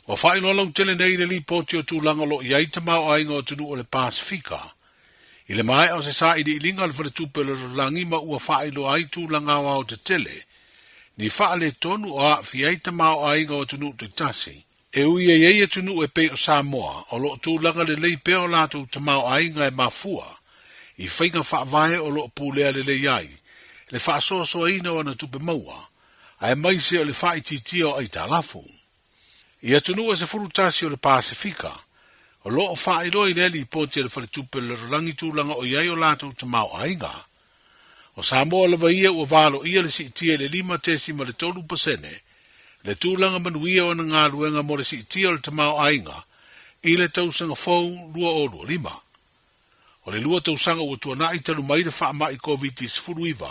Wa fai no lau tele nei le li poti o tūlanga lo iai te mau ainga o tunu o le Pasifika. I le mai au se sa i di ilinga le whare tūpele lo langi ma ua fai lo ai tūlanga o te tele. Ni faa le tonu o a fi ai te mau ainga o tunu te tasi. E ui e eia tunu e pe o Samoa o lo tūlanga le lei peo latu te mau ainga e mafua. I whainga wha vae o lo pūlea le lei ai. Le wha soa soa ina o na tupe maua. Ai mai se o le wha i titi o ai ta lafu. Ia tunu e se furutasi o le Pasifika. O lo o wha i roi le li poti le whare tupe le rangi tūlanga o iai o latu te mau ainga. O Samoa le vaia ua valo ia le si tia le 5 le 3%. Le tūlanga manuia o na ngā luenga mo le si tia le te mau ainga. I le tausanga fau lua o lua 5. O le lua tausanga ua tuana i talu mai le wha mai COVID-19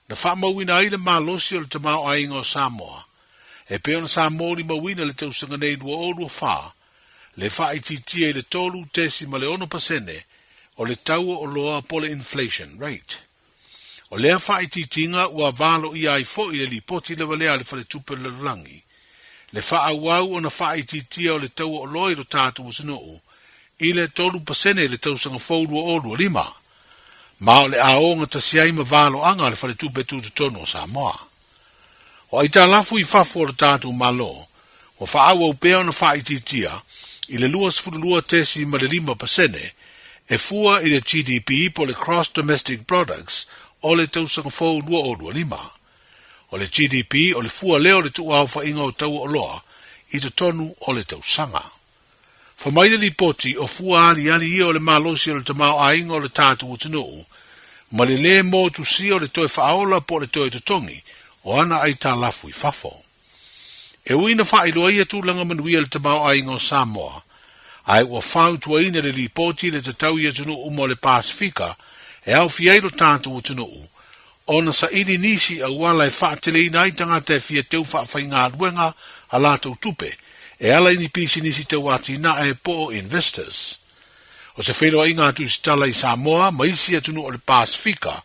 na wha mawina ai le malosi o le te mau ainga o Samoa. E peo na Samoa li mawina le tausanga nei lua o lua wha. Le wha i titia i le tolu tesi ma le 1% o le taua o loa pole inflation rate. O lea wha i titinga ua valo i ai fo i le li poti le valea le whare tupe le rangi. Le wha au o na wha i titia o le taua o loa i ro tātu o sinoo. I le 3% le tausanga fōrua o lua 5. Ma o le aonga tasiai ma valo anga le whare tupe tu tono o Samoa. O ai tā lafu i whafu o le tātu malo. O wha au au pēo na wha i titia i le lua sfurulua tesi ma le 5% e fua i le GDP po le Gross Domestic Products o le tausanga fōrua o lua 5. O le GDP o le fua leo le tu au wha inga o tau o loa i te tonu o le tausanga. Fa mai le lipoti o fua ali ia o le malosi o le tamau ainga o le tātu o tunu, ma le mō tu si o le toe whaola po le toe tutongi o ana ai tā lafu i fafo. E uina wha ilo ia tūlanga manuia le tamau ainga o Samoa, ai ua whau tua ina le lipoti le tatau ia tunu umo le Pasifika e au fiairo tātu o tunu. Ona sa ili nisi a wala e whaatele ina ai tangata e fia teu whaafai ngā luenga a lātou tupe, e ala ini pisi nisi te wati na e po investors. O se whenua inga atu si tala i Samoa, maisi atunu o le Pasifika,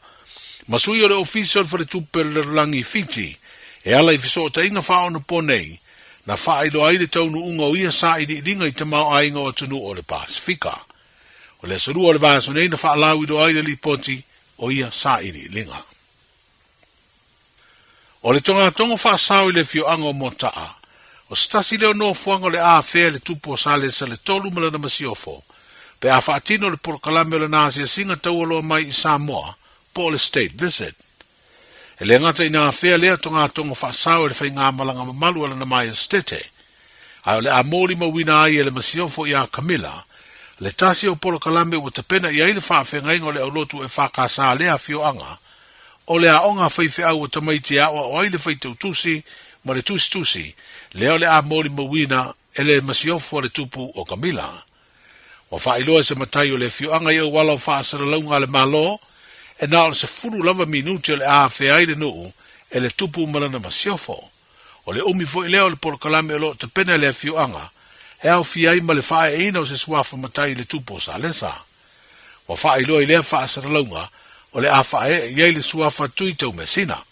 masui o le official for le tupe le rangi Fiji, e ala i fisota inga whao na ponei, na whaedo ai le taunu unga o ia sa i ringa i tamau ainga o atunu o le Pasifika. O le saru o le vaso nei na whaalau i do ai le lipoti o ia sa i ringa. O le tonga whaasau i le fio anga o motaa, o stasi leo no fuanga le awhea le tupo sale sa le tolu mala na masiofo, pe a whaatino le porokalame o le nasi a singa taualoa mai i Samoa, po le state visit. E le ngata i nga awhea lea tonga whaasau e le whai ngā malanga mamalu ala na mai a stete. Ai o le amori mawina ai e le masiofo i a Camilla, le tasi o porokalame ua tapena i aile whaafenga ingo le aulotu e whakasa lea fio anga, o le aonga whaife au o tamaiti awa o aile whaitau tusi, ma le tusi, leo le a mori mawina e le masiofo le tupu o Camilla. Wa whailoa se matai o le fioanga i o wala o whaasara launga le malo, e nao se furu lava minuti o le a whea le nuu, e le tupu malana masiofo. O le umi fo i leo le porokalame o lo te pena le fioanga, e au fiai ma le whae e ina o se suafa matai le tupu o sa lesa. Wa whailoa i lea whaasara launga, o le a whae i le suafa tuitau me sina.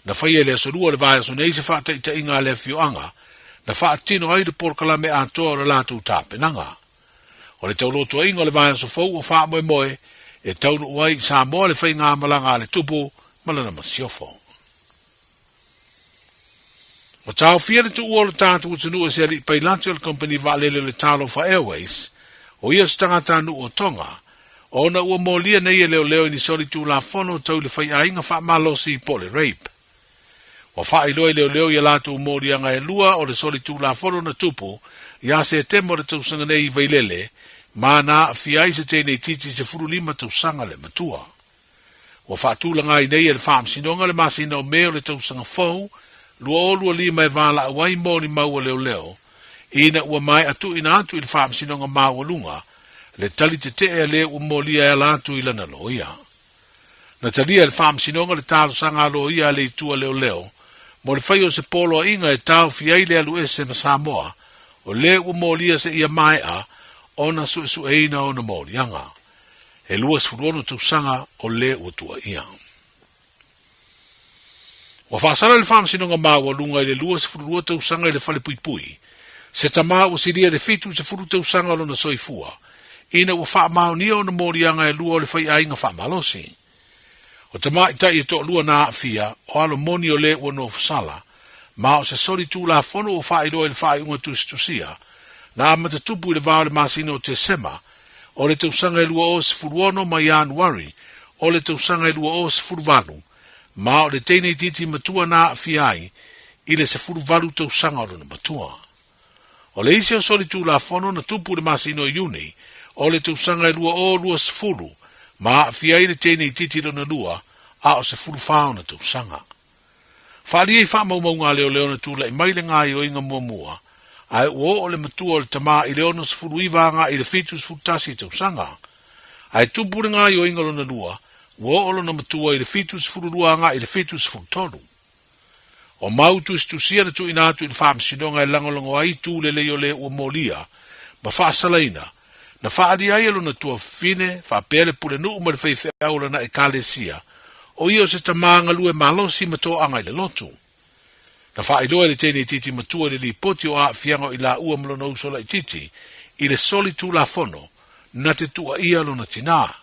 Na whaia le asorua le vaya so nei se whaata i ta inga le fioanga, na whaatino ai le porokalame a toa le lātou tāpenanga. O le tauloto inga le vaya so fau o wha moe moe, e taunu uai sa moa le whai ngā malanga le tupu, malana masiofo. O tau fia le tu ua le tātou utanu e se li Bilateral Company vaalele le Talofa Airways, o ia stangata nu o Tonga, o na ua molia nei e leo ni sori tu la fono tau le whai ainga wha malosi po le rape. Wa wha iloi leo ia lātou mōri anga e lua o le soli tū la whoro na tupu, ia se temo le tausanga nei vailele, ma na fiai se tēnei titi se furu 5 tausanga le matua. Wa wha tūlanga i nei e le whaam sinonga le masina o meo le tausanga fau, lua o lua 5 e wala awai mōri maua leo, ina ua mai atu ina atu i le whaam sinonga maua lunga, le tali te e le ua mōlia e lātou i lana loia. Na talia le whaam sinonga le tālo sanga loia le itua leo, mo le whai o se polo inga e tau fiai le alu ese ma Samoa, o le ua mōlia se ia mai a, ona su eina o na mōrianga. E lua sfuruono tausanga o le ua tua ia. Wa whaasara le whaam sinonga maua lunga i le lua sfurua tausanga i le whale pui pui, Se tama o siria le fitu se furu tau sanga lo na soifua. Ina ua wha maonia o na morianga e lua o le whai ainga wha malosi. O tama itai e to lua na afia, o alo moni o le ua no fusala, ma o se sori tu la fono o wha ilo e le wha iunga tusia, na amata tupu i le vao le masino o te sema, o le tau sanga e lua o se furuono ma Januari, o le tau sanga e lua o se furuvanu, ma o le teine titi matua na afia ai, i le se furuvalu tau sanga o le matua. O le isi o sori tu la fono na tupu le masino o Iuni, o le tau sanga e lua o lua se furu, ma afia i le teine i titi na lua, a o se furu whao na tau sanga. Whaali ei wha maumau leo leo na tūla i maile ngā i o inga mua mua, ai uo o le matua o le tama i leo na se furu iwanga i le fitu se furu tasi tau sanga. Ai tupure ngā i o inga lo na lua, uo o lo na matua i le fitu se furu luanga i le fitu se furu tonu. O mautu se tusia na tu inatu i le whaamsinonga e langolongo ai tū le leo le ua molia, ma whaasalaina, na whaari ai alo na tua fine, whaapele pule nuu ma le whaife aula na e kalesia, o ia se tamanga lue malosi mato anga i le lotu. Na whaailoa le tene titi matua le li poti o a fianga i la ua mlono usola i titi, i le soli tu la fono, na te tua ia lo na tina.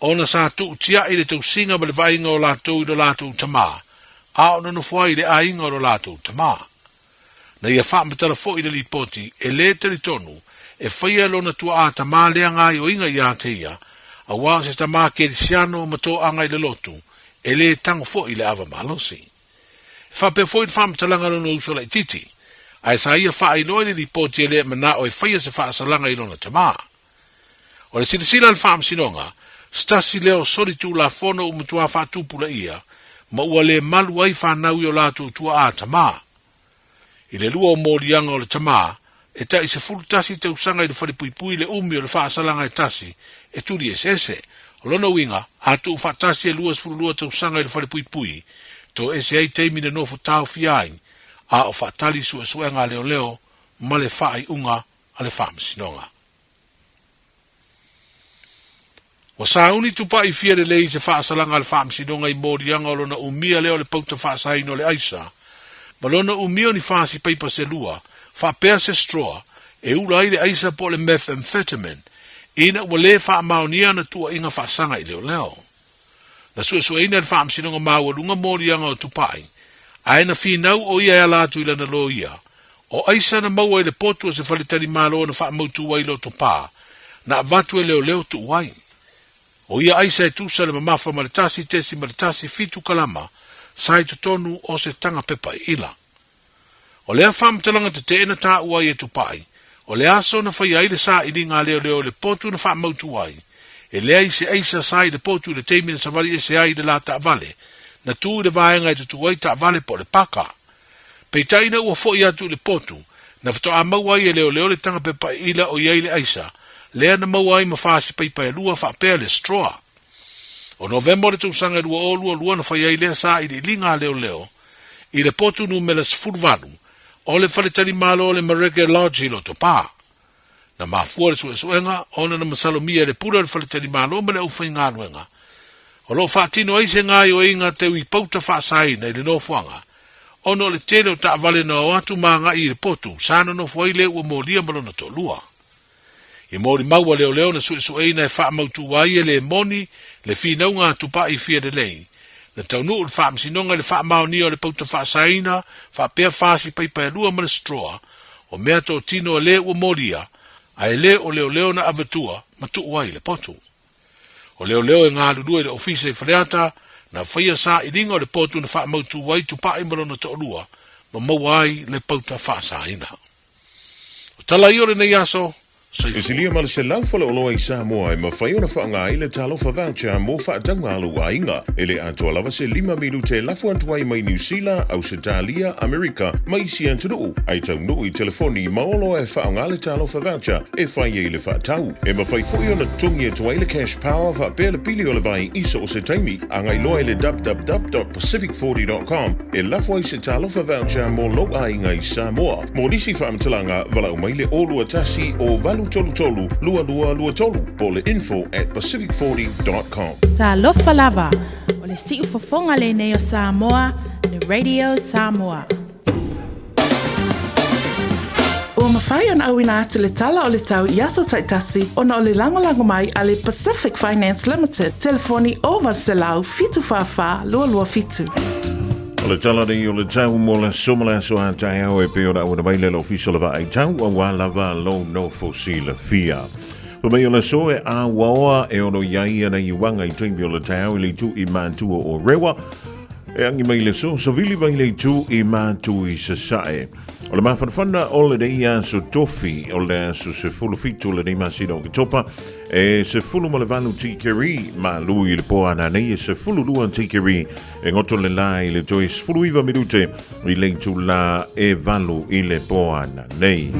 O na sa tu tia i le tau singa ma le vainga o lato i lo lato tama, a o na nufuai le ainga o lo lato tama. Na ia wha matala fo i le li poti, e le teritonu, e whaia lo na tua a tama lea ngai o inga i a teia, a wā se tama ke siano mato anga i le lotu, e le tango fo i le ava malosi. Fa pe fo i le whamatalanga lo no usola i titi, ai sa ia wha i loa i li poti e le mana o e whaia se wha asalanga i lona tama. O le silasila le whaamsinonga, stasi leo sori tu la fono u mutua wha tupula ia, ma ua le malu ai whanau i o lato tua a tama. I le lua o morianga o le tama, e ta i se fulu tasi te usanga i le whalipuipui le umi o le wha asalanga e tasi, e turi e sese. O lona winga, a tu whatasi e luas furu lua te usanga i le whalipuipui, to e se ei teimi le nofu tau fiain, a o whatali su e suenga leo leo, ma le whaai unga a le whaamsinonga. O sauni tupa i fia le lei se whaasalanga le whaamsinonga i morianga o lona umia leo le pauta whaasaino le aisa, ma lona umia ni whaasi paipa se lua, whapea se stroa, e ula i le aisa po le methamphetamine, ina ua le wha maonia na tua inga whaasanga i leo leo. Na sue ina le whaamsinonga maua lunga morianga o tupai, aina whinau o ia latu ila na lo ia, o aisa na maua i le potu o se whalitari malo na whaamautu wai lo tupa, na avatu e leo leo tu wai. O ia aisa e tusa le mamafa maritasi tesi maritasi fitu kalama, sai tonu o se tanga pepa ila. O lea whaamtalanga te te ena tā uai e tupai, o le aso na whai aile sa ili ngā leo leo le potu na wha mautu ai, e lea i se eisa sa i le potu le teimi na savari e se ai le la ta vale, na tu i le vaenga i tu ai ta vale po le paka. Pei na ua fo i atu le potu, na whato a mau ai e leo leo le tanga pepa ila o iai le eisa, lea na mau ai ma whaasi peipa e lua wha pea le straw. O november le tausanga e lua o lua na whai aile sa i le linga leo leo, i le potu nu me le sfurvanu, o le whaletari malo o le mareke logi lo to pā. Na mafua le suenga, o na masalomia le pura le whaletari malo me le ufai ngā nuenga. O lo whaatino aise ngā o inga te ui pauta whaasai na i le nofuanga. O no le tele o ta vale na o atu maanga i le potu, sana no fuai le ua molia malo na to lua. I mori maua leo leo na sueina e wha mautu wai e le moni, le whinau ngā tupa i fia de lei. Na tau nuu le whaamsinonga le wha maonia o le pauta whaasaina, wha pia whaasi paipa e lua ma le stroa, o mea tō tino le ua moria, a e le o leo leo na avatua, ma tu wai le potu. O leo leo e ngā lulua i le ofisa i whareata, na whaia sa i ringa o le potu na wha mautu wai tupa i marona to lua, ma mawai le pauta whaasaina. O tala i ore nei aso, E silia ma le se lau fala o loa i Samoa e mawhai ona whaanga i le talofa voucher mō whaatanga alu a inga. E le atua lava se 5 milu te lafu antuai mai New Zealand, Australia, Amerika, mai si antunu. Ai tau nuu i telefoni maolo e whaanga le talofa voucher e whai e le whaatau. E mawhai fui ona tungi e tuai le cash power whaapea le pili o le vai isa o se taimi. Angai loa i le www.pacific40.com e lafu ai se talofa voucher mō loa inga i Samoa. Mō nisi whaamtalanga walau mai le olua tasi o valu tolu lua tolu po le info@pacific40.com. Ta lofa lava o le siu fofonga le nei o Samoa le Radio Samoa. O Mawhai on awina atu le tala o le tau Yaso Taitasi ona o le lango mai a le Pacific Finance Limited. Telefoni over selau fitu whawha lua fitu. O le tala nei o le tau mo le somala so a tai au e pe o da wana maile le official va ai tau a wala lo no fosila fia. Pa mai o le so e a waoa e ono iai ana i wanga i tuimi o le tau i le tu i mantua o rewa. E angi mai le so vili mai le tu i mantua i sasae. O le mawhanawhana o le reia so tofi o le so se fulu fitu le nei masina o kitopa e se fulu ma le vanu tikeri ma lui le poa ana nei e se fulu luan tikeri e ngoto le la i le toi se fulu iwa minute i le tu la e valu i le poa ana nei.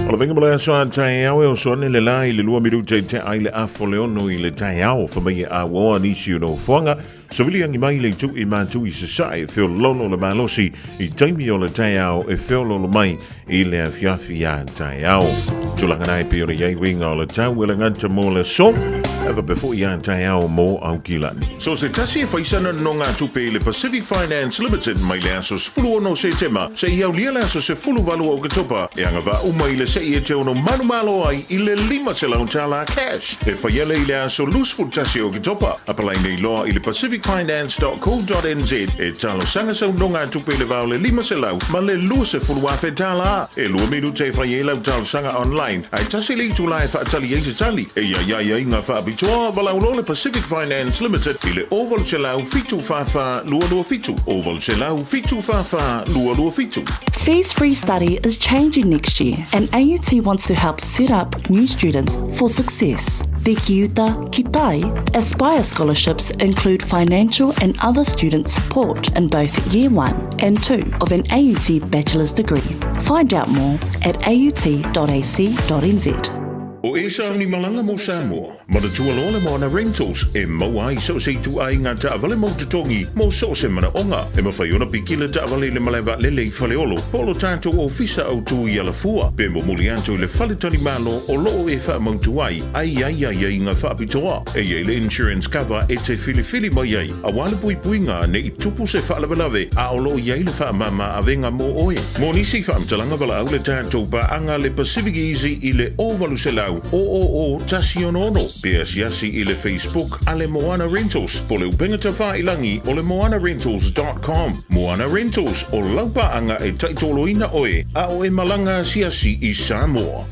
O le venga mo le aso a tai au e o soane le la i le lua minute te ai le afo le ono i le tai au whamai a waoa nisi o no whanga. So vili angi mai le tu i mantu i sasai e whio lono le malosi i taimi o le tai au e whio lono mai i le awhiawhi a tai au. Tulanga nai pe o le iei winga o le tau e le nganta mo le so ewa befo i a tai au mo au kilani. So se tasi e whaisana no ngā tupe i le Pacific Finance Limited mai le aso se fulu ono se tema se i au lia le aso se fulu valu au katopa e anga va uma i le se i e te ono manu malo ai i le 5 se lau tala cash. E whaiele i le aso loose tasi au katopa apalai nei loa i le Pacific Finance.co.nz e talo sanga sau no ngā tupe le vau le 5 se lau ma le lua se fulu afe tala e lua miru te whaie lau talo sanga online ai tasi li tu lai whaatali e se tali e ia inga whaabitoa walau lo le Pacific Finance Limited i le oval se lau fitu whawha lua fitu oval se lau fitu whawha lua fitu. Fees Free Study is changing next year and AUT wants to help set up new students for success. The Kiuta Kitai Aspire scholarships include financial and other student support in both Year 1 and 2 of an AUT bachelor's degree. Find out more at aut.ac.nz. O e sa ni malanga mo Samoa, ma le tua lole mo na rentals e mo ai so se tu ai ngā taawale mo te tongi mo so se mana onga e ma whai ona piki le taawale le malewa lele i whale olo polo tātou o fisa au tu i ala fua pe mo muli anto le whale tani malo o loo e wha mautu ai ngā whaapitoa e le insurance cover e te fili mai ai a wale pui ngā ne i tupu se whaalawelawe a o loo iai le wha mama a venga mo oe mo nisi whaamtalanga wala au le tātou pa anga le Pacific Easy i le ovalu se lau o tasi ono pe asiasi i le Facebook a le Moana Rentals po le upenga ta whailangi o le moanarentals.com Moana Rentals o laupa anga e taitoloina oe a o e malanga siasi i Samoa.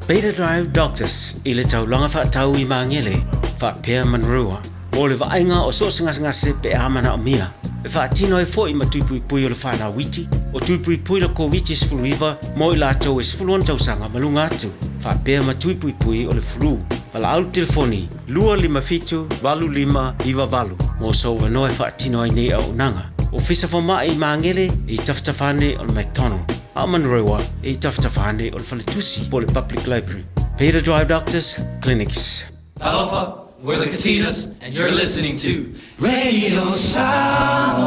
Beta Drive Doctors i le taulanga whaatau i mangele whaapea manrua o le vaenga o so ngase pe amana o mia e whaatino e fo i matuipui o le whanau witi o tuipui le COVID sfuluiva mo i lātou e sfuluon tausanga malunga atu whaapea matuipui o le flu pala au telefoni 255-25 mo so wanoe whaatino ai nei au nanga o fisa whamai i mangele i taftafane o le McDonald a manrewa i taftafane o le Whaletusi po le Public Library. Beta Drive Doctors Clinics. Talofa, we're the Katinas, and you're listening to Radio Samoa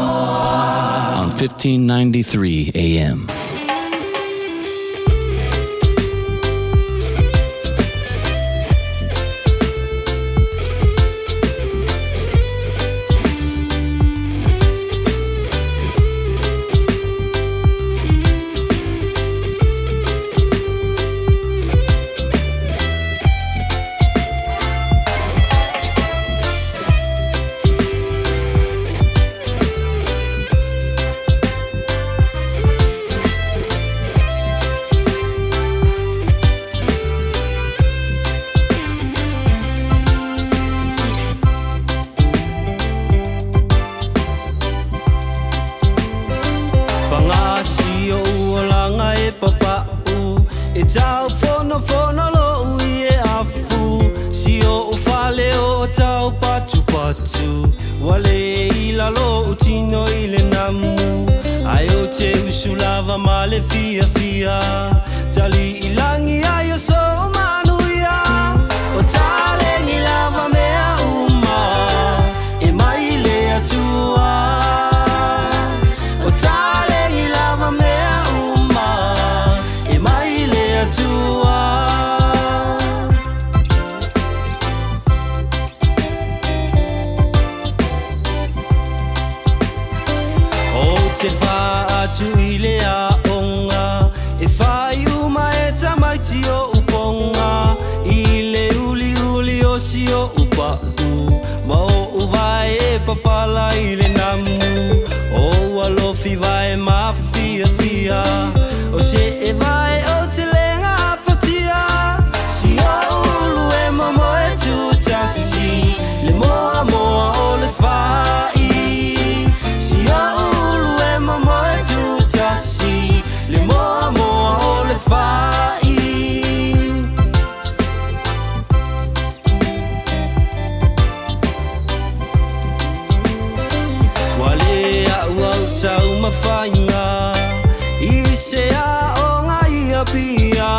on 1593 AM. Wale ilalo utino ile namu ayo te usulava male fia tali ilangi ayo so manuia o tale nilava mea uma e maile atua o tale nilava mea uma e maile atua. Te wha atu i le a onga e whai ala ile namu O alofi vai mafia fia O se e vai o te lenga fatia Si a ulu e mamo e tutasi Le moa moa o le fai Si a ulu e mamo e tutasi Le moa moa o le fai Tau mawhainga I se a o ngai a pia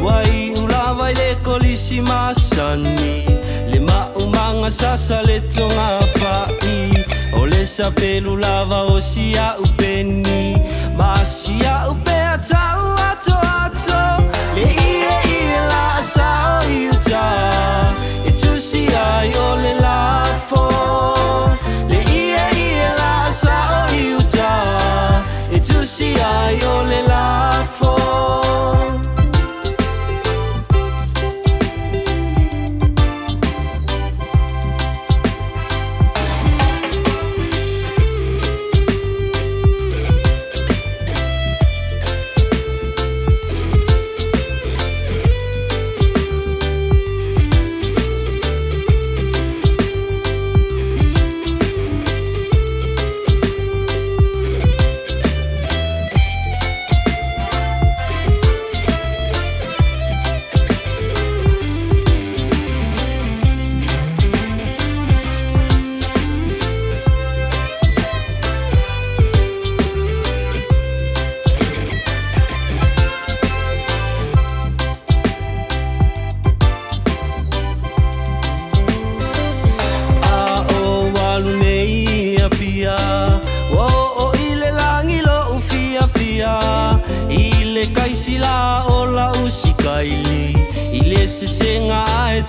Wai ulawa I le kolisi masani Le maumanga sasa le tonga whai O le sapelu lava o si a upeni Ma si a upea tau ato ato Le ie la sa o iuta E tu si ai o le lafo Le ie la sa o iuta E tu si ai o le lafo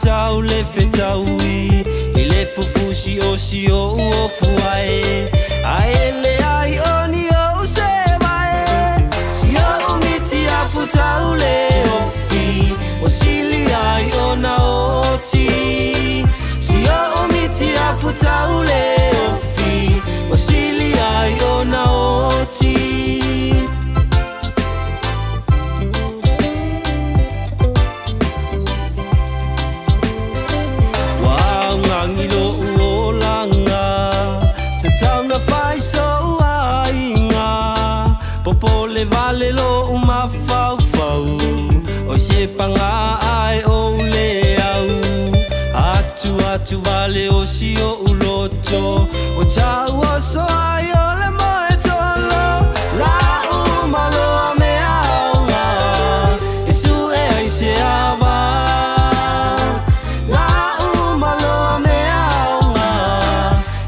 Tau le fetaui I le fufusi o si o uofu ae Ae le ai oni o se vae Si o umiti a futau le ofi O sili ai o na oti Si o umiti a futau le ofi O sili ai o na oti Popole vale lo uma fau fau O se panga ai o le au Atu vale o si o uloto O tau o so ai o le moe tolo La uma lo me aunga E su e ai se ava La uma lo me aunga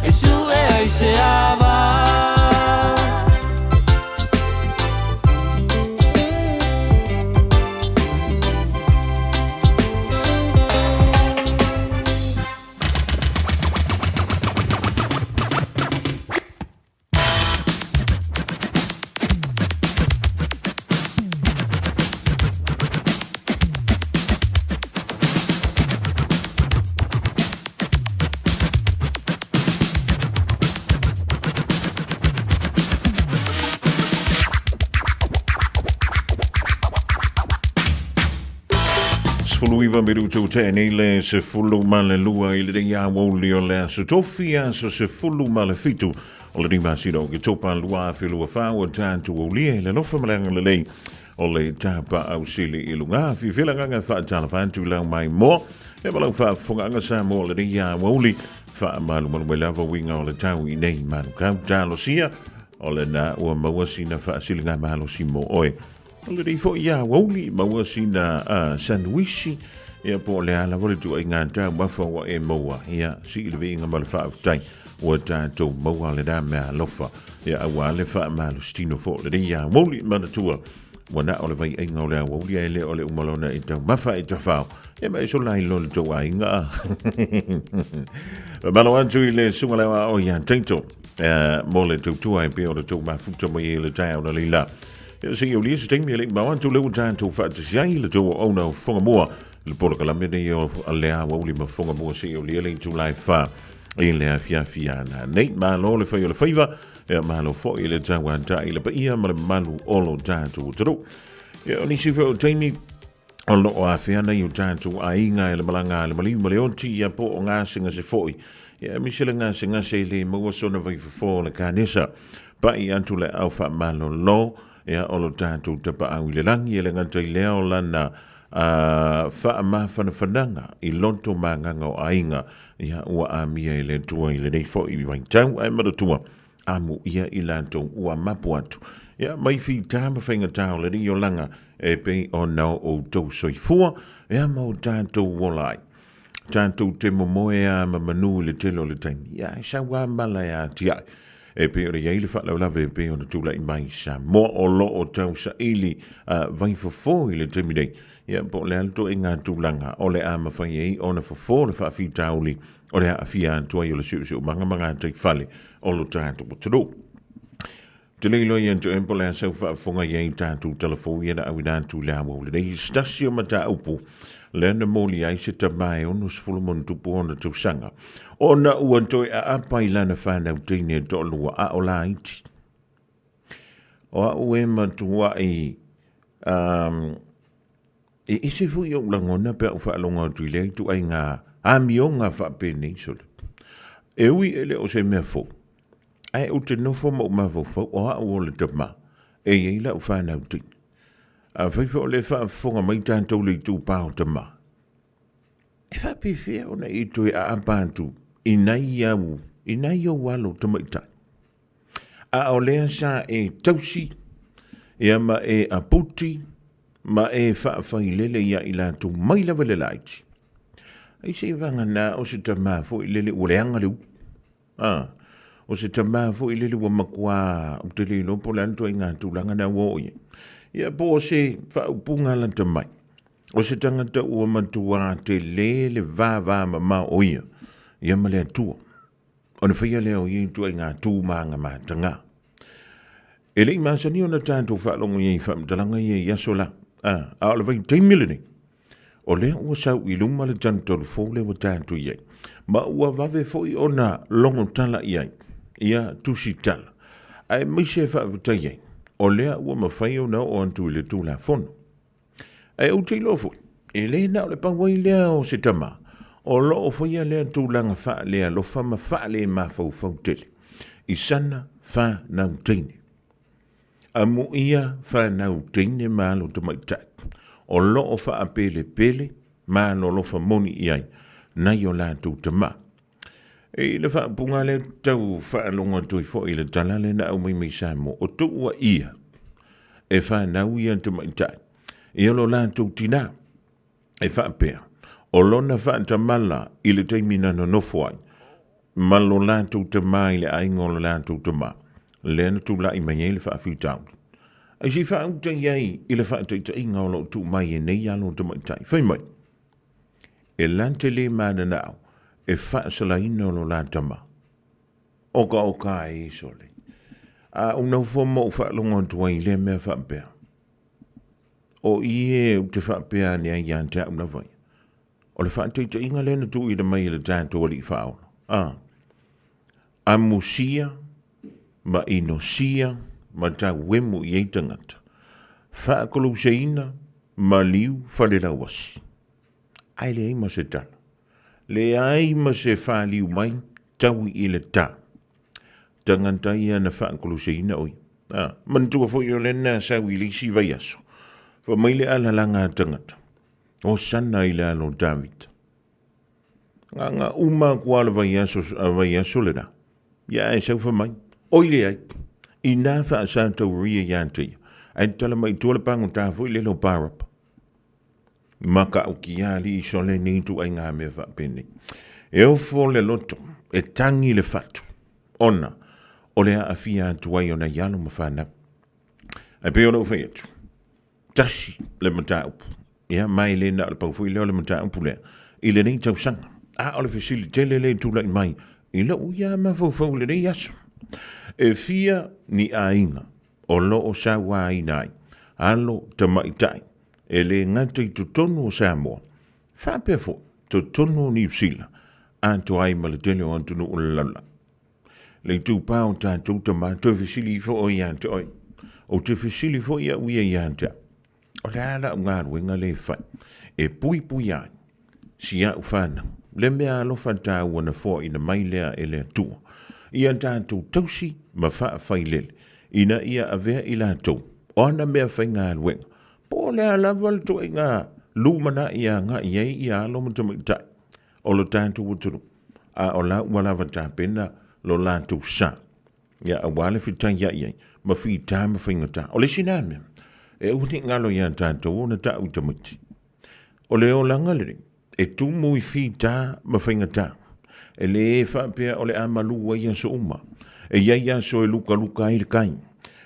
E su e ai se ava Iva mirutu tēnei le se fulu male lua I le ia woli o le aso tofia so se fulu male fitu o le rima sino ke topa lua whilua whau o tātu o lia le lofa malanga le lei o le tāpa au sili I lunga fi whilanganga wha tāna whantu lau mai mo e walau wha whunganga sa mo le ia woli wha malu malu mai lava winga o le tau I nei manu kau tālo sia o le na ua maua sina wha silinga mahalo si mo oe o le rifo ia woli maua sina sandwichi ia po le ala wale tu inga tau mafawa e maua ia si ile vinga male wha aftai ua tātou maua le da mea lofa ia awa le wha malo stino fo le ia woli manatua wana o le vai inga o le woli e le o le umalona I tau mafa e tawhao ia mai so lai lo le tau a inga malo antu I le sunga lewa o ia teito mo le tau tua e pe o le tau mafuta mo I le tai o le lila se yo li se ting me le ma wan tu le utan tu fa tsai le tu o no fonga mo le polo kala me yo alea wo li ma fonga mo se yo li le tu lai fa I le fia na nei malo le fai o le faiva e malo fo i le tawa ta i le paia ma le malu olo tātou taro. E o nisi fo taimi o lo o afia nei o tātou a inga e le malanga le maliu ma le onti ia po o ngā singa se foi. E mi se le ngā singa se le maua sona vai fo le kānesa pa i antu le au fa malo lo e o lo tātou tapa au i le langi e le ngata i leo lana fa ma fananga i lonto manganga o ainga ia ua amia i le tua i le nei fo i vai tau ai maratua amu ia i lanto ua mapu atu ia mai fi tama whainga tau le rio langa e pe o nao o tau soifua ia mau tātou wolai tātou te momoe a mamanu le telo le taimi ia sa wā mala ia tia e pe o le iai le whalau lave e pe o na tula i mai sa mo o lo o tau sa ili vai fofo i le taimi nei ia po le alto e ngā tūlanga o le ama whai ei o na fofo le whaafi tauli o le haafia antua i o le siu manga te whale o lo tātou o taro. Te leilo i anto empo le asau whaafonga iei tātou telefo i ana au nātou le awa le nei stasio mata upu le ana mōli ai se tamai o nus fulumon tupu o na tausanga o na uantoi a apai lana whanau teine to lua a o la iti. O a ue matua i e ese fui o langona pe o whaalonga tui le tu ai ngā amionga whaapene isole. E ui ele o se mea fo. Ai o te nofo mo mafo fo o a o le tama. E ei la o whanau tui. A whaifa o le whaafonga mai tātou le tu pāo tama. E whaapewhia o na i tui a apātu i nai au, i nai o walo tamaitai. A o lea sa e tausi, e ama e aputi, ma e whaafai lele ia i lātou mai lawa le laiti. Ai se vanga nā o se tamā fo i lele ua leanga leu. O se tamā fo i lele ua makua o te le lopo lanto i ngā tūlanga nā woi. Ia po o se whaupunga lanta mai. O se tangata ua matua te lele vā ma ma oia. Ia ma lea tua. O na whaia leo i tua i ngā tūmanga mātanga. E lei māsani o na tātou whaalongo i whamtalanga i asola. A ole vai teimile nei. O lea ua sau i luma le tantolu fō le wa tātu iai. Ma ua vave fō i ona longo tala iai. Ia tusi tala. Ai maise whaavuta iai. O lea ua mawhai o na o antu i le tūla whono. Ai au te lofo. E lea na ole pawai lea o se tama. O lo o whaia lea tūlanga wha lea lofa ma wha lea ma fau tele. I sana wha nau teine. Amu ia whanau teine mālo te maitai. O loo wha apele pele, mālo lofa moni iai, nai o lātou te mā. E le wha punga le tau whaalonga tui fo i le talale na au mai sāmo, o tua ia, e whanau ia te maitai. E olo lātou tina, e wha apea. O lona wha tamala i le teimina no nofoai, malo lātou te mā i le aingolo lātou te mā. Lena tu la i mai le fa fi tau. Ai si fa u te iai i le fa te inga o lo tu mai e nei alo te mai tai. Fai mai. E lante le mana nao e fa sala ina o lo la tama. Oka e sole. A unau fo mo fa longa tu ai le me fa pea. O ie u te fa pea ni ai ante au na vai. O le fa te inga le na tu i le mai le tanto o li fa o. A musia ma inosia, ma ta wemu i eitangata. Whaakolo seina, ma liu whalela wasi. Ai le aima se tala. Le aima se whaaliu mai, tau i le ta. Tanganta ia na whaakolo seina oi. Mantua fo i o lena sau i le si vai aso. Fa mai le ala langa tangata. O sana i le alo David. Nga uma kuala vai aso le na. Ia e sau fa mai. Oile ai, i nā wha a sātou ria ianti, ai tala mai tuala pangu tā fui lelo pārapa. Maka au ki ali i sole ni tu ai ngā mea wha pene. E o fo le loto, e tangi le fatu. Ona, o lea a fia atu ai o na yalo ma whana. Ai pe ona ufai atu. Tasi le mata upu. Ia mai le na le pau fui leo le mata upu lea. I le nei tau sanga. A ole fesili tele le tula i mai. I la uia ma fau le nei aso. E fia ni ainga o lo o sa wa inai alo te maitai e le ngate tu tonu o Samoa fa pe fo tu tonu New Zealand anto ai ma le tele o antunu o le lala. Le tu pao tātou tama te fisili fo o iante oi. O te fisili fo ia uia iante. O le ala ngā ruenga le fai. E pui pui ai. Si a ufana. Le mea alofa tāua na fo ina mailea e le atua. Ia tātou tausi ma faa fai lele. Ina ia avea ila tau. O ana mea fai ngā ruenga. Po le ala wale to e ngā lumana ia ngā iei ia alo matamitai. O lo tātou uturu. A o la wala wata pena lo lātou sa. Ia a wale fitai ia iei. Ma fi tā ma fai ngata. O le sinamea. E uni ngalo ia tātou o na tā utamiti. O le o langa lere. E tu mui fi tā ma fai ngata. E le e whapea o le amalu wa ia so uma. E iei a so e luka i le kai.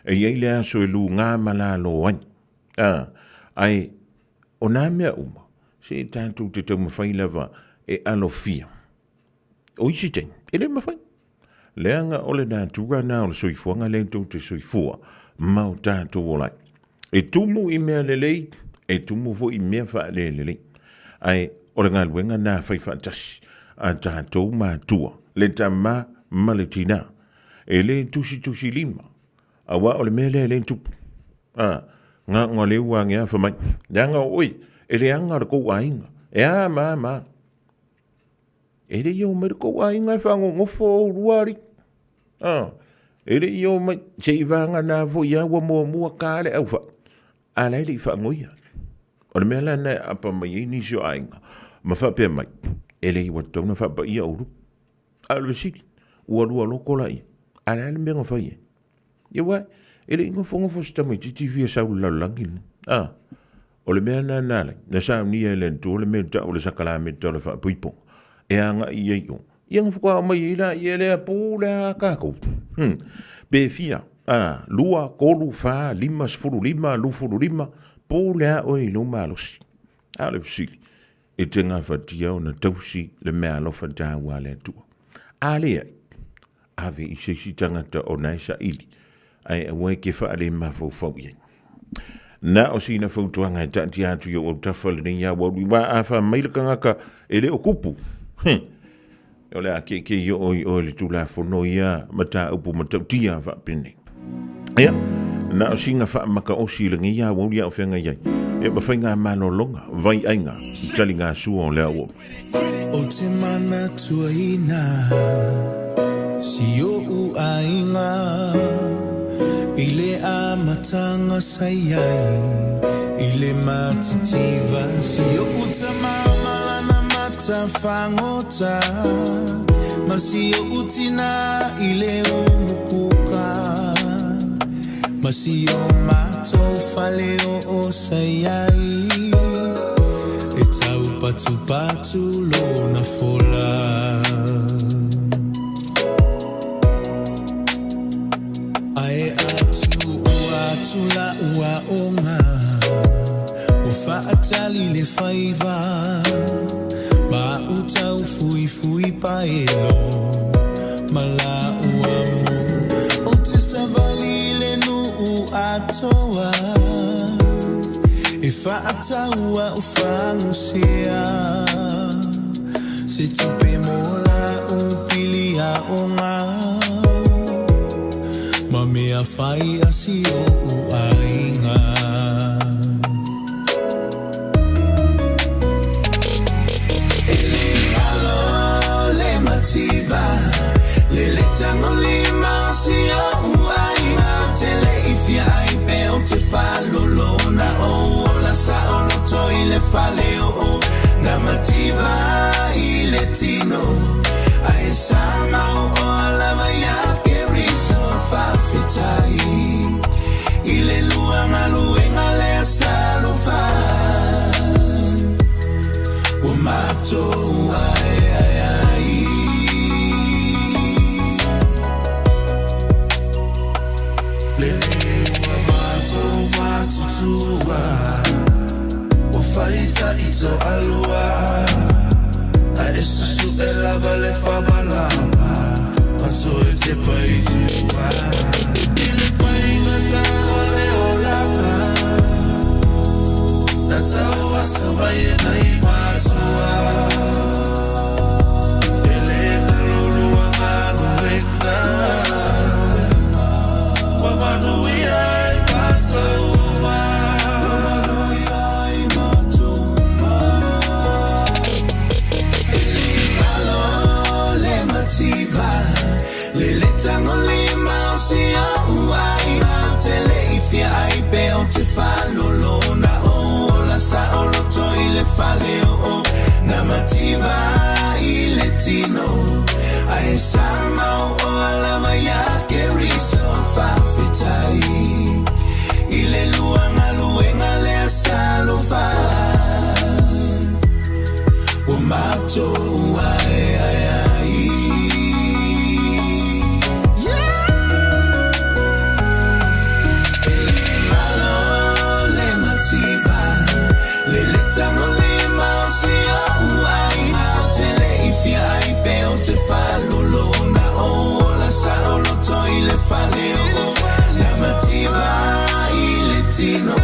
E iei le a so e lu ngā malalo wani. Ai, o nā mea uma. Se tātou te tau mawhai lava e alofia. O isi ten, e le mawhai. Leanga o le nā tura nā o le soifuanga le tau te soifua. Mau tātou o lai. E tumu i mea lelei, e tumu fo i mea wha lelei. Ai, o le ngā luenga nā whai whaatasi. A tātou mātua. Le tā mā maletina. E le tusi lima. Awa o le mea le tupu. Ngā ngā leu a ngā whamai. Ngā oi, e le anga ra kou ainga. E a mā. E le iau mai ra kou ainga e whango ngofo o ruari. E le iau mai, se i vanga nā vo ia wa mua kāre au wha. A lai le i whangoia. O le mea lana apa mai e nisio ainga. Ma whapea mai. E le i watau na whapa ia uru. A le siri. Ua lua loko lai. A lai le mea ngā whai e. Ia wai. Ele ingo fongo fostama titi via sau laulangi. O le mea nānale, na sao ni e lentu, o le mea ta o le sakala me ta o le whaapuipo. E anga i eio. Iang fuka mai ila i ele a pūla kako. Be fia, lua, kolu, wha, lima, sfuru lima, lufuru lima, pūla o i lo malosi. A le fusili. E te ngā whatia o na tausi le mea lofa tāua le atua. A le ai. Ave i seisi tangata o naisa ili. Ai a wai ke whaare mawhau iei. Nā o sina whautuanga e tanti atu i o tawhale ni ia wauri wā a wha mailaka ngaka e le o kupu. O le a ke i o le tūla whono ia mata upu matau tia whapene. Ia, nā o singa wha maka o silangi ia wauri a o whenga iei. E mawhai ngā mano longa, vai ainga, i tali ngā sua o le awo. O te mana tuaina, si o u ainga, Ile a matanga sayai, ile matitiva si okuta mama na mata fangota, masi okutina ile umukuka, masi o mato faleo o sayai, etau patu lo na fola. Tula ua onga Ufa atali le faiva Ma uta ufui paelo Mala uamu O te savali le nu atoa E fa ataua ufangusea Se tupe mola upilia onga Mami a fai asi o ainga Ele alo le mativa Le tango lima si o ainga Tele ifia ai pe o te falo lona o La sa o lo toi le fale o Na mativa i le tino Ai sama o la maya Fafitai ile luanga luenga le salufa wa mato ai le wa mato tuwa wa faita ito alua a esusu elava le fabalama Mato e te pai tua Ile fai ngata ole olaka Nata ua sabaye na i matua tino ai sama o alama yake riso fafitai ile luanga luenga le salufa umato ai Faleo, Namativa, Iletino,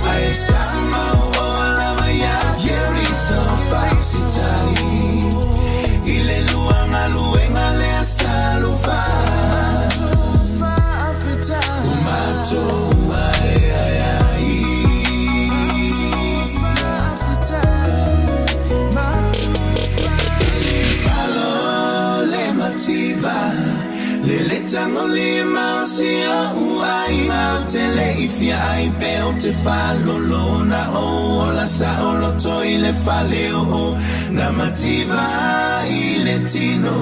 Aesama, Olamaya, Jerisa, Faxitai, Ileluanga, Luenga, Lesa, Lufa, Umato, Tango lima sia uai tele ifia ai peo te falo lona o la sa o lo to ile faleo na mativa ile tino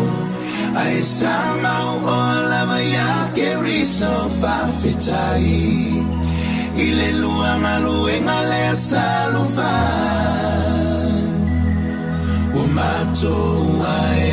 ai sama o la maya ke riso fa fitai ile luanga luenga le salufa o mato ai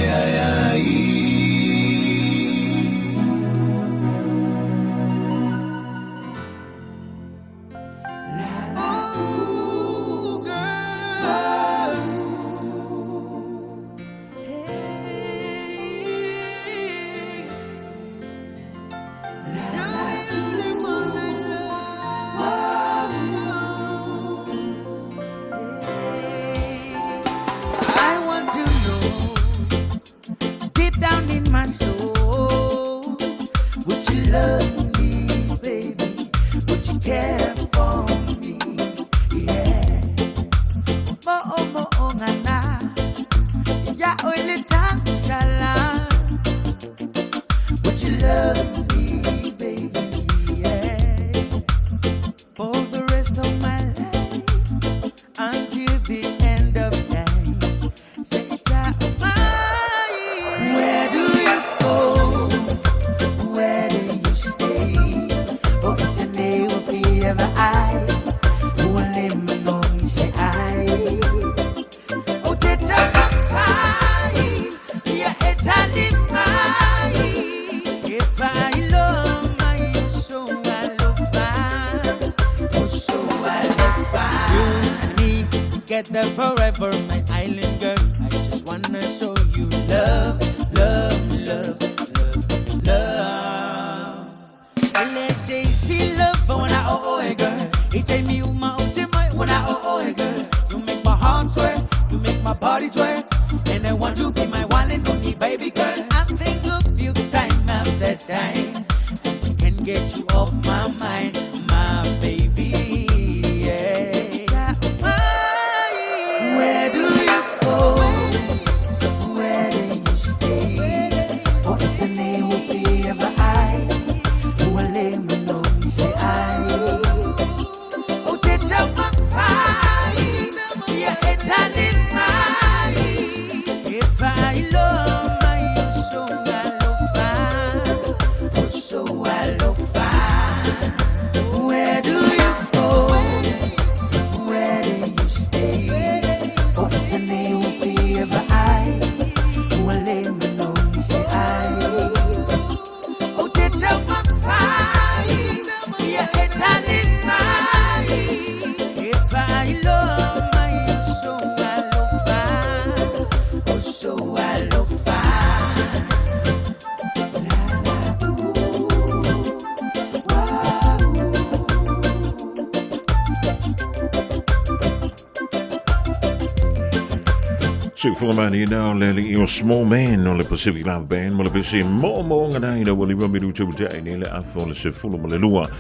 Fulamani now letting your small man on the Pacific Love Band, Malapisi, more Nganai, will be able to die nearly after the full of Malua.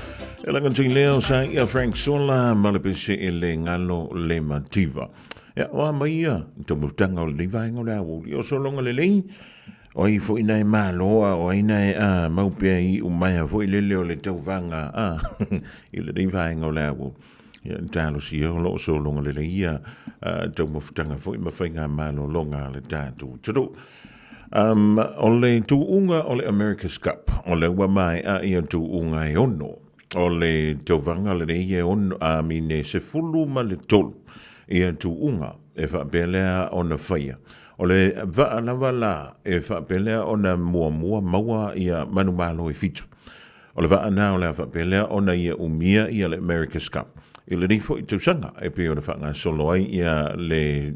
Elegant Leo say, Frank Sola, Malapisi, Elengalo, Lemativa. Ya, Maya, Tomutango, Living on you're so long a lily. Or if in a malo, or in a Maupe, Umaya, for Lilio, Litovanga, Il Divine or Lavo. ia talo si o lo so longa le ia tau mafutanga foi mawhainga malo longa le tātou. Turu, o le tuunga o le America's Cup, o le wamai a ia tuunga e ono, o le tauvanga le ia ono a mine se fulu ma le tolu, ia tuunga e whapelea o na whaia. O le vaalawa la e whapelea o na mua maua ia manumalo e fitu. O le vaana o le whapelea o na ia umia ia le America's Cup. I le nei fo i tausanga e pe o na whanga solo ai ia le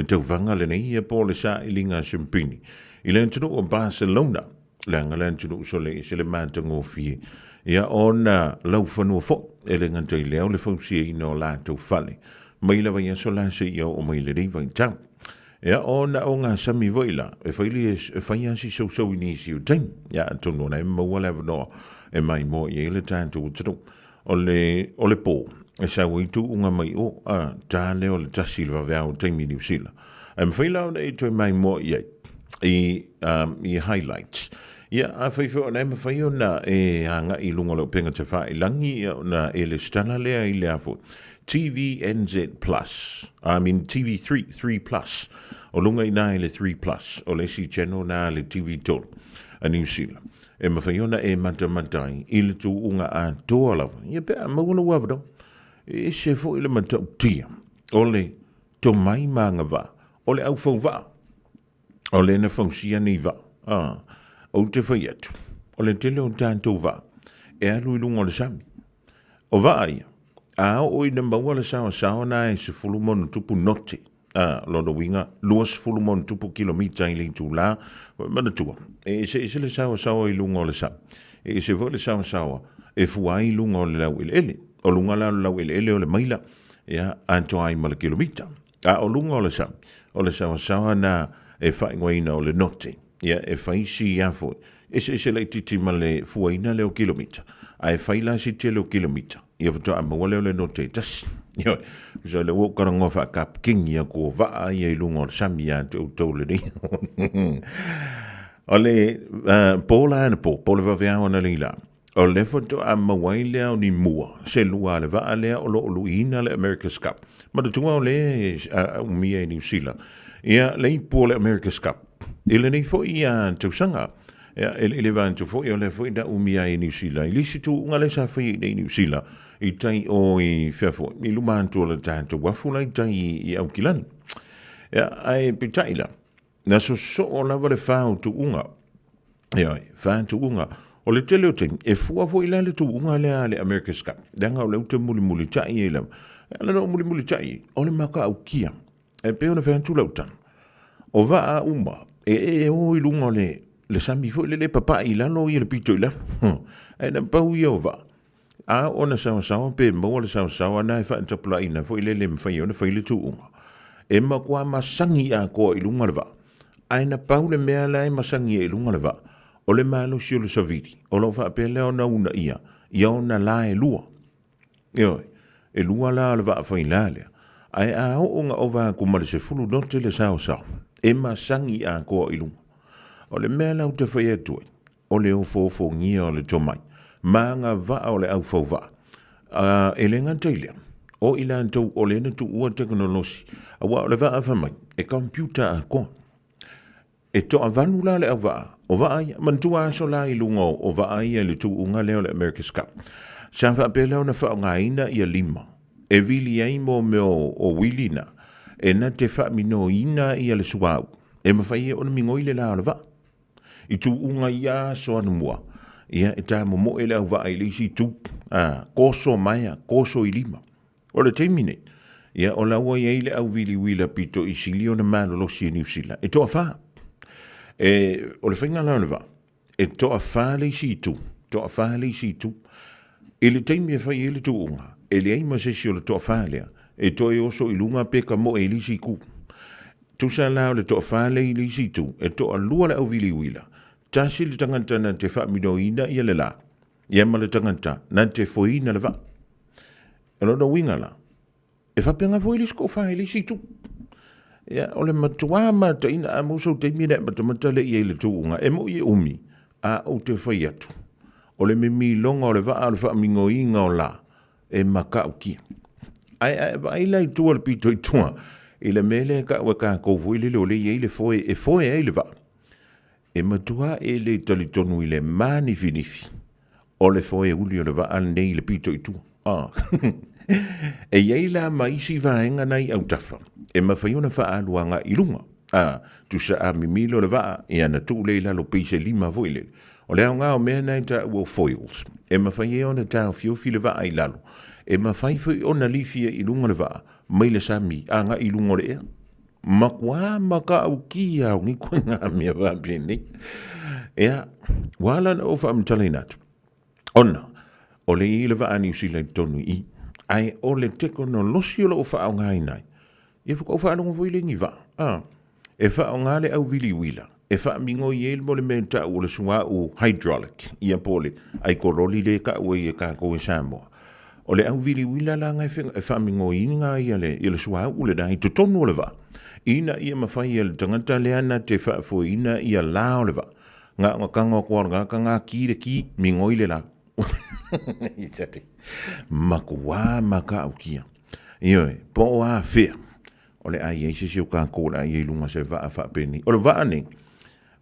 tauvanga le nei ia po le sa i linga Champini. I le antunu o Barcelona, le anga le antunu so le se le mātango fie. Ia o na lau whanua fo e le ngantai leo le fausia i no la tau fale. Mai la vai so la se ia o mai le rei vai tau. Ia o na o ngā sami voila e whaili e whaiasi so i nisi o taim. Ia antunu na e maua lewa no e mai mo i le tātou tunu. O le pō, e sa waitu unga mai o tā leo le tasi le wawea o taimi New Zealand. E mwhaila o na e toi mai mo i highlights. Ia, a whaifu o na e mwhai o na e hanga i lunga leo penga te whae langi o na e le stana lea i lea fo. TVNZ Plus, TV3 Plus. O lunga i nā e le 3 Plus, o le si channel nā le TV Tol, a New Zealand. E mawhaiona e matamatai i le tu unga a toa lava. Ia pēr mauna wawado. E se fo i le matau tia. O le to mai maanga wa. O le au fau wa. O le na fausia ni wa. O te whaiatu. O le tele o tātou wa. E alu i lunga o le sami. O wa aia. A o i na maua le sawa na e se fulumonu tupu note. Lono winga, luas fulumon tupu kilomita i ling tu la, mana tua. E se le sawa i lunga o le sa. E se vo le sawa, e fuai lunga o le lau ele. O lunga lau ele o le maila, ia, anto ai ma le kilomita. O lunga o le sa. O le sawa na e fai ngoina o le note. Ia, e fai si afo. E se le titi ma le fuaina leo kilomita. A e fai la si te leo kilomita. Ia futo a maua leo le note tasi. Yo, so le wo kara ngofa kap king ya ko va ia lunga o sami ya tau le ni. O le pola na po le va vea ona lila. O le foto a mawai lea o ni mua. Se lua le va lea o lo ina le America's Cup. Ma tu tunga o le umia i New Zealand. Ia le po le America's Cup. Ile nei fo ia tausanga. Ia ele va tu fo ia le fo da umia i New Zealand. Ilisi tu unga le sa fai i New Zealand. I tai o i whiawho, i lumantu o le tātou wafula i tai i Aukilani. Ia, ai pitaila, na so o lava le whāu tu unga. Ia, whāu tu unga. O le tele o te, e fuafo i le tu unga lea le America's Cup. Danga o le ute muli tai i lam. Ia, lana o muli tai, o le maka au kia. E peo na whāu tu lautan. O waa uma, e o i lunga le sami fo le papa i lalo i le pito i la. E na pau i o waa. A ona sawa pe mo le sawa na fa tapula ina fo ile le mfa yona fo ile tu unga. E ma kwa masangi a ko i lunga leva. Ai na paule mea lai masangi i lunga leva. O le malo si o le saviri. O lo fa pe le ona una ia. Ia ona la e lua. Ioi. E lua la leva fa ilale. Ai a unga ova kuma le se fulu note le sawa. E masangi a ko i lunga. O le mea lau te fa e tue. O le ofo ngia o le tomai. Manga va o le au fau va. E le ngantailea. O ila antou o le tu ua teknolosi. A wa o le va a whamai. E computer a koa. E to a vanu la le au va. O va aia. Mantua aso la i lunga o va aia le tu unga leo le America's Cup. Sa wha pe leo na wha o ngaina i a lima. E vili ai mo meo o wilina. E na te wha mino ina i a le suau. E mawhai e ona mingoi le la o le va. I tu unga ia so anu mua. Ia e tā mo e le au va ai lisi tu. Koso maia, koso i lima. O le teimine. Ia o laua i le au vili wila pito i sili o na malolosi e New Zealand. E toa wha. E o le whainga lau le va. E toa wha lisi tu. Toa wha lisi tu. E le teimi e whai e le tu unga. E le aima sesi o le toa wha lea. E toa e oso i lunga peka mo e lisi ku. Tu sa lau le toa wha le lisi tu. E toa lua le au vili wila. Tasi le tangata na te whamino ina ia le la. Ia ma le tangata na te foina le va. E no winga la. E whapenga fo ili sko wha ili situ. Ia o le matua ma ta ina a muso te mire ma ta matale i le tuunga. E mo i umi a o te whai atu. O le mimi longa o le va a le whamingo inga o la. e makau ki. Ai lai tua le pito i tua, i le mele ka ua ka koufu i le le i le foe e le va. E matua e le talitonu i le mani finifi, o le foe uli o le va al nei le pito i tua. E iei la maisi vaenga nei au tafa, e mawhaiona wha aluanga i lunga. Tu sa a mimilo le va, e ana tu le la lo peise lima voile. O leo ngā o mea nei ta ua foils, e mawhaiona ta fiofi le va ai lalo. E mawhaifu o na lifia i lunga le va, mai le sami, a ngā i lunga le ea. Makua maka au ki au ngi kua ngā mea va pene. Ea, wala na ofa amtalai natu. Ona, o le i le va ani usila i tonu i, ai o le teko no losi o le ofa au ngai nai. E fuka ofa anonga voi le ngi va. E fa o ngale au vili wila. E fa mingo i el mo le menta o le sunga o hydraulic. Ia pole, ai koroli le ka ue i ka koe Samoa. O le au vili wila la ngai whenga, e fa mingo i ngā i le sunga o le nai tutonu o le va. Ina ia mawhai ia le tangata le ana te wha fo ina ia lao le va. Ngā kanga kua ngā ki le ki mingo i le la. Itate. Makua maka au kia. Ioi, po a fea. O le ai eise si o ka kōra i lunga se vaa wha peni. O le vaa ne,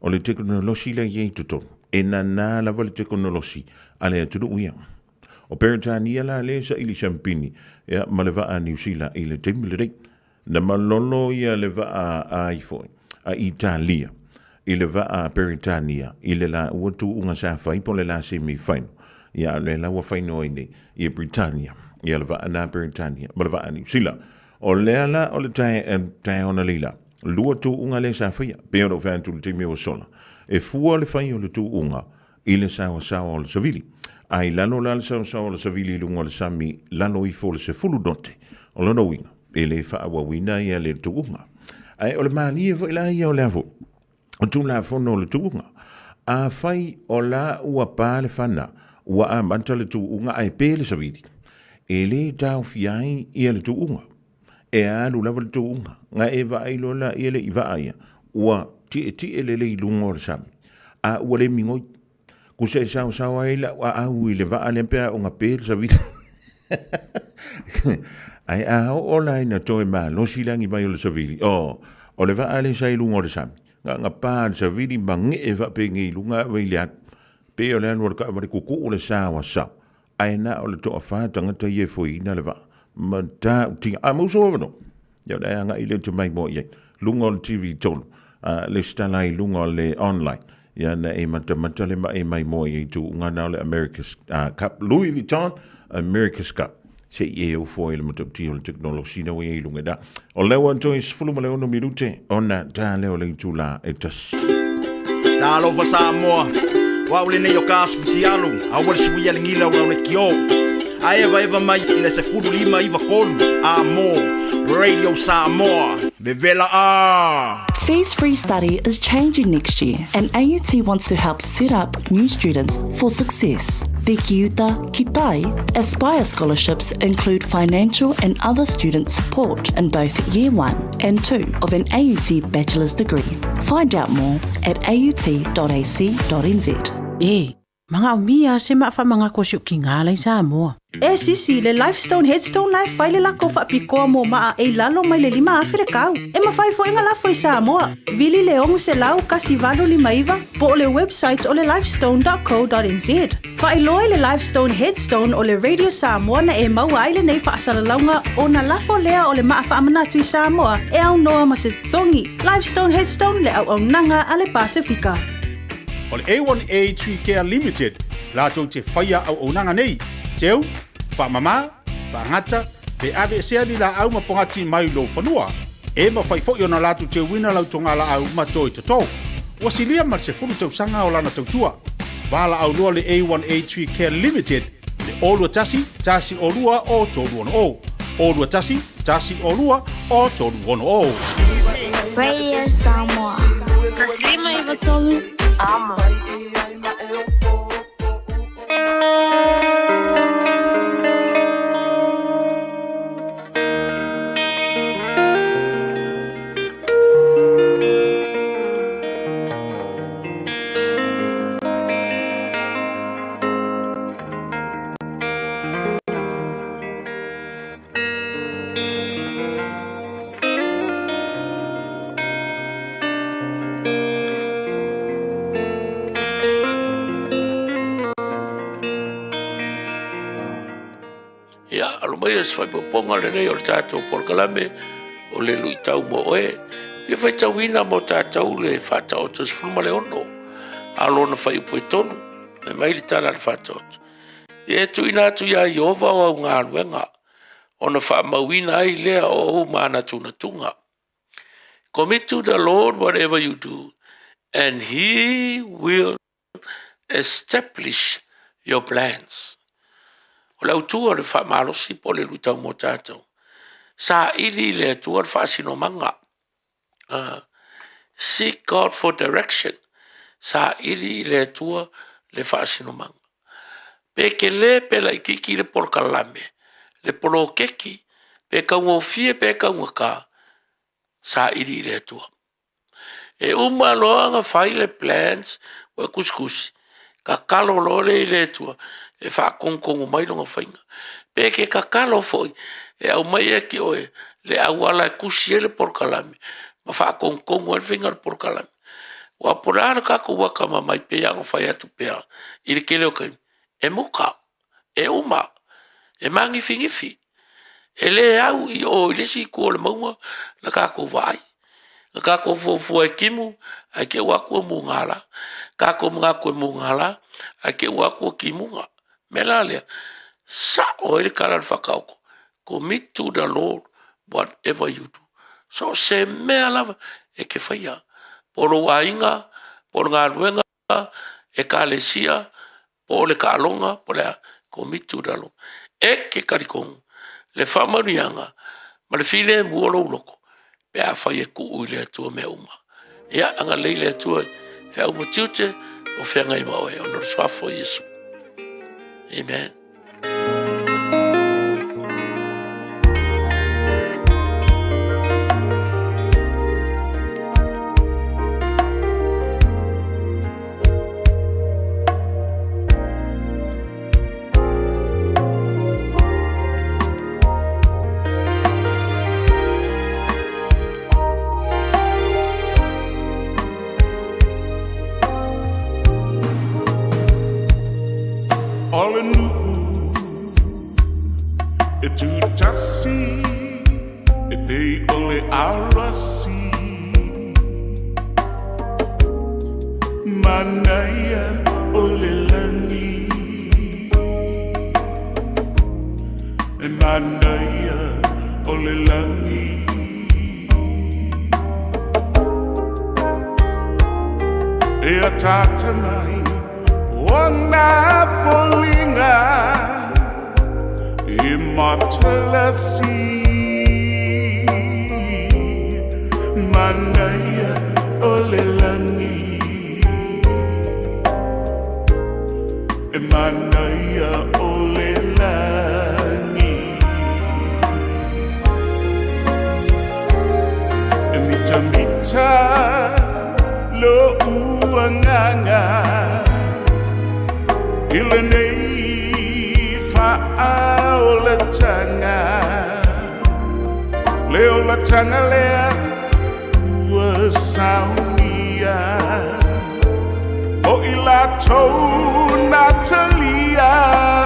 o le teknolosi le iei tuto. E nā lava le teknolosi, a le aturu uia. O Peritania la le sa ili sampini, ea ma le vaa New Zealand i le teimile rei. Na malolo ia le vaa a ifoi, a Italia. I le vaa Peritania, i le la uatu unga sa whai, po le la semi whaino. Ia le la ua whaino ine, i Britannia. Ia le vaa na Peritania, ma le vaa New Zealand. O lea la o le tae ona leila. Lua tu unga le sa whaia. Pea o whaen tu le teime o sola. E fua le whai o le tu unga. I le sawa o le savili. Ai lano la le sawa o le savili lunga le sami. Lano i fo le se fulu dote. O lano winga. E le wha wina ia le tu unga. Ai o le maali e fo ila ia o le afo. O tu la fono o le tu unga. A whai o la ua pā le whana. Ua a manta le tu unga ai pē le savili. E le tau fiai ia le tu unga. E alu lava le tuunga, nga e va ailo la i ele i va aia, ua ti ele le i lungo le sami. A ua le mingoi, ku se sao aila, ua au i le va ale mpea o nga pēle sa vita. Ai a o la ina toe maa, losi langi mai o le sa vili. O le va ale sa i lungo le sami. Nga pā le sa vili, ma nge e va pe nge i lunga vai le atu. Pe o le anu ka amare kuku o le sao. Ai na o le toa wha tangata i e foi ina le va. Ma ta tinga a mo so no ya da nga ile te mai mo ye lungo le TV tol le stana i lungo le online ya na e mata le mai mo ye tu nga na le America's Cup Louis Vuitton America's Cup se ye o foi le mata tio technology no ye lunga da o le wan to is fulu le ono minute ona ta le o le tu la etas da lo fa sa mo wa ule ne yo kas futialu a wa suia ngila wa le kio Aeva eva mai ina se fulu lima iwa kolu Radio Samoa Vevela a Fees Free Study is changing next year, and AUT wants to help set up new students for success. The Kiuta, Kitai, Aspire scholarships include financial and other student support in both Year 1 and 2 of an AUT bachelor's degree. Find out more at aut.ac.nz. Mga umia se maafa mga kosyo kingalay sa mo. Sisi, le Lifestone Headstone Life file lako fa apiko mo maa e lalo may le lima afirikaw. Mafai fo inga lafo sa mo. Vili leong se lau kasi valo lima iva po le website o le lifestone.co.nz. Fa iloy le Lifestone Headstone o le Radio Samoa na e maua ile nei fa asalalaunga o na lafo lea o le maafa amanatu i Samoa e au noa masestongi. Lifestone Headstone le au nanga ale Pasifika. O le A1A Tree Care Limited, lātou te whaia au onanga nei, teu, whamama, whangata, pe ave sea ni la au mapongati mai lo whanua, e ma whai fo na lātou te wina lau tonga la au matoi tato, wasilia mar se fulu tau sanga o lana tautua, wala au loa le A1A Tree Care Limited, le olua tasi olua o toru ono o, olua tasi olua o toru ono o. Radio Samoa. Taslima Ivatolu. Amo. mai as fai poponga le nei o tātou porkalame o le lui tau mo oe. Ia fai tauina mo tātou le whātau tas fulma le ono. Alona fai upo i tonu. Me mai li tāna le whātau. Ia tu ina atu ia Iova o au ngā luenga. Ona wha mawina ai lea o au mana tuna tunga. Commit to the Lord whatever you do, and He will establish your plans. O lau tua le wha malosi po le lutau mo tātou. Sa ili le tua le wha sino manga. Seek God for direction. Sa ili le tua le wha sino manga. Pe le pe la ikiki le porkalame. Le polo keki. Pe kaungo fie pe kaungo ka. Sa ili le tua. E uma loanga fai le plans o kuskusi. Ka kalo lo le tua. E wha kongkongo mai longa whainga. Pe ke ka kalo foi. E au mai e ki oe. Le awala kusi e le porkalame. Ma wha kongkongo e whainga le porkalame. Wa porara kako waka ma mai pe yango whai atu pea. Iri kele o kai. E muka. E uma. E mangi fingifi. E le au i o ilesi kua le maunga na kako vai. Na kako fufu e kimu, ai ke waku mu ngala. Kako mga koe mu ngala, ai ke waku kimunga. Mela lea, sa o ele kala whakauko. Commit to the Lord whatever you do. So se mea lava e ke whaia. Poro wainga, poro ngā ruenga, e ka lesia, poro le ka alonga, poro lea, commit to the Lord. E ke karikongu. Le whamarianga, ma le while muolo uloko, pe a whai e kuu le atua me uma. Ia, anga leile atua, whea uma tiute, o whea ngai maoe, o nore swafo Yesu. Amen. All in e tu tassi e dei ole arasi manaya ole langi e manaya ole langi e atata mai wonderfulinga immortality manaya olelani manaya olelani mita lo uanganga Ilenei fa'aola tanga Leola tanga lea ua saunia O ilatou Natalia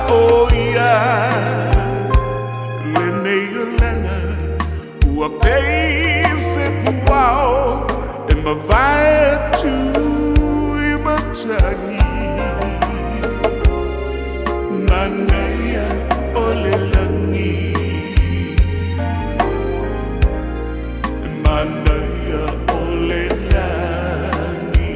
o ia Lenei ulanga ua peise puao E mawai tu i matangi Manaya olelangi Manaya olelangi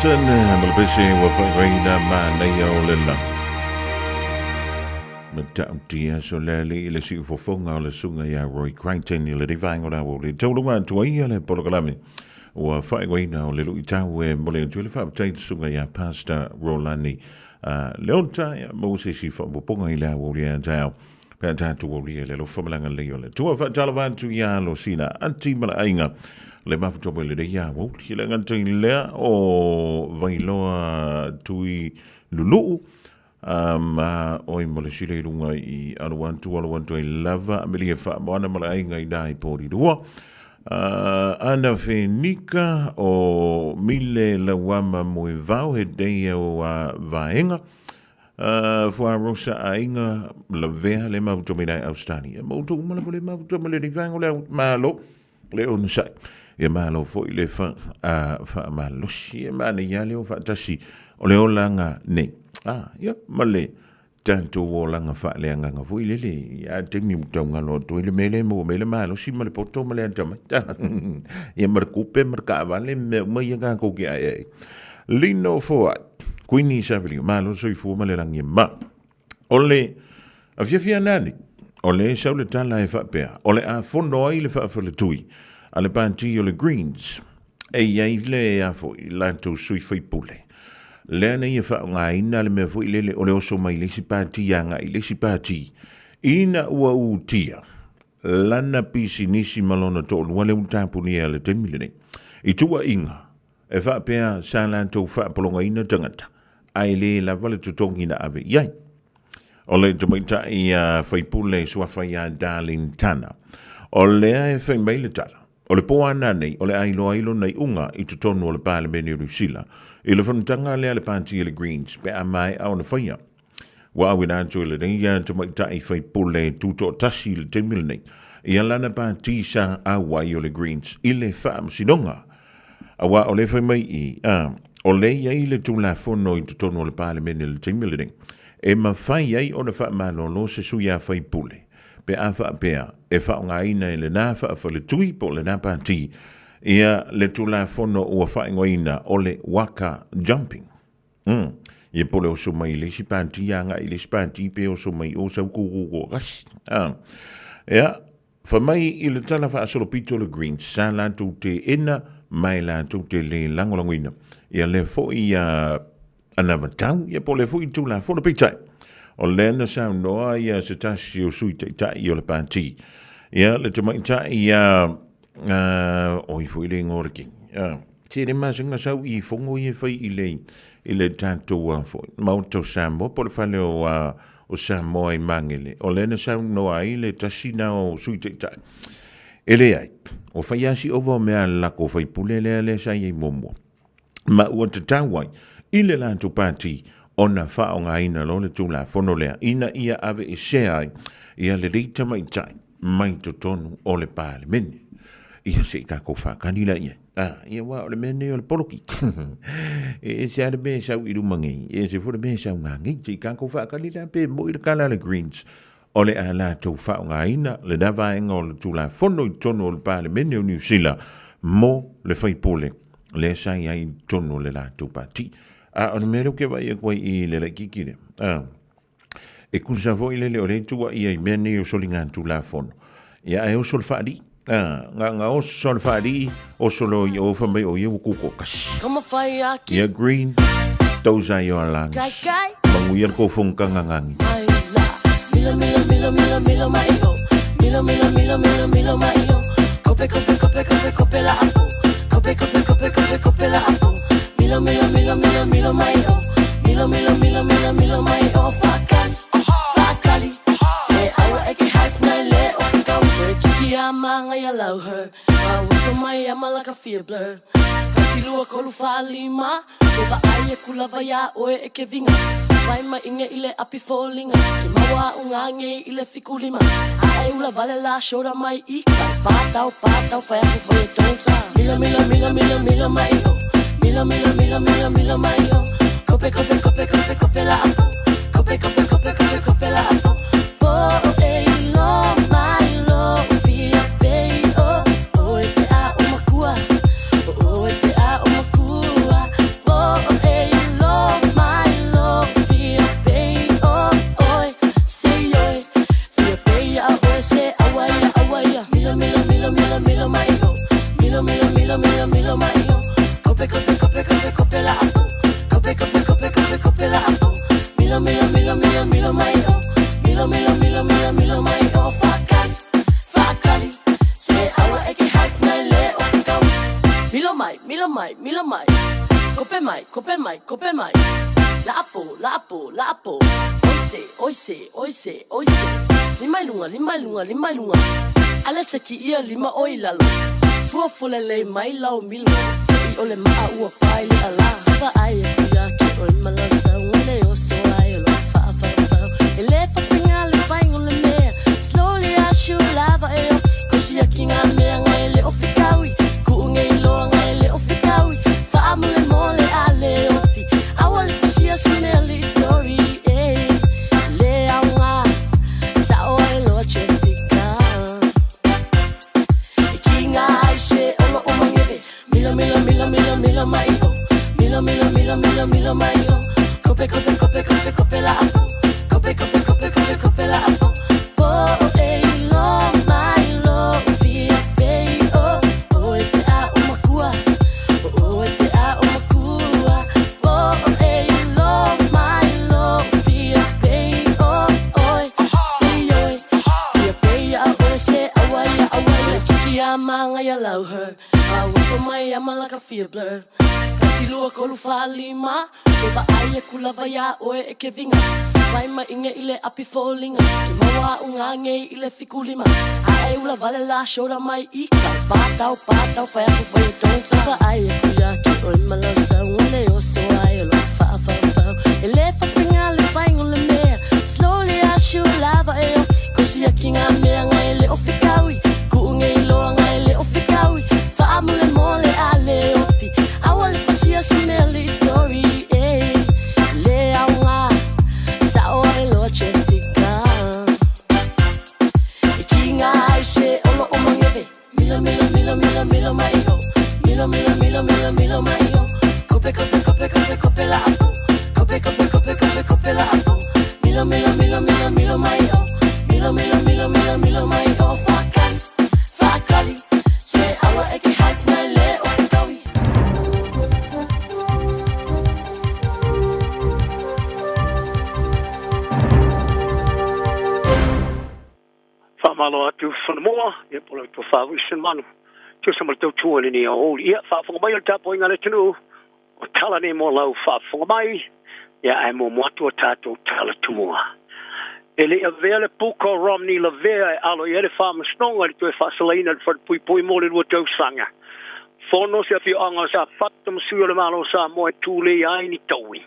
Clinton malbese wa faina ma nei o le la. Matautia so le le si fofonga o le sunga ya Roy Clinton le divanga na o le tolunga tuia le polokalami. Wa faina o le luita we mole tuli fa tai sunga ya Pastor Rolani. Leonta ya Moses si fa ponga ila o le tao. Penta tu o le lo famalanga le o le. Tu fa talavan tu ya lo sina anti mala ainga. Le mafuto mo le ya mo le ngantai le o vailoa tui lulu oi mo le sile lunga I aluantu I lava me fa mo ana mala inga I dai pori dua ana fenika o mile la wama mo vau he dei o vaenga fua rosa ainga la vea le mafuto me dai Australia mo tu mo le mafuto mo le vango le malo le on sai e malo fo ile fa malo si e mane yale o fa tasi o le olanga ne ya male tanto o langa fa le anga fo ile le ya te mi mutonga lo to ile mele malo si male poto male antama e mar kupe mar ka vale me yanga ko ke ai lino fo quini savili malo so fu male langi ma ole afia nani ole sa le tala e fa pe ole a fondo ile fa le tui ale panti o le greens e ia le a fo la to sui foi pule le na ia fa nga ina le me fo ile o le oso mai le si panti anga ile si panti ina ua utia lana pisi nisi malona to wale utapu ni ele 10 milione I tua inga e fa pe sa la to fa polonga ina tangata ai le la vale to tongina ave yai o le tomaita ia foi pule so fa ya darling tana o le ai fa mai le tala o le poana nei, o le ailo nei unga I tutonu o le pale meni o Rusila. I le whanutanga lea le panti le Greens, pe a mai au na whaia. Wa awi nātu le nei, ia to mai tai whai pule tuto tasi le te mil nei. Ia lana panti sa awai o le Greens, I le whaam sinonga. Awa o le whai mai o le ia I le tula fono I tutonu o le pale meni le te mil nei. E ma whai ai o na wha malolo se suia whai pule. Pe afa pea e fa nga ina le na fa le tui po le na panti ia le tula fono o fa ngoina o le waka jumping ye po le so mai le si panti ya nga ile panti pe o so mai o sa ku gas ia fa mai ile tala fa solo pito le green sala tu te ina mai la tu te le langolanguina ia le fo ia anava tau ye po le fo I tula fono pita o lena sa noa ia se tasi o sui tai o le panti. Ia le te mai tai ia o I fo ile ngore king. Te re masinga sau I fongo I fai I le tātou fo. Mauto Sambo, po le whale o Samoa I mangele. O lena sa noa I le tasi na o sui tai. Ele ai, o fai asi ovo mea lako fai pule le sa I momo. Ma ua te tawai, I le lanto panti, ona fa o nga ina lo le tula fono lea ina ia ave e sea ia le reita mai tai mai to tonu o le pale meni ia se ka ko fa kanila ia ia wa o le meni o le poloki e se ale be sa I rumangi e se fu le be sa nga ngi se ka ko fa kanila pe mo I kala le greens o le ala to fa o nga ina le dava o le tula fono I tonu o le pale meni o New Zealand mo le fai pole le sa ia I tonu le la to pati o mero ke vai ko I le kikire e kusa vo ile le ore tua I meni o solinga tu la fono ia e o sol fadi nga o sol fadi o solo I o fa mai o ia ku ko kas ia green those are your lungs mangu ia ko fong kangangangi milo mai o milo mai o kope la apo kope la apo Milo mai o Milo mai o Fakali Se awa eke hype na le o Kau kiki ama nga ya lau her Waso mai ama laka fear blur Kasi lua kolu fa lima Keba ai e kulava ya oe eke vinga Vai ma inge ile api fallinga Ke mawa unga nge ile fiku lima Ae ula vale la shora mai ika Patau fai aku fai tonsa Milo mai o Milo mai o Kope la apo Kope la apo Po e lo mai lo Fia pei o O e te a o makua Po milo mai o. Milo mai o fakali. Se awa eke haik mai le o kau. Milo mai. Kope mai. La apo. Oise. Lima lunga. Ale seki ia lima oi lalo. Fua fulele mai lau milo. I ole maa ua pai le ala. Fa ai e kuya ki oi malasa. Ngale o so ai lo fa. Ele fa pinga le vai ngole mea. Slowly I should lava e o. Kosi a kinga mea ngai le o fikawi. Kuunge iloa ngai le o fikawi. Fa amule mole ale o fi. Awale fashia sumeli dori eh. Le aunga. Sao e lo Jessica. Ikinga aise olo o mangebe. Milo mai o. Milo mai o. Kope la apo. Kope la apo. Po e lo mai lo fia pei o. O e te a umakua. Po e lo mai lo fia pei o. Oi, si oi. Fia pei a oi se awai. Kiki a manga ya lau her. Awaso mai a malaka fia blur. Silua kolu falima. Keba aia kulava ya oe e ke vinga. Vai ma inge ile api folinga. Ki mawa unga nge ile fikulima. Ae ula vale la shora mai ika. Patau fai aku fai tong. Sapa aia kuya ki oi malau sa. Ngale o so aia lo fa. Ele fa pinga le fai ngole mea. Slowly I should lava e o. Kosi a kinga mea ngai le o fikawi. Kuunge iloa ngai le o fikawi. Fa amule mole ale o fi. Awale fashia sumeli dori eh. Le aunga. Sao e lo Jessica. Ikinga aise olo o mangebe. Milo mai o. Milo mai o. Kope la apo. Kope la apo. Milo mai o. Milo mai o. Fakali. Se awa eke haik mai le o kawi. Whamalo atu whanamoa, e polo tu whawisan manu. Tu sa martau tuani ni a holi. Ia, whawhangamai o tapo inga le tunu. O tala ne mo lau whawhangamai. Ia, ai mo moatu o tātou tala tumua. E le a vea le puko Romney la vea e alo i ere whamasnonga le tu e whasalaina le whapui mo le rua tausanga. Fono se a whio anga sa whatam sua le malo sa mo e tūle ai ni taui.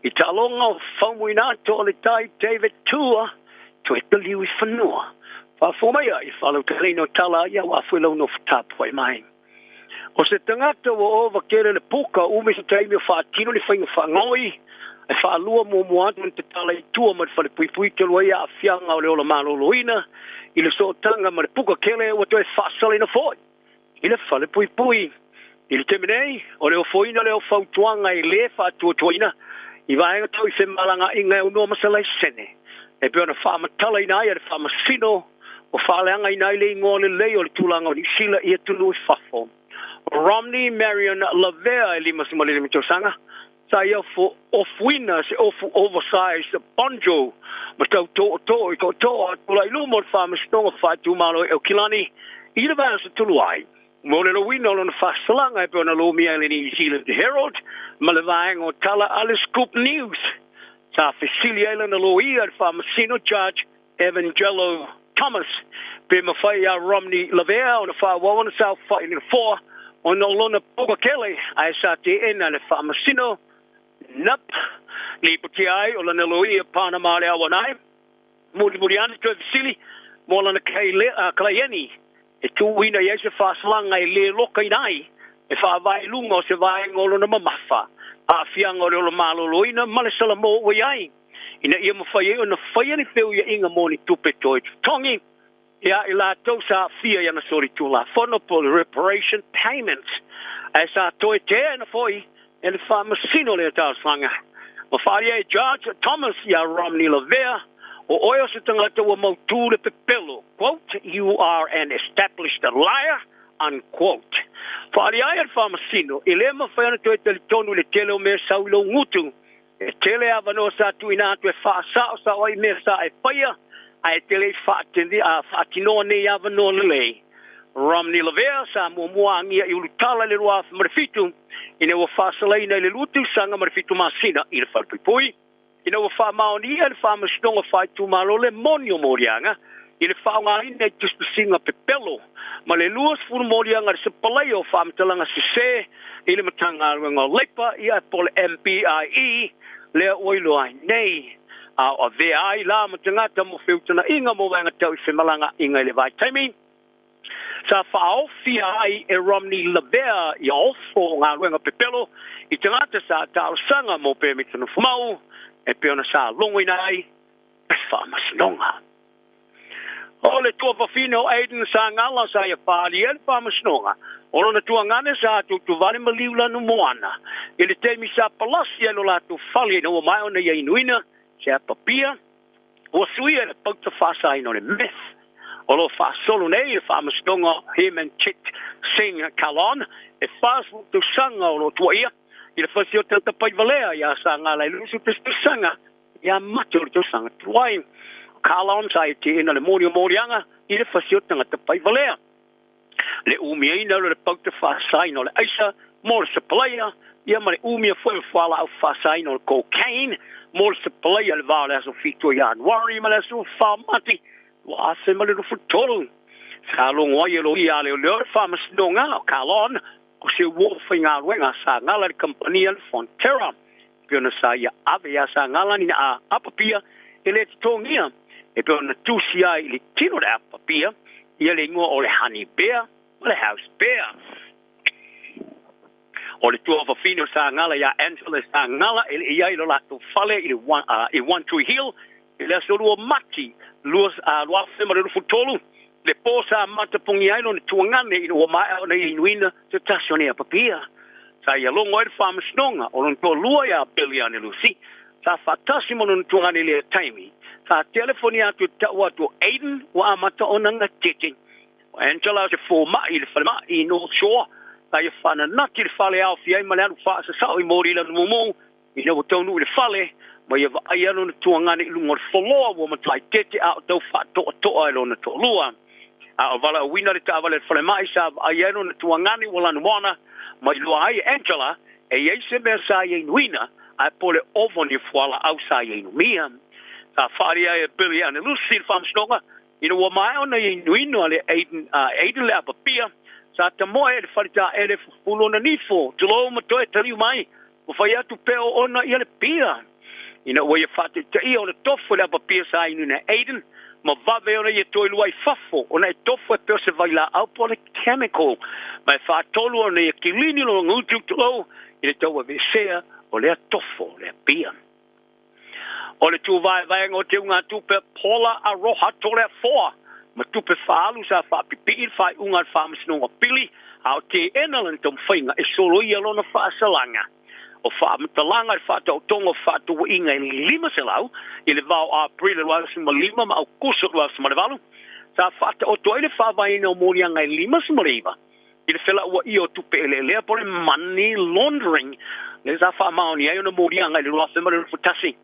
I talonga o whamuina to le tai David Tua, tu e taliu i whanua. Whawhomaya i whalau te reino tala ia wa whuilau no whatapu ai mai. O se tangata wa ova kere le puka ume se taimi o whaatino ni whainga whangoi, e whaalua mo moatu te tala i tua ma le whale pui te lua ia a whianga o le ola maloloina, i le sootanga ma le puka kele o toi whaasale na foi. I le whale pui, i le temenei, o le o foina le o whautuanga i le whaatuatuaina, i vaenga tau i whemalanga inga unua masalai sene. E pia na whaamatala ina ia le whaamasino, o whaaleanga ina ile ingoa le lei o le tūlanga o ni sila i atunu i whafo. Romney Marion Lavea e lima simale le mitosanga, sa ia fo ofuina se ofu oversized bonjo, ma tau to i ko to atula i lumo le whaamasino o whaatu malo e o kilani, i le vana sa tuluai. Mo le wina o na whasalanga e pia na lo mia le New Zealand Herald, ma le vaenga o tala ale Scoop News. Sa Fisilia na lo ia le whaamasino Judge Evangelo Thomas, pe mawhai a Romney Lavea o na whaawawana sa whai ni foa, o na lona poka kele, ai sa te ena le whaamasino, nap, ni puti ai o lana lo ia Panama le awanai, muri ana tu Fisili, mo lana Klayeni, e tu wina iese whaasalanga i le loka inai, e whaavai lunga o se vai ngolo na mamafa, a fianga o le ola maloloina, male salamo o iai, ina ia mawhai o na whai ani wheu ia inga moni tupe toi tongi, ia i la tau sa fia ia na sori tula, whono po reparation payments, e sa toi te na whoi, e le whaamasino le tau sanga. Mawhari e Judge Thomas ia Romney Lavea, o oio se tangata wa mautu le pepelo, quote, you are an established liar, unquote. Whari ai al whaamasino, i le mawhai ana toi tali tonu le tele o mea saulo ngutu, E tele avano sa tu ina tu fa sa oi me sa e paia ai tele fa tendi a fa tino ne avano le Romney Lavea sa mo angia i ulutala le roa marfitu ina wa fa sala ina le lutu sanga marfitu masina i le fa pui ina wa fa maoni e le fa mastonga fa tu malo le monio morianga i le fa nga ina just singa pepelo ma le luas fu morianga se paleo fa mtalanga se i le matanga nga lepa ia pole MPIE le oilo ai nei a ve ai la matanga tamo filtuna inga mo nga tau se malanga inga le vai timing sa fao fia ai e Romney Lavea i ofo ngā ruenga pepelo i tangata sa tau sanga mo pe mitana fumau e peona sa longo inai e whamasnonga. O le tua whawhino Aiden sa ngala sa ia whaali e whamasnonga o lona tua ngane sa tu vale maliula no moana i le teimi sa palasi e lo la tu whali no o mai ona ia inuina se a papia o sui e le pauta whasa ino le myth Olo fa solo nei fa mastonga him and Chit Singh Kalon e fa tu sanga olo tuia i le fasio tanta pai valea ia sanga lai lusu tu sanga ia matur tu sanga tuai Kalon sai ti ina le morianga i le fasio tanta pai valea le umia ina le pauta fa sai no le aisa more supply ia mare umia foi fala au fa sai no cocaine more supply le vale aso fito ia worry ma aso fa mati wa se male do futolo sa lo ngoi lo ia le famas donga Kalon o se wo finga wenga sa ngala company Fonterra pena sa ia avea sa ngala ni a apapia ele tongia e pena tusia ile tino da apapia ia le ngo ole honey bear ole house bear ole tu of fino sa ngala ya Angela sa ngala ele ia lo la tu fale ile one tree hill ele so lo mati luas lua fema le futolo le posa mata pungi ai no tuangane i o mai o nei inuina te tasione a papia sa ia longo e fama snonga o non to lua ia biliane lusi sa fatasimo no tuangane le taimi sa telefonia tu tawa tu Aiden wa mata onanga titi Angela se forma il falma i no shore sa ia fana nati le fale au fi ai malanu fa sa i mori la momo i no tonu le fale ma ia ai no tuangane i lungor folo wo matai tete a do fa to ai no to lua a vala wina le tavale fale mai sa ai no tuangane wala no wana ma lo ai Angela e ia se mersa ai wina a pole ovon i fala ausa ai no mia sa faria e biliane lucy fam snoga ina wa mai ona i wina le Aiden le papia sa tamo e falta ele fulo na nifo tlo mo to e tali mai o fai atu peo ona ia le pia ina wa ia fatu te ia ona tofu le papia sa inu na Aiden ma vave ona ia toi luai fafo ona e tofu e peo se vai la au pole chemical ma fa tolu ona ia kilini lo ngutu tlo ina tau ve sea o le tofu le pia o le tu vai ngo te unga tupe pola a roha tole foa ma tupe faalu sa fa pipi fa unga fa msno pili au te enalan tom fainga e solo ia lona fa salanga o fa mtalanga fa to tongo fa to inga lima selau ile vau a prele was ma lima ma kuso was ma valu sa fa to ile fa vai no moria ngai lima smariva ile fela wa io tupe le por money laundering le sa fa mauni ai no moria ngai lo fa ma futasi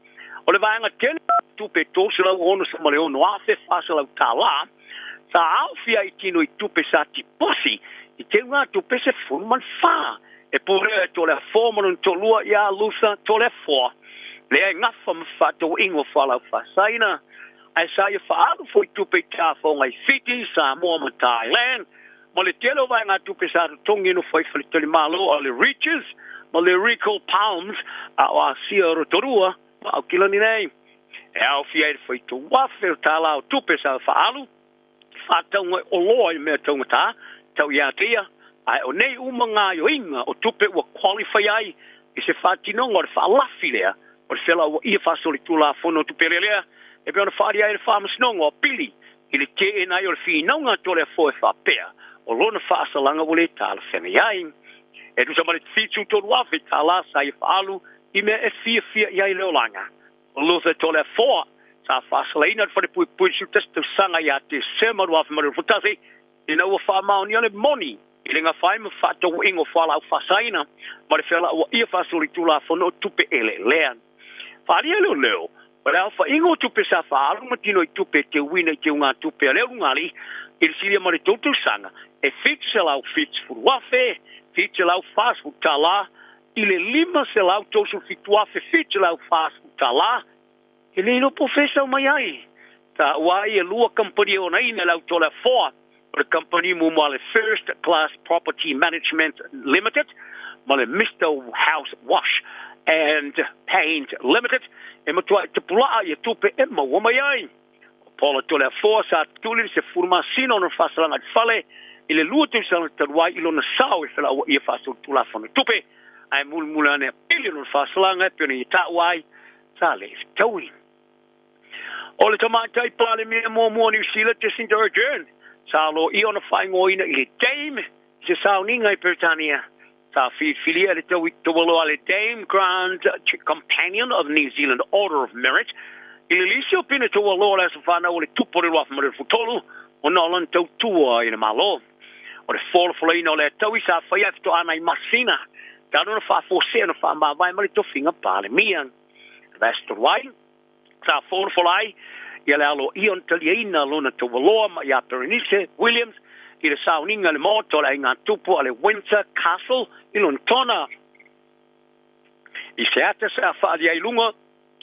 o le vaanga tene tupe tosila ono sa maleo no afe fasala tala sa alfia i tino i tupe sa tiposi i te unga tupe se fulman fa e pure to le forman to lua ia lusa to le fo le ngafa mfa to ingo fala fa saina ai sa ia fa alu foi tupe ta fo ngai fiti sa mo ma Thailand mo le telo vaanga tupe sa tongi no foi fali tele malo o le reaches mo le recall palms a sia rotorua au kila ni nei e au fiai foi tu wafe tala o tupe sa faalu fa tau o loi me tau ta tau ia tia ai o nei umanga yo inga o tupe wa qualify ai i se fa tino ngor fa la filea o fela o ia fa soli tu la fono tu perelea e pe ona fa ia e fa msnongo pili i le te e nai o fi nonga to le fo fa pea o lona fa salanga wole tala fene ai e tu sa male fitu to wafe tala sa i faalu i me e fia ia leo langa. O luthe tole foa, sa fasleina for the puisu testu sanga ia te sema ruaf maru futasi, i na ua wha maoni ane moni, i lenga whai ma whato ingo whala au whasaina, ma le whela ua ia whasuri tula fono tupe ele lean. Wharia leo. Wala fa ingo tupe sa fa alu matino I tupe te wina te unga tupe leo ngali il silia mare totu sanga e fix lau fix fu wafe fix lau fast fu tala ile lima se lau tosu fix wafe fix lau fast fu tala ele no professor mai ai ta wai e lua company ona ina lau tola for the company mo male First Class Property Management Limited male Mr. House Wash and Paint Limited e matua te pula ia tupe e maua mai ai. Paula tola força tuli se formação no fasalanga de fale ele luta se taruai ilo na sau e fala ia faso tula fona tupe ai mulmulane ele no fasalanga peni tawai sale tawi. Ole tomata I pale me mo ni sila te sinto urgent salo I ona fai ngoina ile dame se sauninga I Britannia. Sa filia le tawi tolo ale Dame Grand Companion of New Zealand Order of Merit. Ilisio pina to lo la safana o le tupore wa fa futolo o no lan to tua ina malo o le folino le tawi sa fa ia to ana masina ka no fa fo se no fa ma vai ma to finga pale mian resto wai sa folai ia le alo ion taliina lona to lo ma ia Berenice Williams I le sauninga le moto le nga tupu ale Windsor Castle I Lontona I se ata sa fa dia ilunga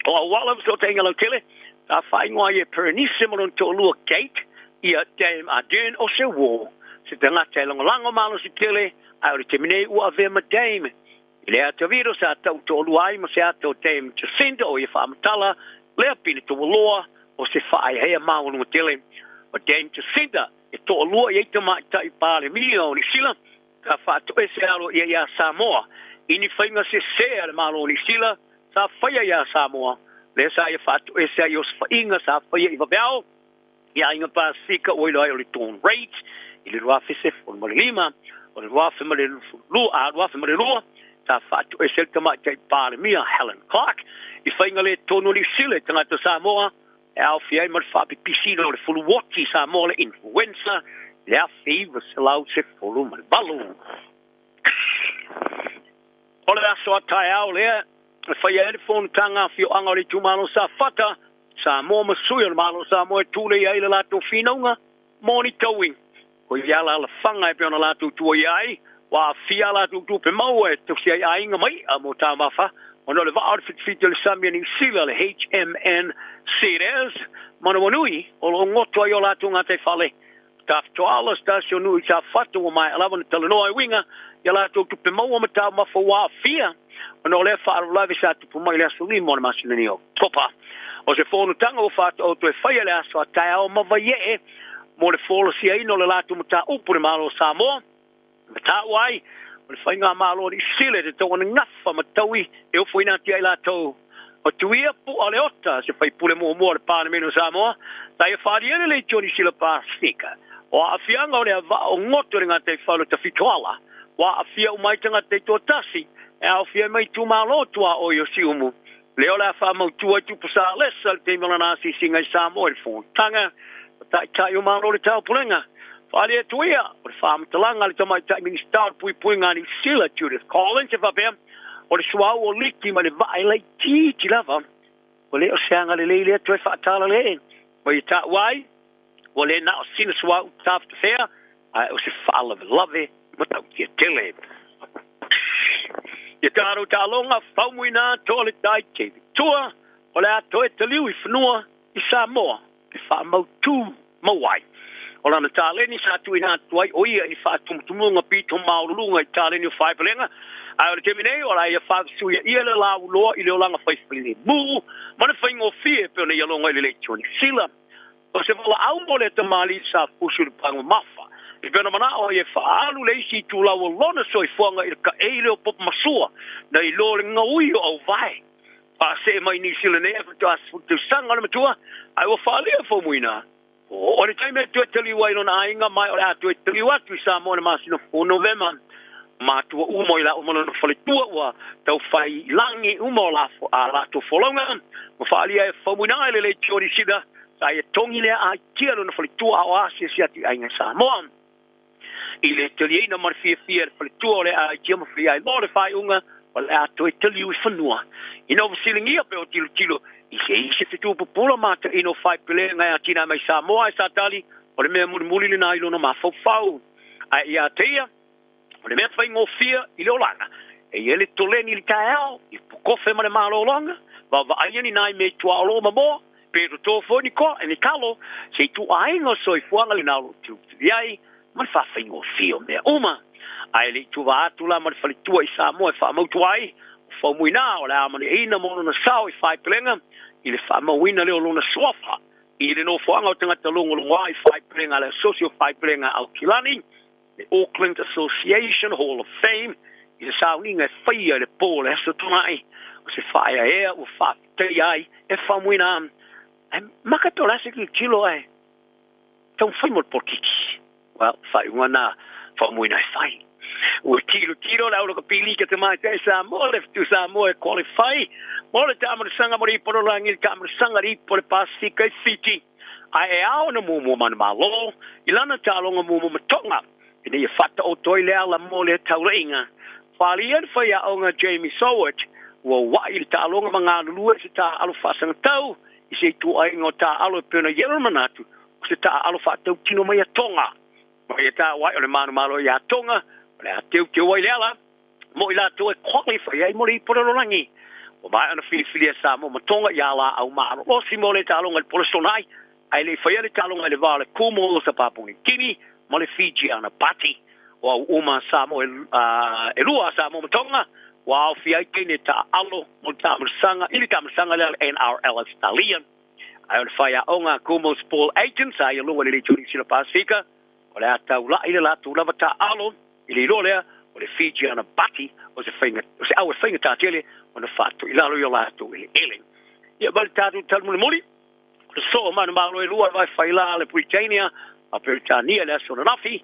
o wala so tenga lo tele ta fai ngoa e Perenissimo non to lua gate ia Dame Ardern o se wo se tanga te lango malo si tele ai o termine u ave Dame ile ata viro sa ta to lua ai mo se ata Dame Jacinta o ia fa matala le pina to loa o se fai he ma no tele o Dame Jacinta e to lua ia te mai tai pale milioni sila ka fa to ese alo ia Samoa ini fainga se le malo ni sila sa faya ya Samoa le sa ia fatu e sa ios fainga sa faya I vaveo ia inga Pasifika o ilo ai ton rate ili rua fise fon malima o rua fe malelu lua rua fe malelu sa fatu e se tama tai pale mia Helen Clark I fainga le tono ni sile tanga to Samoa e au fia mal fa pisino le fulu wati Samoa le influenza le a fever se lau se fulu mal balu ole aso atai au le fai e phone tanga fio anga le tumalo sa fata sa mo masuia malo sa mo tule ia ile lato finonga moni towing ko ia la fanga e pona lato tu ia wa fia lato tu pe mau e tu sia ia inga mai a mo ta mafa ono le va outfit fit le samia ni sila le HMN Ceres mononui o lo ngoto ia lato ngate fale taf to ala station nui sa fata o mai 11 telenoi winga ia lato tu pe mau ma ta mafa wa fia ono le fa lave sa tu mai le asuli mo na masinio topa o se fono tanga o fa o to fa le aso ta o ma vai e mo le folo si ai no le latu mata o por malo Samoa mata wai o le fainga malo di sile de to na ngafa matawi e o foi na ti ai lato o tuia pu ale ota se fai pule mo le pa meno Samoa ta e fa di le joni sila Pasifika o afianga o le va o ngoto ringa te fa lo te fitoala wa afia o mai tanga te to tasi e au fia mai tu malo tua o yo siumu leo la fa mo tua tu pasa lesa te milana si singa Samoa il fon tanga ta yo malo le tau pulenga fa le tuia o fa mtalanga le tama ta minister pui puinga ni sila Judith Collins fa bem o le swa o liki ma le vai le ti lava o le o sanga le tu fa tala le o ta wai o le na sin swa ta fair o se fa love mata ki tele Ia taro ta longa fauina tole dai ke tua o le ato e te liu I whanua I Samoa I wha mau tū mawai o lana tāleni sa tuina tuai o ia I wha tumutumunga pito maurunga I tāleni o whaipalenga ai o le teminei o la ia wha suia ia le lau loa I le olanga whaipalene mu mana whaingo fie pe ona ia longa I le leitoni sila o se wala au mo le tamali sa fusu le pango mafa I pena mana o e whaalu leisi tu lau lona soi fuanga I ka eile o pop masua na I lore ngaui o au vai. Pa se mai ni sila nea tu as sanga na matua ai o whaalea fo muina. O le taime tu e tali wai lona ainga mai o le atu e tali watu I Samoa na masino o Novema. Ma tua umo I la umo na whale tua ua tau whai langi umo la fo a la tu wholonga. Ma whaalea e fo muina ele le tiori sida sa e tongi lea a kia lona whale tua o asia si atu ainga Samoa. I le taliena marfia fia le tua le a kia mawhia I lore whai unga wala ato e tali ui whanua. Ina o silingia pe o tilo i se fitu pupula mata ino whai pele ngai atina mai Samoa e sa tali o le mea muli le na ilona mawhau. A ia teia o le mea whai ngofia i le olanga. E ele toleni li taeao i pukofe ma le malo olanga wa aiani nai me tua olo mamoa pero tofo ni ko e ni kalo se tu ainga so i fuanga le nalo tu iai man fa whai ngofia mea uma. Ai le tu wa atu la ma le whalitua i Samoa e wha mautuai fa muina o le amani ina mono na sao i whai pelenga i le wha mawina leo lona sofa i le no fuanga o tangata longo longa i whai pelenga le socio whai pelenga au Kilani the Auckland Association Hall of Fame i le sauninga e whaia le pō le hasa tonai o se whaia ea o wha tei ai e wha muina e makato lase ki kilo ai tau whai mo porkiki well whai wana wha muina e whai o tiro la o ka pili ke te mai te Samoa le tu Samoa e qualify mo le tamar sanga mo ri por la ngi tamar sanga ri por Pasifika City ai e ao na mo man malo ilana talonga mo tonga ni fata o toile ala mo le tauringa falian fa ya onga Jamie Soward wo wa il talonga manga lua se ta alu fasanga tau i se tu ai ngota alu pena yermanatu se ta alu fata tino mai tonga mai ta wa le manu malo ya tonga le teu wai lela mo ila to e qualify ai mo ri pololangi o mai ana fili sa mo tonga ya la au ma o si mo le talonga le polosonai ai le fai le talonga le vale kumo sa papungi kini mo le Fiji ana pati o uma sa mo e lua sa mo tonga wa fi ai kini ta alo mo ta sanga ili ta sanga le NRL Stallion ai le fai onga kumo Paul Agents ai lo le tuni sila Pasifika o le ata ula ile la tu la ta alo ili lolea o le Fiji ana bati o se finga o se au finga tatele o na fatu ila lo yola tu ele ia bal tatu talmul muli so man malo e lua vai faila le Britannia a Britania le so nafi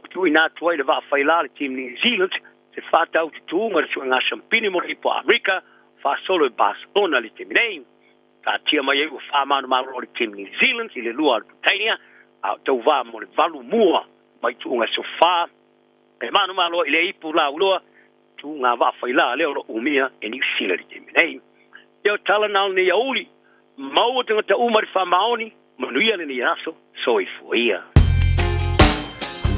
tu ina tu ile va faila le team New Zealand se fata au tu ngar su nga champini mo po America fa solo Barcelona le team name ta tia mai o fa man malo le team New Zealand ile lua Britannia a tu va mo le valu mua mai tu nga so fa e manu malo ile ipu la uloa tu nga va faila le o umia e New Zealand te nei yo tala na ni yauli mau te ta umar fa maoni manuia ni aso so i fuia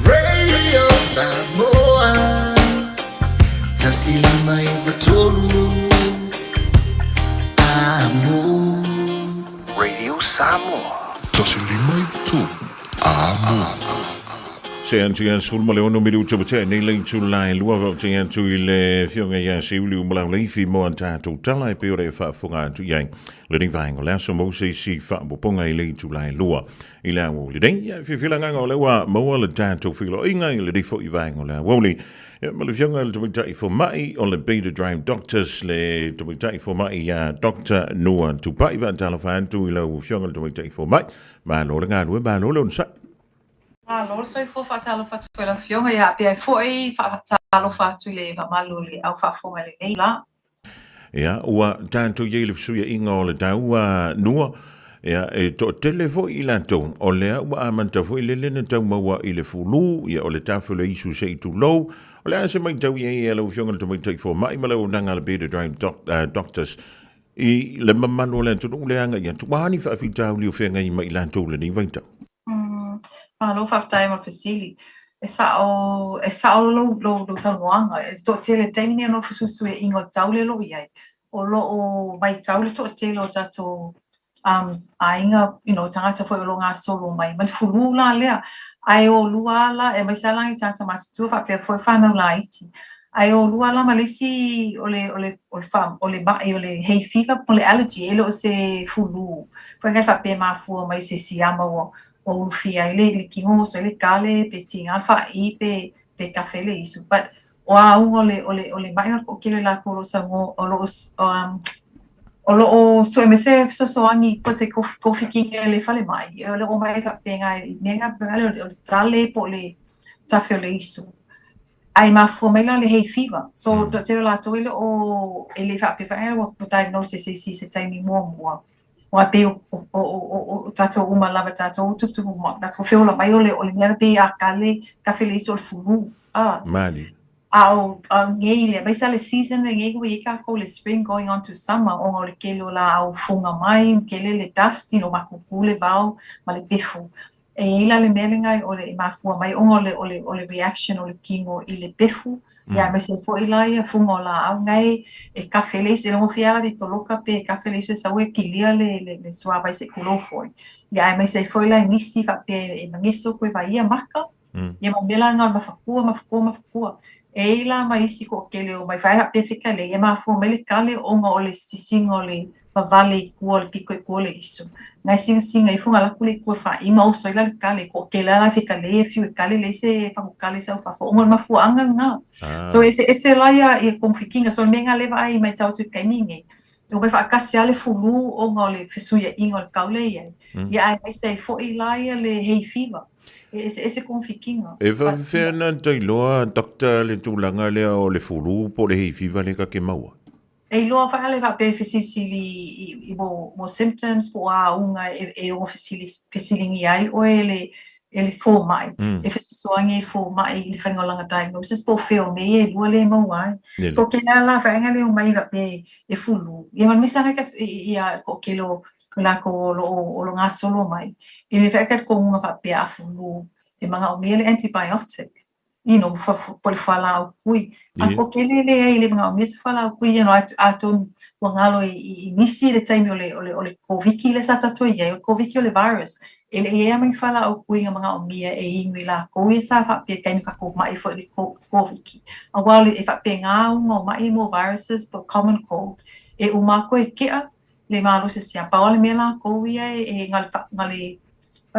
Radio Samoa tasili mai batolu amo Radio Samoa tasili mai batolu amo se antian sul male ono mi luce bete nei lei tu lai lua va tian tu ile fionga ya se uli umala lei fi mo anta tu tala e peore fa funga tu yang le ding vai ngola so mo se si fa bo ponga ile tu lai lua ile wo le ding ya fi filanga ngola wa mo le ta tu filo inga ile di fo i vai ngola woli ma le fionga le tu tai fo mai on le Beta Drive Doctors le tu tai fo mai ya Dr. Noah tu pai va tala fa tu ile wo fionga tu tai fo mai ma lo nga do ba lo sa Lor soi fo fatalo fatu la fionga ya pe foi fatalo fatu le va maluli au fa fonga le la ya wa tanto ye le suya inga o le taua nua ya e to telefo ila ton o le wa amanta fo ile le tau maua ile fulu ya o le tafelo isu se tu low o le ase mai tau ye le fionga to mai take for mai malo nanga le Beta Drive Doctors i le mamano le tu le anga ya tu bani fa fitau li fenga i mai la tu le ni vaita lo fa time of facility e sa o lo sa wanga e to tele taimini no fusu e ingo taule lo ia o lo o mai taule to tele o tato ainga tangata foi lo nga solo mai mal fulula lea ai o luala e mai sala i tata mas tu fa pe foi fa na laiti ai o luala malisi ole ba e ole hay fever ole allergy ele o se fulu foi nga fa pe ma fu mai se siama o fia ile kingo so ile kale pe tinga fa I pe cafe le isu but wa ole ba o kile la ko sa ngo o so mse so angi po se ko fiking le fale mai ole o mai ka penga nenga pegale o tale po le cafe le isu ai ma fu mai la le hay fever so do te la to ile o ele fa pe fa o diagnosis se time mo wa pe o tato uma lava tato tutu mo na ko feo la mai ole mera pe a kale ka feliz o fulu mali Au ngei mai sa le season le ngei we ka ko le spring going on to summer o le kelo la au funga mai kele le dust no makukule bau ma le befu e ila le melinga o le mafua mai o le reaction o le kingo i le befu ya me se fo ila ia funga la au ngai e kafe le se no fiala di toloka pe kafe le se sa we kilia le swa vai se kulo foi ya me se fo ila nisi fa pe e mangiso ko vai ia maka ya mo bela nga mafakua e ila mai si ko kele o mai fai hape fika le e mafua mai le kale o nga o le sisingo le vale ku le piko ku le isu ngai singa i funga la kule ku fa i mau so ila le kale ko kele la fika le fiu kale le se fa ko kale sa fa o ma fu anga nga so ese la ya e konfikinga so menga le vai mai tau tu kaiminge o vai fa kasi ale fulu o nga le fisuya ingol kaule ya ai sai fo ila le hay fever ese konfikinga e fa fena tai loa doctor le tulanga le o le fulu po le hay fever le ka ke maua e loa fa ale va pe fisili mo symptoms po a unga e o fisilingi ai o ele fo mai e fisoangi fo mai le fangolanga diagnosis po feo me e lua le mawai ko ke la fa ngale o mai va pe e fulu e man misa ka ia ko kelo la ko lo nga solo mai e me fa ka ko nga fa pe a fulu e manga o mele antibiotic fa por falar o kui a ko kele le manga o mese fala o kui aton wangalo i nisi le time ole covid le sa tato ia o covid le virus ele ia mai fala o kui manga o mia e ingi la ko isa fa pe kai ka ko mai fo le covid a wale e fa pe nga o mai mo viruses for common cold e uma ko e kia le malo se sia pa ole mela ko ia e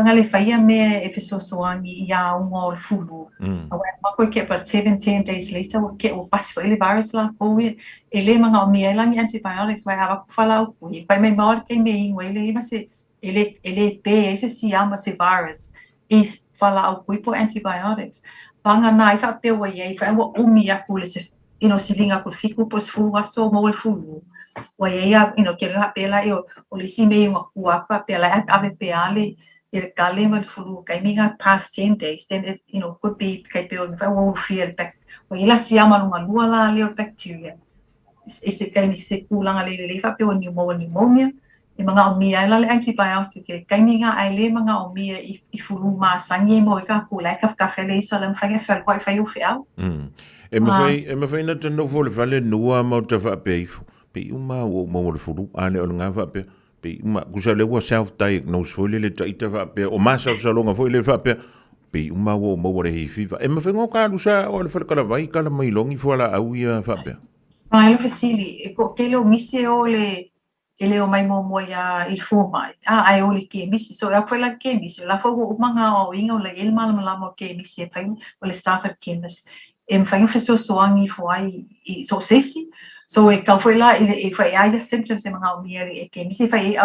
ngali faia me e fesosoangi ia o fulu awa ma ko ke per 17 days later o ke o pas foi le virus la ko ele manga o mia langi antibiotics vai ava fala o ku pai mai mal ke me in ele ma se ele pe ese si ama se virus is fala o ku po antibiotics panga na fa pe o ia fa o mia ku le se silinga ku fiku pos fulu aso mo el fulu o ia ke ha pela o le si me ngo ku apa pela ave pe ale il kale mal fulu kai minga past 10 days then it could be kai pe on will feel back o ila siama lunga lua la le bacteria ese kai mi se kulanga le fa pe on pneumonia e manga o mia ila le antibiotic kai minga ai le manga o mia I fulu ma sangi mo ka kula ka fele so lam fa fa ko fa yo fa e me fai na tano fo le vale nua mo te fa pe uma o mo le fulu ane o nga fa pe pe uma kusa le wa self diagnose foi le taita va pe o masa sa longa foi le va pe pe uma wo mo re fiva e me fengo ka lusa o le fa kala vai kala mai longi foi la au ia va pe ma lo facili e ko ke lo misi o ele o mai mo ya il fo mai ai o le ke misi so ya foi la ke misi la fo o manga o inga o le el mal la mo ke misi fa o le staff chemist em fa feso soangi foi so sesi so e ka foi lá e foi ai symptoms e manga o mia e ke misi fai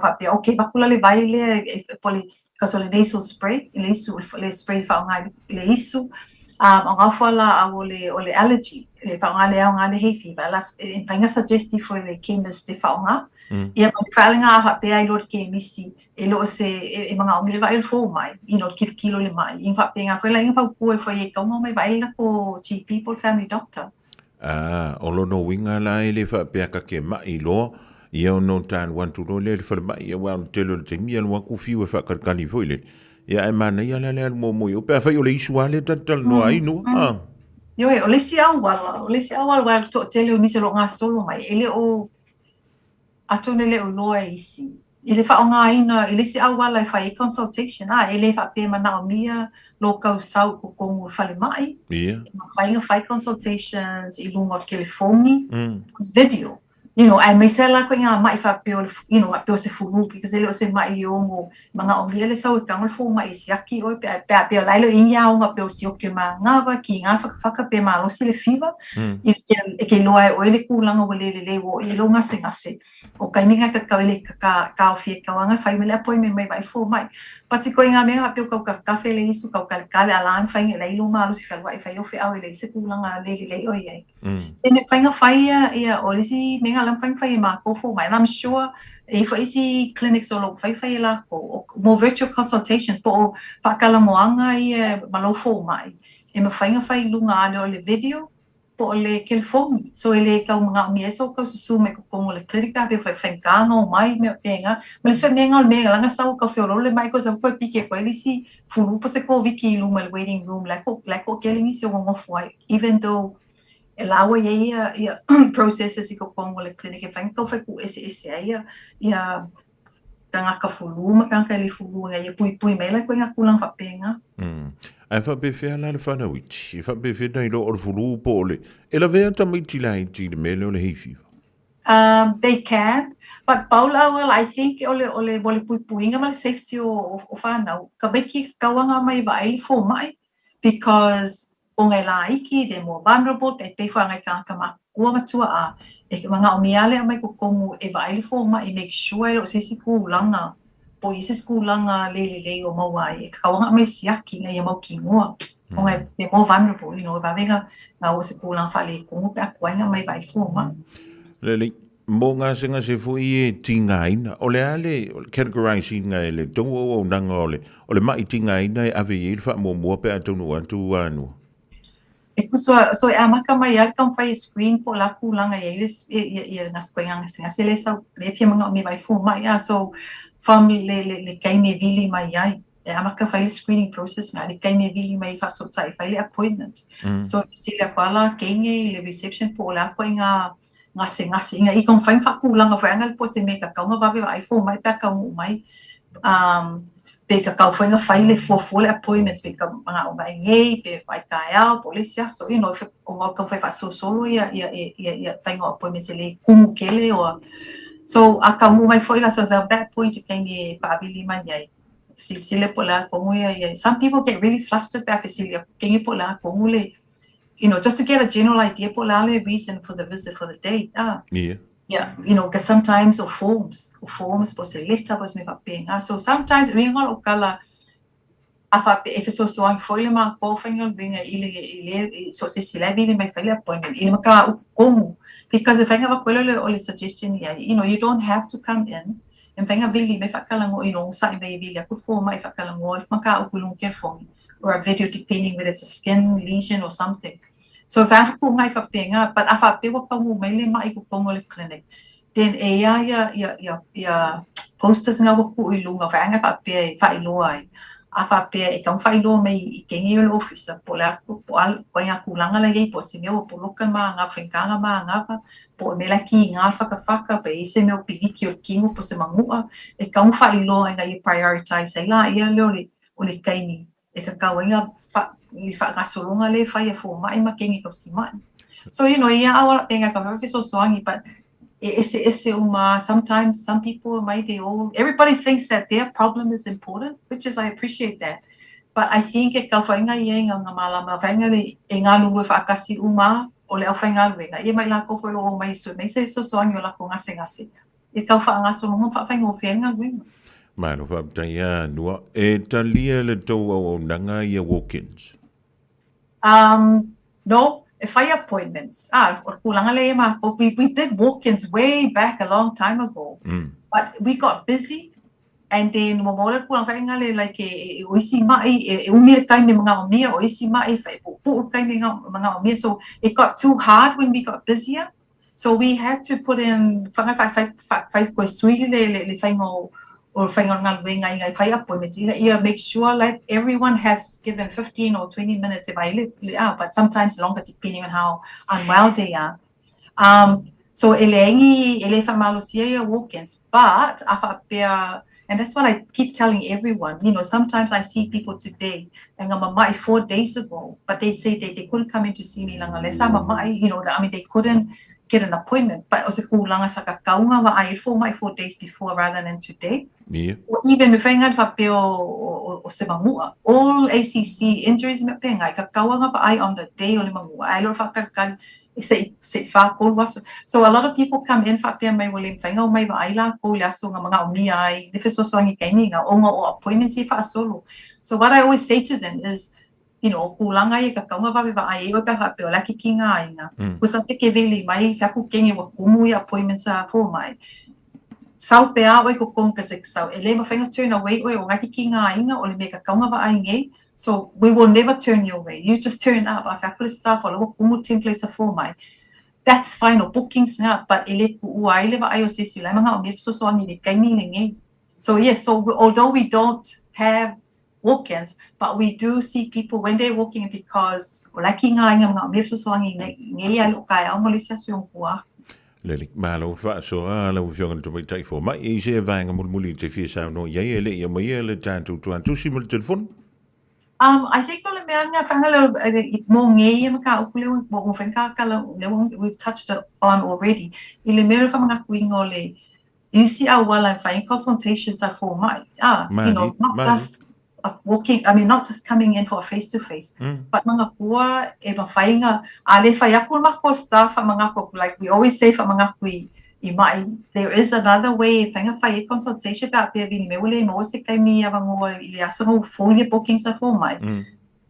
fa pe okay bakula le vai le poli kasole nasal spray le spray fa nga le isu nga fala o le allergy le fa nga le hay fever las e fa suggesti foi le chemist e fa nga e ma fa nga fa pe ai lor ke misi e lo se e manga o mia vai fo mai kilo le mai in fa pe nga foi la fa ku e foi e ka mo mai vai la ko people family doctor o lono winga la ele fa pe ka ke mai lo ia no tan want to le fa mai ia wa telo te mi al wa ku fi fa ka kali foile ia e mana ia la le mo yo pe fa yo le isu ale tatal no ai no yo o le si awal wa to telo ni se lo nga solo mai ele o atone le o lo isi ele fa nga ina ele si awal fa consultation ele fa pe mana o mia local sau ko fa le mai fa consultations I lungo telefoni video ai me sela ko nga mai fa pe pe se fulu because ele se mai yo mo manga o mia le sau ka mo fo mai si aki o pe lai lo inga o nga pe si o ke ma nga va ki nga fa ka pe ma lo si le fiva ke lo ai o ele ku langa o le wo I lo nga se o kai minga ka ele ka o fie ka nga fa me le appointment mai vai fo mai pati ko nga me pe ka fe le isu ka kale ala fa nge le lo ma lo si fa vai fa yo fe au le se ku langa le o ye ene fa nga fa ia o le si me alam fa ma ko fo mai I'm sure if I see clinics all fa la ko more virtual consultations po fa kala moanga I malo fo mai e mawhainga whai lunga ale o le video, po o le telefoni. So e le kau mga umia so kau susu me kukongo le klinika pe whai whankanga o mai me penga. Ma le swai menga o le mea langa sau kau whioro le mai ko sa koe pike koe lisi furu po se ko wiki luma le waiting room lako kelingi si o ngofu ai. Even though e lawa ia processes I kukongo le klinika whainga kau whai ku ese ia kanga ka fulu ma kanga le fulu nga ia pui mai la koe nga kulang whapenga. Ai fa be fe ala le fana witi, fa be fe dai lo o fulu po le. E la vea ta miti la iti le mele o le heifi. They can, but Paula, well, I think ole pui ma le safety o whanau. Ka beki kawanga mai ba ai fo mai, because o ngai la iki, they're more vulnerable, they pay for ngai ka ma kua matua a. E ke mga omiale mai ko kongu e ba ai fo mai, make sure o sisi ku langa. Po isi skulanga le o mawai ka wanga mai siaki nga ia mau kingoa o ngai te mo vulnerable ba venga nga o se kulang fale ko pe akwanga mai vai fuma le mo nga singa se fu I tinga ina o le ale categorizing nga le tongo o nanga o le mai tinga ina ave il fa mo pe atonu atu anu e ku so e amaka mai al kan fai screen po la kulanga ia nga spenganga singa se le sa le fia mga mi vai fuma ia so family le kaime vili mai ai e amaka file screening process na le kaime vili mai fa so tai file appointment so si le kwala kaime le reception po la ko nga se nga I kon fain fa kulanga fa ngal po se me ka nga ba vai fo mai pa ka mai pe ka fa nga file fo le appointments pe ka nga o mai ngai pe vai ka ya policia so o ka fa so solo ia tengo appointments le kumu kele o so akamu mai foi la so at that point kangi pabili manyai sile pola como ia some people get really flustered back sile kangi pola como le just to get a general idea pola le reason for the visit for the day yeah because sometimes or forms po se letter was me pa penga so sometimes ringol o kala afa if so ang foi ma ko fengol binga ile so se sile bili mai file appointment ile maka como because if I have a quelle suggestion you don't have to come in and venga vili me fakalango sa vai vili ku forma if fakalango maka ukulung kerfong or a video depending whether it's a skin lesion or something so if I ku mai fa penga but afa pe wa kamu mai le mai ku kongo le clinic then ya posters nga ku ilunga fa nga pa pe fa iloai afa pe e kan fai lo mai kengi o office po la po al ko ya kulanga la ye po se me o po loka ma nga fenkanga ma nga po me la ki nga faka pe se me o piliki o kingo po se mangua e kan fai lo nga ye prioritize la ia le o le kaini e ka kawenga fa ka solonga le fai fo mai ma kengi ko si mai so ia awala penga ka fa so soangi but esse sometimes some people might everybody thinks that their problem is important, which is I appreciate that. But I think e ka whainga nga malama whainga le e ngā lungu e whaakasi o le au whainga luenga. Ia mai la ko whelo o mai su, mai se soangi o la ko ngase. E ka whaangaso longa whainga o whainga luenga. Mano whaaptai nua. E talia le tau au nanga ia walk-ins? No. Fire appointments. We did walk-ins way back a long time ago, but we got busy, and then like so it got too hard when we got busier. So we had to put in or appointments. Make sure like everyone has given 15 or 20 minutes if I live, but sometimes longer depending on how unwell they are. So walk-ins, but and that's what I keep telling everyone. Sometimes I see people today, and I'm 4 days ago, but they say they couldn't come in to see me. They couldn't get an appointment, but also kulanga sa kakaunga wa ai 4 days before rather than today. Yeah. Or even if I had o se mamua, all ACC injuries me penga kakauanga pa ai on the day o le mamua. Ai lo fakal se fa kol was. So a lot of people come in fa pe mai wole penga o mai wa ai la ko la so nga mga umi ai. If so so ngi kaini nga o nga o appointments fa solo. So what I always say to them is kulanga I kakaunga va ai o pa pe o la ki kinga ai nga. Kusa te ke veli mai ka ku kengi wa kumu I appointments for mai. sau pe a oi ko kong kasik sau ele ma whainga turn away oi o ngaki ki ngā inga o le meka kaunga wa ai ngai. So we will never turn you away. You just turn up. A whakapule staff o lo kumu templates a for mai. That's fine o bookings nga, but ele ku ua ele wa ai o sisi lai mga o mea sosoangi le kaini le ngai. So yes, so although we don't have walk-ins, but we do see people when they're walking because laki ngā inga mga o mea sosoangi ngai alu kai au malisia suyong kua. Lili, malo fa so ala u fiong to mai tai fo mai I se vanga muli te fi sa no ye ele ye mai ele tantu tu simul telefon. I think ole mea nga whangalo mo ngai maka ukule mo whenka kala we've touched on already. Ile mera whamanga kuingo le isi a wala whain consultations are for mai. You know, not just walking, I mean, not just coming in for a face-to-face, but mga kua e mawhainga, ale whaiakul mako staff, mga ko, like we always say, mga kui, there is another way, whainga whai consultation ka pia vini me ule mo se kai mi avango ili aso no folia bookings a for mai.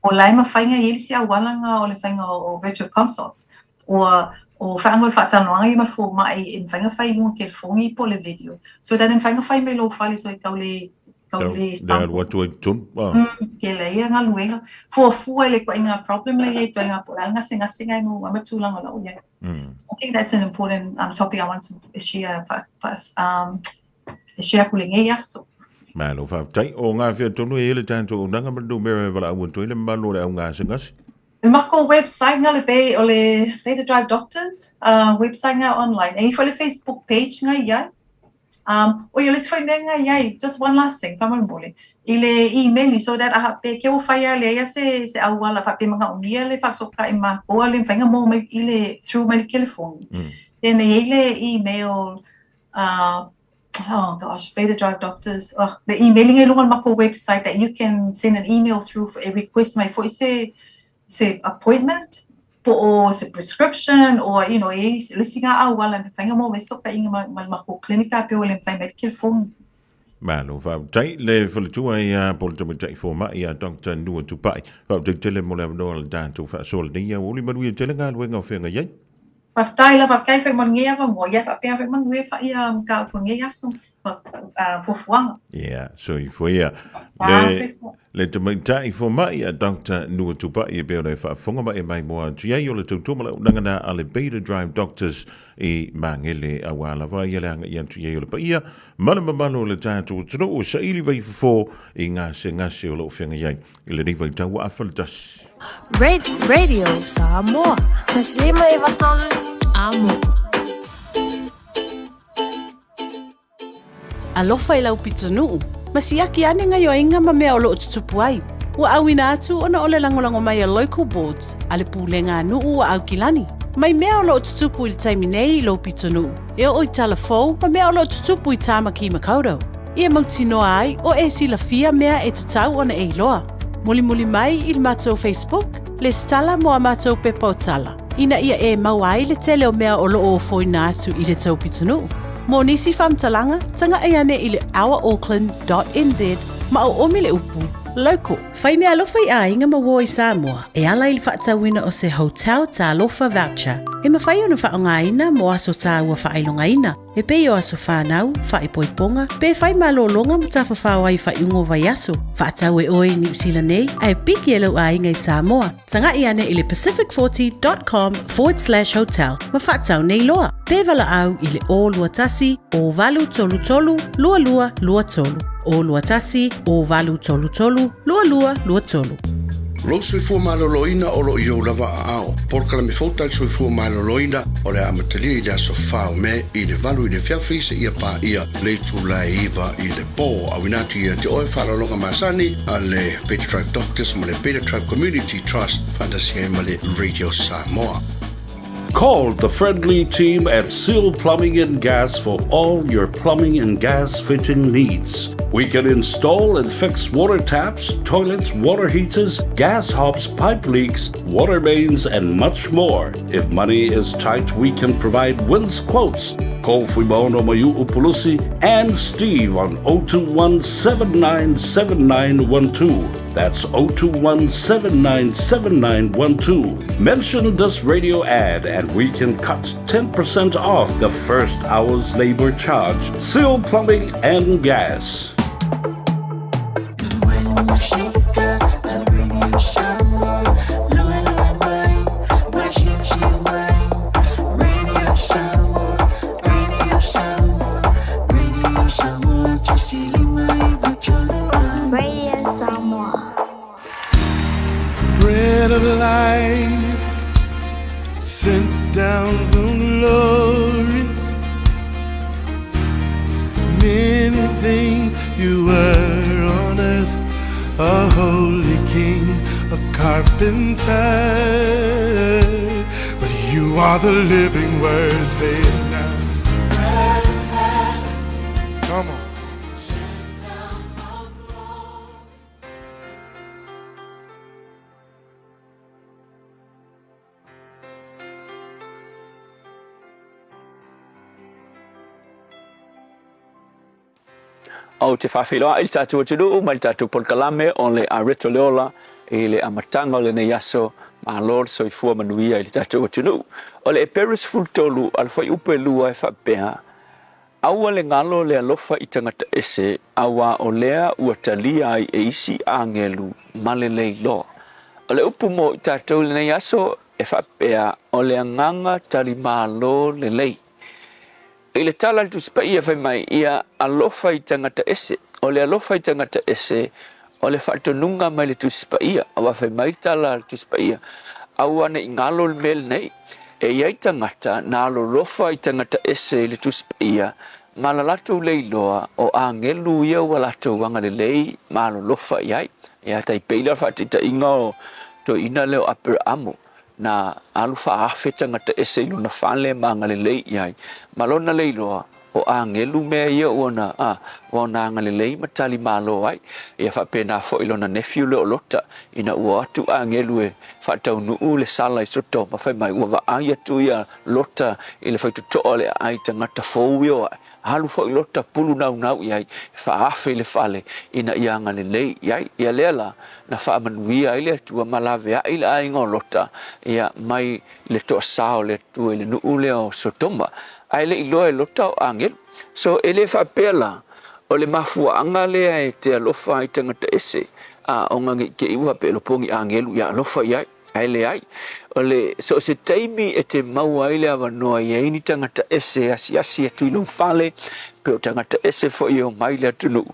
O lai mawhainga ili si a wala nga o le whainga o virtual consults, o whaangol whatanoanga I ma for mai in whainga whai mo ke fongi po le video. So that in whainga whai me lo whali so I kaule There what to tun. Ke le nga luenga for fu ele ko inga problem le e to inga polanga singa mo ma tulanga la uya. I think that's an important topic I want to share share kulinge yaso. Malo fa tai o nga fia tonu ele tanto nanga mandu mere wala un to ile malo le nga singas. Mako website nga le be ole Beta Drive Doctors website nga online. E for the Facebook page nga ya. O yo les foi nga yai just one last thing kamal bole ile email so that I pe ke o faya le ya se awala fa pe mga umia le fa soka ima ko le fanga mo mai ile through my telephone then ile email oh gosh Beta Drive Doctors the emailing e lungal mako website that you can send an email through for a request my for say appointment or a prescription or you know lisinga awala whainga mo meso ka inga mako klinika pe ole whai medical phone. Malo fa tai le fletua ia polto mai fo mai ia Dr. Nua Tupai fa te tele mo le no dan tu fa sol ni ia oli manu tele nga luenga fenga ye. Fa tai la fa kai fa mon ngia fa mo ia fa pe fa mon we fa ia ka ko ngia so for fuanga. Yeah, so if we le te mai tai fo mai a Dr. Nua Tupai e be ole fa fonga mai mai mo tia yo le tu mala nangana ale Beta Drive Doctors e mangele awala va ia langa ia tu yo le pa ia mana mamalo le tatu tno o sa ili vai fo e nga se o lo fenga ia ile ni vai tau afaltas Radio Samoa. Taslima Ivatolu Amo. Alofa I lau pitonu. Masiaki ane nga yoinga ma mea o loo tutupu ai. Ua awina atu ona ole langolango mai a local boards. Ale pūlenga anu ua au kilani. Mai mea o loo tutupu I le taiminei I lau pitonu. E o I talafou ma mea o loo tutupu I tāmaki makaurau. Ia mautinoa ai o e sila fia mea e tatau ona e iloa. Muli mai I le mātou Facebook. Le stala mo a mātou pepa o tala. Ina ia e mau ai le tele o mea o loo o foina atu I le tau pitonu. Mo nisi whamtalanga, tanga e ane I le ourauckland.nz ma o omi le upu, local. Whai mea alofa I a inga mawo I Samoa, e ala I le whaatawina o se hotel ta alofa voucher. E mawhai ona whaongaina mo aso ta ua whailongaina. E pei o aso whanau, whaipoiponga, pe whai malolonga mo ta whawhau ai whaiungo vai aso. Whaatau e oi New Zealand nei, ai piki e lau a inga I Samoa. Tanga I ane I le pacific40.com/hotel. Ma whaatau nei loa. Pe wala au I le o lua tasi, o valu tolu tolu, lua lua lua tolu. O lua tasi, o valu tolu tolu, lua lua lua tolu. Lo soifua maloloina o lo iou lava a ao. Porkala me fautai soifua maloloina o le amatalia I le aso whao me I le valu I le whiawhise ia pa ia le tula iwa I le po a winatu ia te oe whalolonga masani a le Beta Drive Doctors ma le Beta Drive Community Trust fantasia ma le Radio Samoa. Call the friendly team at Seal Plumbing and Gas for all your plumbing and gas fitting needs. We can install and fix water taps, toilets, water heaters, gas hobs, pipe leaks, water mains, and much more. If money is tight, we can provide Wynn's quotes. Call Fuimaono Mayu Upulusi and Steve on 021-797912. That's 021-797912. Mention this radio ad and we can cut 10% off the first hour's labor charge. Seal Plumbing and Gas. Bread of life sent down from glory. Many things you were on earth, a holy king, a carpenter, but you are the living word. Say it now. Come on. Au te whawhiroa i tātou aturu, mai tātou polkalame o le a reto leola i le amatanga o le nei aso ma lor so i fua manuia i tātou aturu. O le e peris fultolu al whai upe lua e whapea. Aua le ngalo le alofa i tangata ese, awa o lea ua talia ai e isi angelu male lei lo. O le upu mo i tātou le nei aso e whapea o le anganga tali malo le lei. I le tala tu spaia fai mai ia alofa i tangata ese. O le alofa i tangata ese, o le whaatonunga mai le tu spaia. Awa fai mai tala tu spaia. Awa ne ingalo le mele nei. E iai tangata na alo lofa i tangata ese le tu spaia. Ma la lato leiloa o a ngelu ia wa lato wanga le lei ma alo lofa iai. Ia tai peila whaatita inga o to ina leo apera amo. Na alufa afeta ngata ese luna fale mangale lei iai malona leiloa o angelu me ia ona ona ngale lei matali malo ai ia fa pena fo ilona nephew le lota ina ua tu angelu e fa tau nu le sala i soto ma fa mai ua ai tu ia lota ile fa tu tole ai tangata fo wio halu fo ilota pulu nau iai fa afe le fale ina ia ngale lei iai ia lela na fa manuia ile tu malave ile ai ngolota ia mai le to sao le tu ile nu le o sotoma ai le ilo e lota o angel so ele fa pela o le mafua anga le ai te alofa i tangata ese o ngangi ke iwa pelo pongi angelu ia alofa iai ai le ai o le so se taimi e te mau ai le avanoa iai ni tangata ese asi atu ilo fale pe o tangata ese fo i o mai le atunu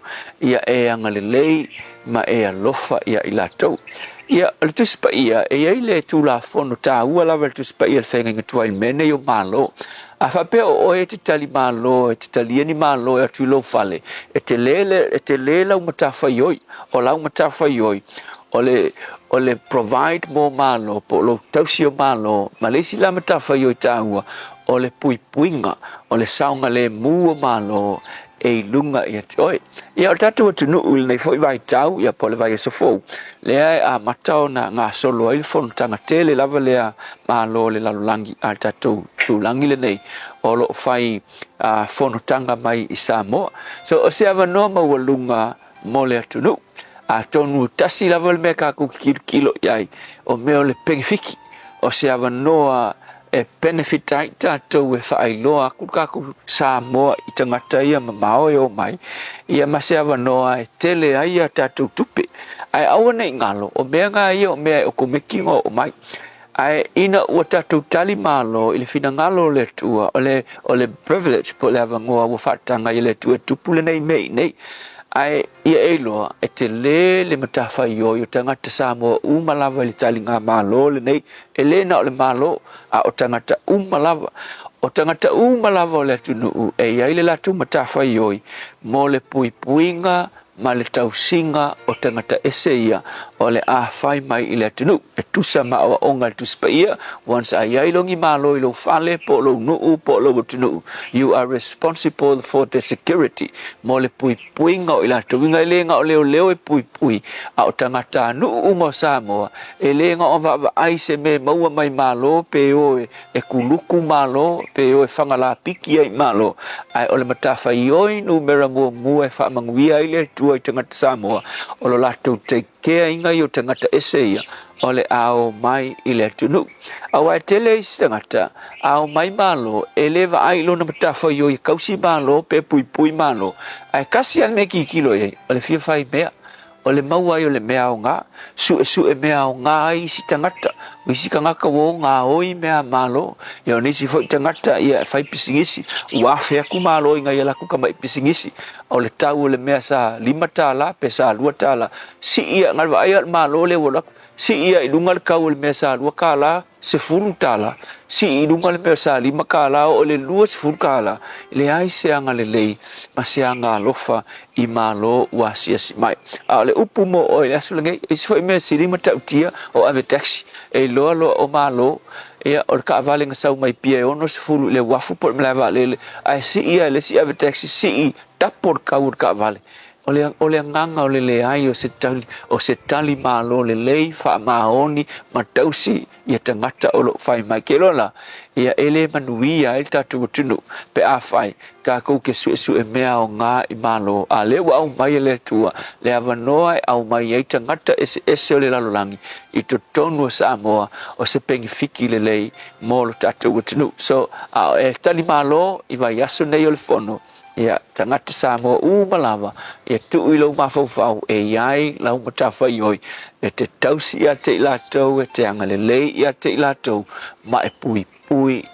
ia e anga le lei ma e alofa ia i latou ia le tuspa ia e ai le tu la fono ta ua lava le tuspa ia le whenga ngatua i mene i o malo a whapea o e te tali malo e te tali ani malo e atu ilo fale e te le lau matawhai oi o lau matawhai oi o le provide mo malo po lo tausi o malo malesi la matawhai oi ta ua o le puipuinga o le saunga le mua malo e lunga ia te oi. Ia o tatu atu nuu nei foi vai tau ia pole vai so fou. Lea a matao na ngā solo ai fon tanga tele lava lea malo le lalulangi a tatu tu langi le nei o lo fai fono tanga mai i Samoa. So o se ava noa maua lunga mo le atu nuu. A tonu tasi lava le mea kaku kilo iai o meo le pengifiki. O se ava noa e benefit ai tātou e whaailoa kaku Samoa i tangata ia mamao e o mai ia mase awanoa e tele ai a tātou tupe ai awane i ngalo o mea ngā ia o mea o komekingo o mai ai ina ua tātou tali malo i le whina ngalo le tua o le privilege po le awangoa ua whaatanga i le tua tupule nei mei nei ai ia eiloa e te le matawhai o tangata Samoa umalawa le tali ngā malo le nei e le na o le malo a o tangata umalawa o le tunu e iai le latu matawhai oi mo le puipuinga ma le tausinga o tangata ese ia o le a whai mai i le tunu e tusa ma o onga le tuspa ia once a iai longi malo i lo fale po lo nuu po lo tunu you are responsible for the security mo le puipuinga o i la tuinga i lenga o leo e puipui a o tangata nuu mo Samoa e lenga o va aise me maua mai malo pe o e kuluku malo pe o e whangala piki ai malo ai o le matawhai oi nu mera mua e whamanguia i le tu tua i tangata Samoa o lo latou te kea inga i o tangata eseia o le ao mai i le atunu. Awa e tele i tangata ao mai malo e lewa ai lo na matafa i o i kausi malo pe pui pui malo ai kasi an me ki kilo i o le fia fai mea o le maua i o le mea o ngā su e mea o ngā i si tangata o isi ka ngaka wo ngā oi mea malo i o nisi fo i tangata i a fai pisingisi uafe aku malo i ngā i alaku kama i pisingisi o le tau o le mea sa 5 tala pe sa 2 tala si ia ngalwa ai al malo le wolaku si ia i lunga le kau o le mea sa 2 kala se fulu tala si i lunga le mea sa 5 kala o le 2 se fulu kala le ai se anga le lei ma se anga lofa i malo wa sia si mai a le upu mo o le asu langai i se foi mea si 5 tautia o ave taxi e loa lo o malo ia o ka vale nga sau mai pia ono se fulu le wafu por me lava le ai si ia le si ave taxi si i tapor kau ka vale o le nganga o le ai o se tali malo le lei fa maoni matausi ia tangata o lo fai mai ke lola ia ele manuia il tatu tunu pe a fai ka ko ke su e mea o nga i malo a le wa mai le tua le avanoa au mai ai tangata ese o le lalolangi i to tonu Samoa o se pengi fiki le lei mo lo tatu tunu so e tali malo i vai aso nei o le fono ia tangata Samoa malawa ia tu i lo mafau e iai lau matafa i oi e te tausi ia te ilatou e te angalelei ia te ilatou ma e pui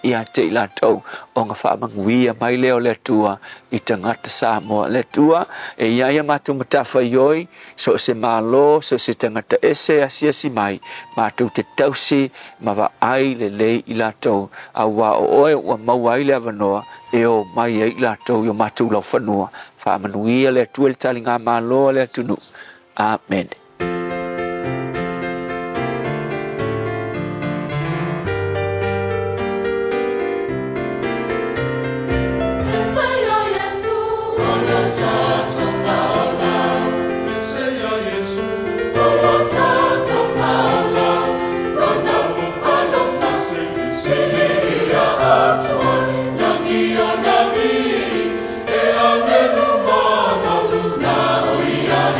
ia te ilatou o ngā whaamanguia mai leo le tua i tangata Samoa le tua e iai matu matafa i oi so se malo so se tangata ese asia si mai matu te tausi ma wa ai le lei ilatou a wa o oe wa mawai le avanoa e o mai e ilatou yo matu lau whanua whaamanuia le tua le tali ngā malo le tunu. Amen. Luna, oh yeah,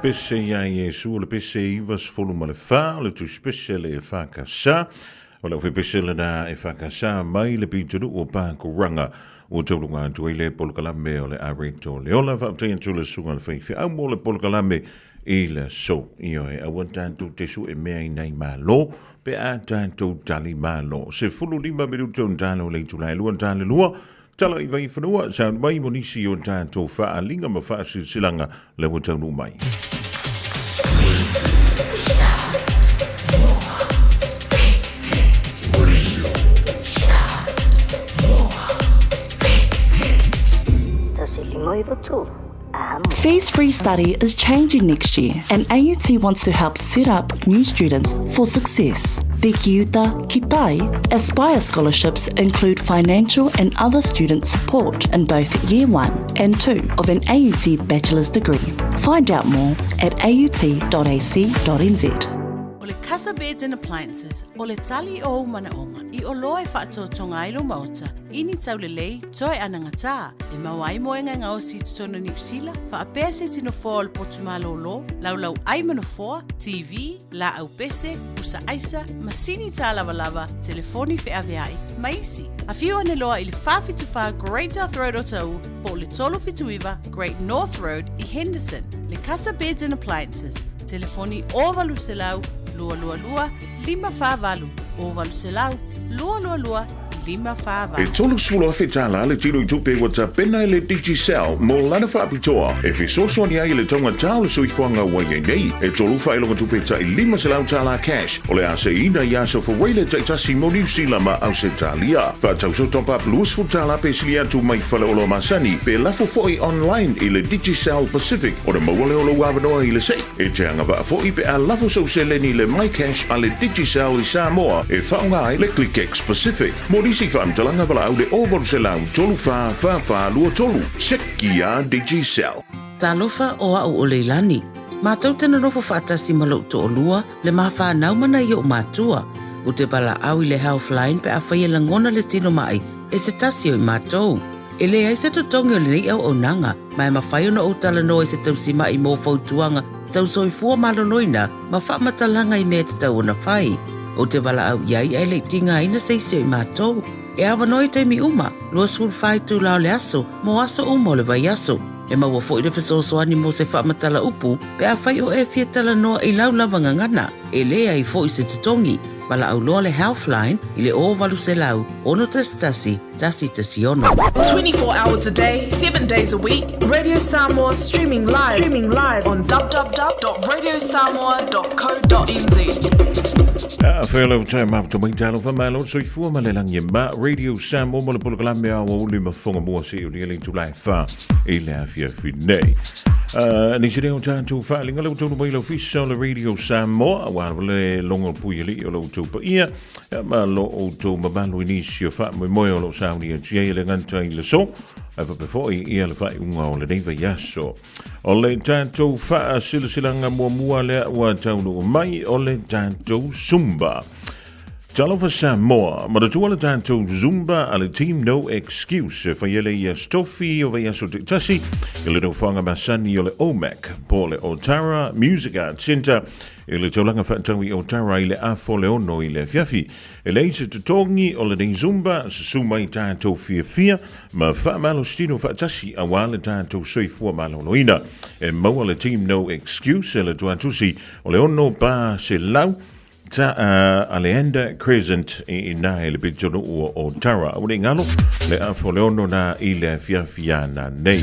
pese ia Iesu le pese iva sfulu ma le fa le tu special e fa kasa o le pese le na e fa kasa mai le pituru o pa kuranga o tolunga tu ile polkalame o le arito le ola fa te tu le sunga le fi au mo le polkalame i le so io e a tanto te su e mea nei malo pe a tanto tali malo se fulu 5 minuto tano le tu lai luan tale lua tala i vai whanua, sa mai monisi o tātou wha linga ma wha silanga le o taunu mai. Fees-free study is changing next year, and AUT wants to help set up new students for success. The Kiuta Kitai Aspire scholarships include financial and other student support in both Year 1 and 2 of an AUT bachelor's degree. Find out more at aut.ac.nz. O le Casa Beds and Appliances, o le tali o manaonga, I o loa e whaatotonga ilo mauta, ini tau le lei, toi ananga tā, e mawai moenga ngā o si tutono New Zealand, wha apea se tino fōa le potumalo lo, lau ai manafoa, TV, la au pese, usa aisa, masini tā lava, telefoni fe aveai, maisi. A whiu ane loa I le whawhituwha Great North Road o tau, po le tolo fituiva Great North Road I Henderson, le Casa Beds and Appliances, telefoni o valu se lau, lua, 5 o valu se lau, lua, 5 E tolu sfulu a whetala le tino I tupe wata pena le Digicel mo lana whaapitoa. E whesoso ni ai le tonga tau le suifuanga wai nei. E tolu whailonga tupe ta I 5 se lau tala cash. O le ase ina i aso whaweile taitasi mo New Zealand ma au se talia. Whatau so top up luas futala pe silia tu mai whale olo masani. Pe lafo foi online I le Digicel Pacific. O le mawale olo wawanoa I le sei. E te anga wa foi pe a lafo so se leni le my cash a le Digicel I Samoa. E whaunga ai le ClickX Pacific. Morisi whaamtalanga wala au le oval se lau tolu wha lua tolu. Sekia Digicel. Talofa o au o leilani. Mātou tena rofo whaatasi malau to o lua le mawha naumana I o mātua. O te bala au I le Healthline pe a whaia langona le tino mai e se tasi o I mātou. E le ai se totongi o le nei au o nanga mai mawhai ona o tala no e se tausima I mō fautuanga tau soifua malonoina ma whamatalanga I mea te tau ona whai. O te bala au iai ai le tinga ina seisi o I mātou. E awa noi te mi uma, lua sul whai tu lao le aso, mo aso umo le vai aso. E maua fo I le fesosoani mo se whaamatala upu, pe a whai o e fia tala noa I lau lavanga ngana. E lea I fo I se tutongi, bala au loa le Healthline, I le o valu se lau, ono tasi tasi ono. 24 hours a day, 7 days a week, Radio Samoa streaming live on www.radiosamoa.co.nz. Fellow time after my talo fa malo so fu ma le langi ma Radio Samoa mo le polkalame a o le mafonga mo se o le July fa e le afia finei. Ni se reo tātou whaalinga lau tonu mai lau fisa o le Radio Samoa wa le longo puiali o lau tau pa ia ma lo o tau mabalu inisio wha moi o lau sauni a tia le nganta I le so a whapefoi ia le whai unga o le neiva yaso o le tātou wha silasilanga mua lea ua taunu mai o le tātou Zumba. Talofa Samoa, ma tu ala tātou Zumba a le team No Excuse whaiele ia stofi o vai aso tasi I le no whanga masani o le OMAC po le Otara Music Arts Centre I le taulanga whaatau I Otara I le afo le ono I le fiafi e le ise tutongi o le nei Zumba se sumai tātou fia ma whaamalo stino whaatasi a wale tātou soifua malo noina e maua le team No Excuse e le tuatusi o le ono pa se lau ta Aleanda Crescent I nai le bitjono o Tara o ngalo le afo le ono na I le fiafiana nei.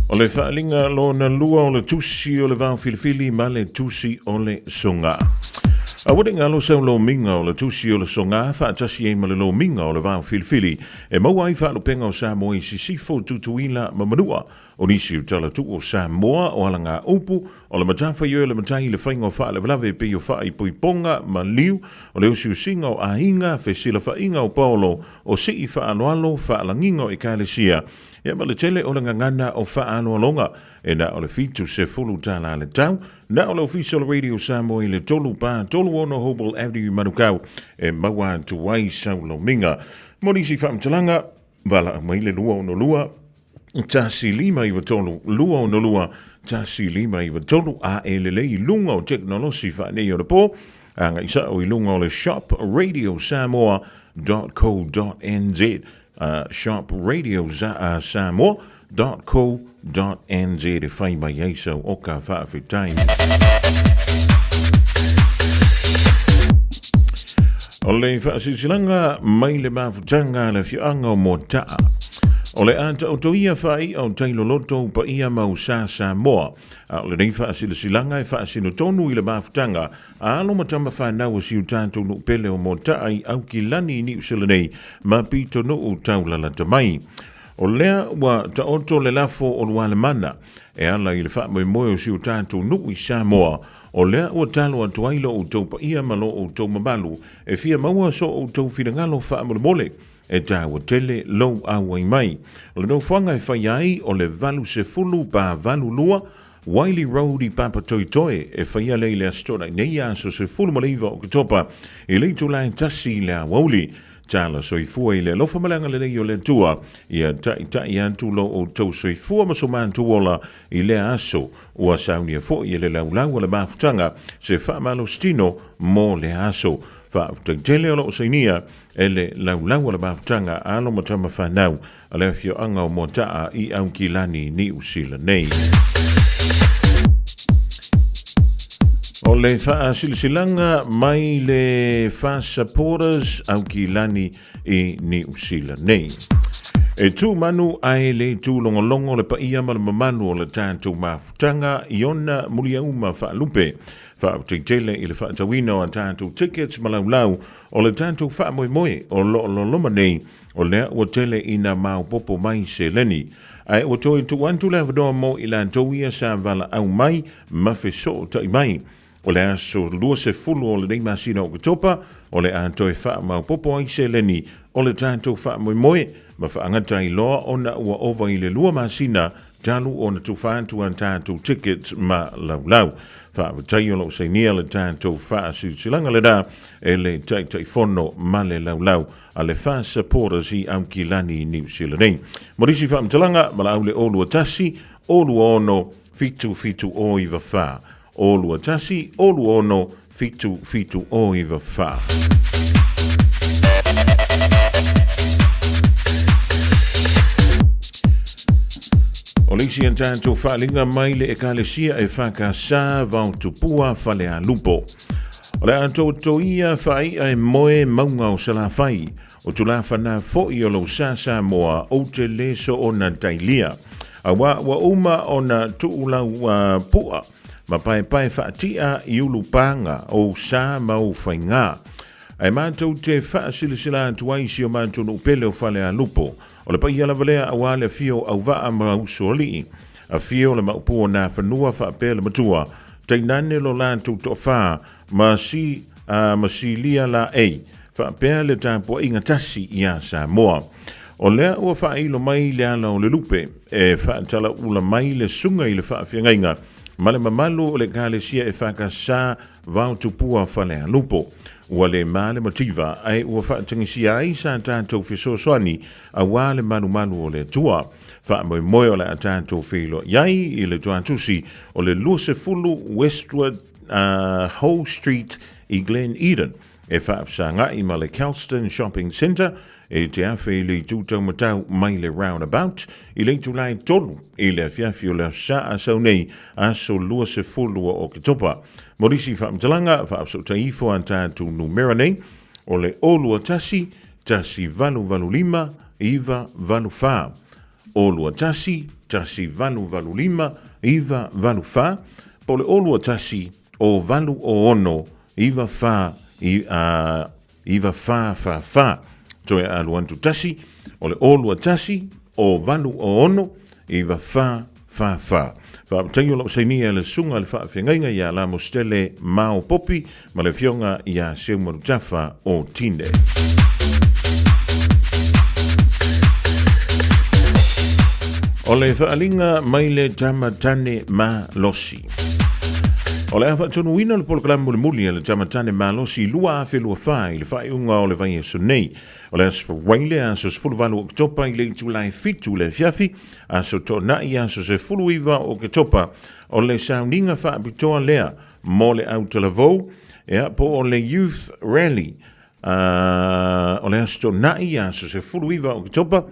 O le whaalinga lo na lua o le tusi o le vau filifili ma le tusi o le songa. A wade ngalo sau lo minga o le tusi o le songa whaatasi e ma le lo minga o le vau filifili e maua I whaalupenga o Samoa I sisifo tutuila ma manua o nisi utala tu o Samoa o alanga upu o le matafa yo le matai le whainga o wha le vlave pe o wha I puiponga ma liu o le usi usinga o ahinga fe sila whainga o Paulo o si I wha anualo wha alanginga o Ekalesia e ma le tele o le ngangana o wha anualonga e na o le fitu se fulu tala le tau na o le official Radio Samoa I le tolu pa tolu ono Hobel Avenue Manukau e maua tuwai sau lo minga monisi whamtalanga wala mai le lua ono lua tasi lima iwa tolu, lua o nolua, tasi lima iwa tolu, a elelei lunga o teknolosi fa nei o po, anga isa o ilunga o le shopradio.samoa.co.nz, shopradio.samoa.co.nz, e fai mai eisa o ka whaafitai. O le whaasisilanga mai le mawhutanga le whianga o Motaa. O le anta o toia whai au tailo loto pa ia mau sa Samoa. O le nei whaasisilanga e whaasino tonu i le mawhutanga. A alo matama whanau o siu tātou no pele o Motaa i au ki lani ni usila nei ma pito no o taulala tamai. O lea wa taoto le lafo o luale mana e ala i le wha moe o siu tātou no i Samoa. O lea ua talo atu ailo o tau pa ia malo o tau mamalu e fia maua so o tau whirangalo wha mole e tā ua tele lau awai mai. O le no whanga e whai ai o le valu se fulu pa valu lua Wiley Road i Papa Toitoe e whaia lei le astora nei aso se fulu maliva o katopa e lei tula tasi le awauli. Tala soifua i le lofa malanga le nei o le tua ia tai antulo o tau soifua masomantu ola i le aso ua saunia fo i le laulau le mafutanga se whaamalo stino mo le aso whaafutangtele o lo sainia e le laulau le mafutanga alo matama whanau a le fio anga o Motaa i au kilani ni usila nei. O le whaasisilanga mai le fast supporters au ki lani i New Zealand nei. E tū manu ai le tū longolongo le pa ia ma le mamanu o le tātou mafutanga i ona mulia uma whaalupe. Whaaputitele i le whaatawina o tātou tickets malaulau o le tātou whaamoemoe o loma nei o lea ua tele ina mau popo mai se leni. Ai o toi tu antu le vadoa mo i la tauia sa vala au mai mawhiso tai mai. O le aso lua se fulu o le nei masina o katopa, o le anto e wha mau popo ai se leni, o le tātou wha moe ma wha angata i loa o na ua ova i le lua masina, talu o na tu whaantu an tātou tickets ma lau. Wha watai o lo se nia le tātou wha silanga le da, e le tai fono ma le lau, a le wha supporters i au ki lani New Zealand nei. Morisi wha mtalanga, ma la au le olua tasi, olua ono, fitu o iwa wha. Olua tasi, olu ono, fitu o iwa wha. O lisi an tātou whaalinga maile e kālesia e whakasā vau tupua whale a lupo. O le anto toia whai ai moe maunga o salawhai, o tula whana fo'i o lau sasa moa o te leso o na tailia. A wa uma o na tuulau pua, ma pai whaatia i ulupanga o sa mau whainga. Ai mātou te whaasilisila atuaisi o mātou no pele o whale a lupo, o le pai ala valea awale fio au waa marausoli, a fio le maupu na whanua whaapele matua, teinane lo lātou to wha, masilia la ei, whaapele tāpua inga tasi ia Samoa. O lea ua whailo mai le ala o le lupe, e whaatala ula mai le sunga i le whaafiangainga, Male mamalu o le kālesia e whakasā vau tupua whale a lupo. Ua le male motiva ai ua whaatangisia ai sa tātou whesosoani a wale malu o le tua. Whaamoe o le a tātou whilo iai i le tuatusi o le luase fulu Westwood Whole Street i Glen Eden. E whaapsanga i ma le Kelston Shopping Centre e te awhi le tūtau matau mai le roundabout i le tūlai tolu i le fiafi o le sa asau nei aso lua se fulua o ke topa. Morisi whaamtalanga whaapso taifo an tātou numera nei o le olua tasi valu lima iwa valu wha. Olua tasi valu lima iwa valu wha. Po le olua tasi o valu o ono iwa wha iwa wha. Toi aluantu tasi, o le olua tasi, o valu o ono, iwa wha. Whaapatangio lau sainia le sunga le whaafengainga ia la mostele mao popi, ma le fionga ia seumaru tafa o tine. O le whaalinga mai le tamatane ma losi. O le afa tonu wina le polokala muli le tamatane malosi lua afe lua fai le fai unga o le vai so nei. O le asfa waile aso se fulu oktopa i le Julai fitu le fiafi aso to na i aso se fulu iwa o ke topa o le sauninga fa abitoa lea mo le Autalavou po o le Youth Rally o le aso to na i aso se fulu iwa o ke topa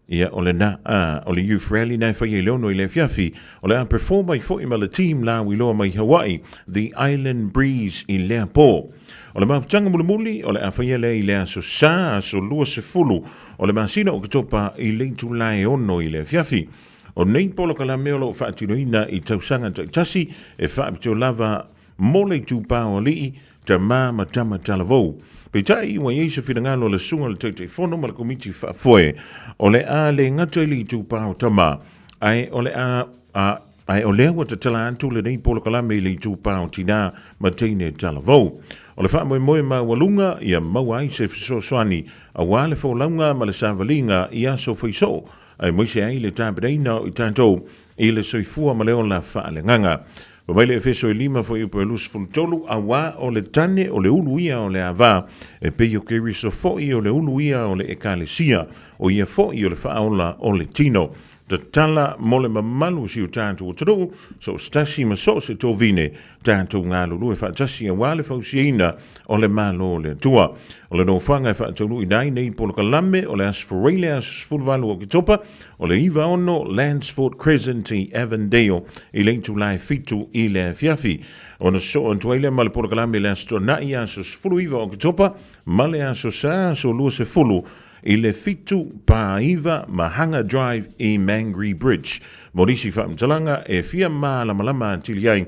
ia o le na o le Youth Rally na fa yelo no ile fiafi o le perform by fo ima le team la wi lo mai Hawaii the Island Breeze i le po o le mafutanga muli o le afayele i le aso sa aso lua se fulu o le masina o ketopa i le Julai ono i le fiafi o nei polo kala meolo fa atinoina i tausanga tasi e fa abito lava mole tupa o li tama matama talavou Peitai wa yesu finangalo le sunga le tete fono ma le komiti fa foe o le a le ngata li tupa o tama ai o le ai o le wa tala antu le nei polo kala me li tupa o tina matine talavou o le fa moe ma walunga ia mawai se fiso swani a wale fo launga ma le savalinga ia so fiso ai mo se ai le tabeina i tanto i le soifua ma le ona fa le nganga o mai le feso i lima fo i po lus fultolu a wa o le tane o le uluia o le ava e pe yo keri so fo i o le uluia o le ekalesia o ia fo i o le faola o le tino te tala mole mamalu si o tanto o tru so stasi ma so se tovine tanto ngalo lu e fa tasi a wale fa usiina o le malo le tua o le no fanga fa tolu i dai nei polo kalame o le asforele as fulvalu o kitopa o le iva ono Lansford Crescent i Avondale i le Julai fitu i le fiafi o na so on tuele mal polo kalame le astona i asos fulu iva o kitopa male asosa so lu se fulu i le fitu Paiva Mahanga Drive i Mangry Bridge. Morisi whaamtalanga e fia maa lama antili ai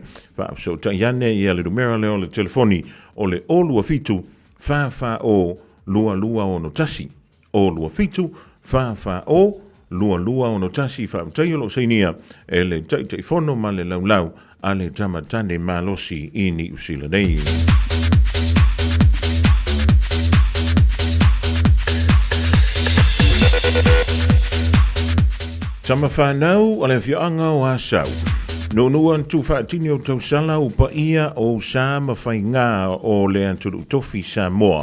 so taiane i ale numera leo le telefoni o le olua fitu fa o lua o notasi. O lua fitu fa o lua o notasi whaamtaiolo seinia e le taifono ma le laulau a le tamatane malosi i ni usila nei. Tama whanau o le whianga o asau. No nuan tu whaatini o tausala o pa ia o sa mawhai ngā o le anturu tofi sa moa.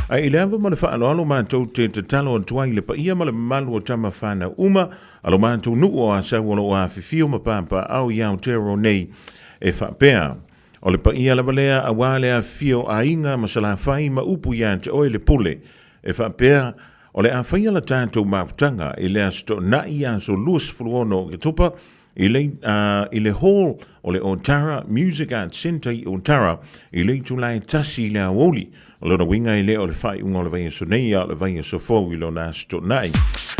Ai i le awa ma le whaanoalo mātou te talo o tuai le pa ia ma le malu o tama whanau uma alo mātou nu o asau o lo a whiwhio ma pāmpa au iau tero nei e whapea. O le pa ia la valea a wale a whio a inga ma sala whai ma upu ia te oe le pule e whapea. O le awhaia la tātou mawtanga i le asto na i aso luas fuluono ke tupa i le hall o le Ontara Music Arts Centre i Ontara i le Julai tasi i le awoli o le winga i le o le whai unga o le vaia so nei o le vaia so fōu i lo na asto nai.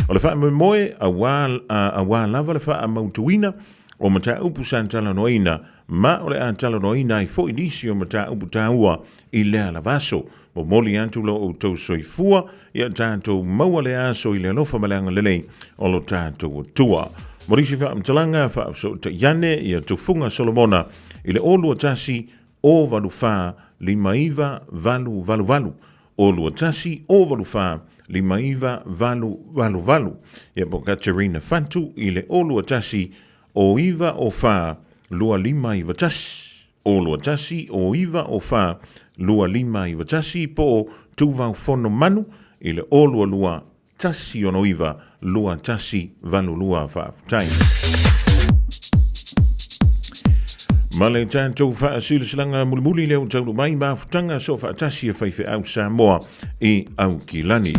O le whai moe a wā lava le whai mautuina o mata upu santala noina ma o le antala noina i fo inisi o mata upu tāua i le ala vaso. O moli antu lo o tau soifua, ia tātou maua le aso i le alofa malanga lelei o lo tātou o tua. Morisi wha amtalanga wha so ta iane ia tufunga Solomona i le olua tasi o valu wha lima iwa valu. O lua tasi o valu wha lima iwa valu. Ia po Katerina Fantu i le olua tasi o iwa o wha lua lima iwa tasi. O lua tasi o iwa o wha lua lima iwa tasi po tuvau fono manu i le olua lua tasi ono iwa lua tasi valu lua whaafutai. Male tātou whaasilasilanga mulimuli leo taulu mai maafutanga so whaatasi a whaife au Samoa i au Kilani.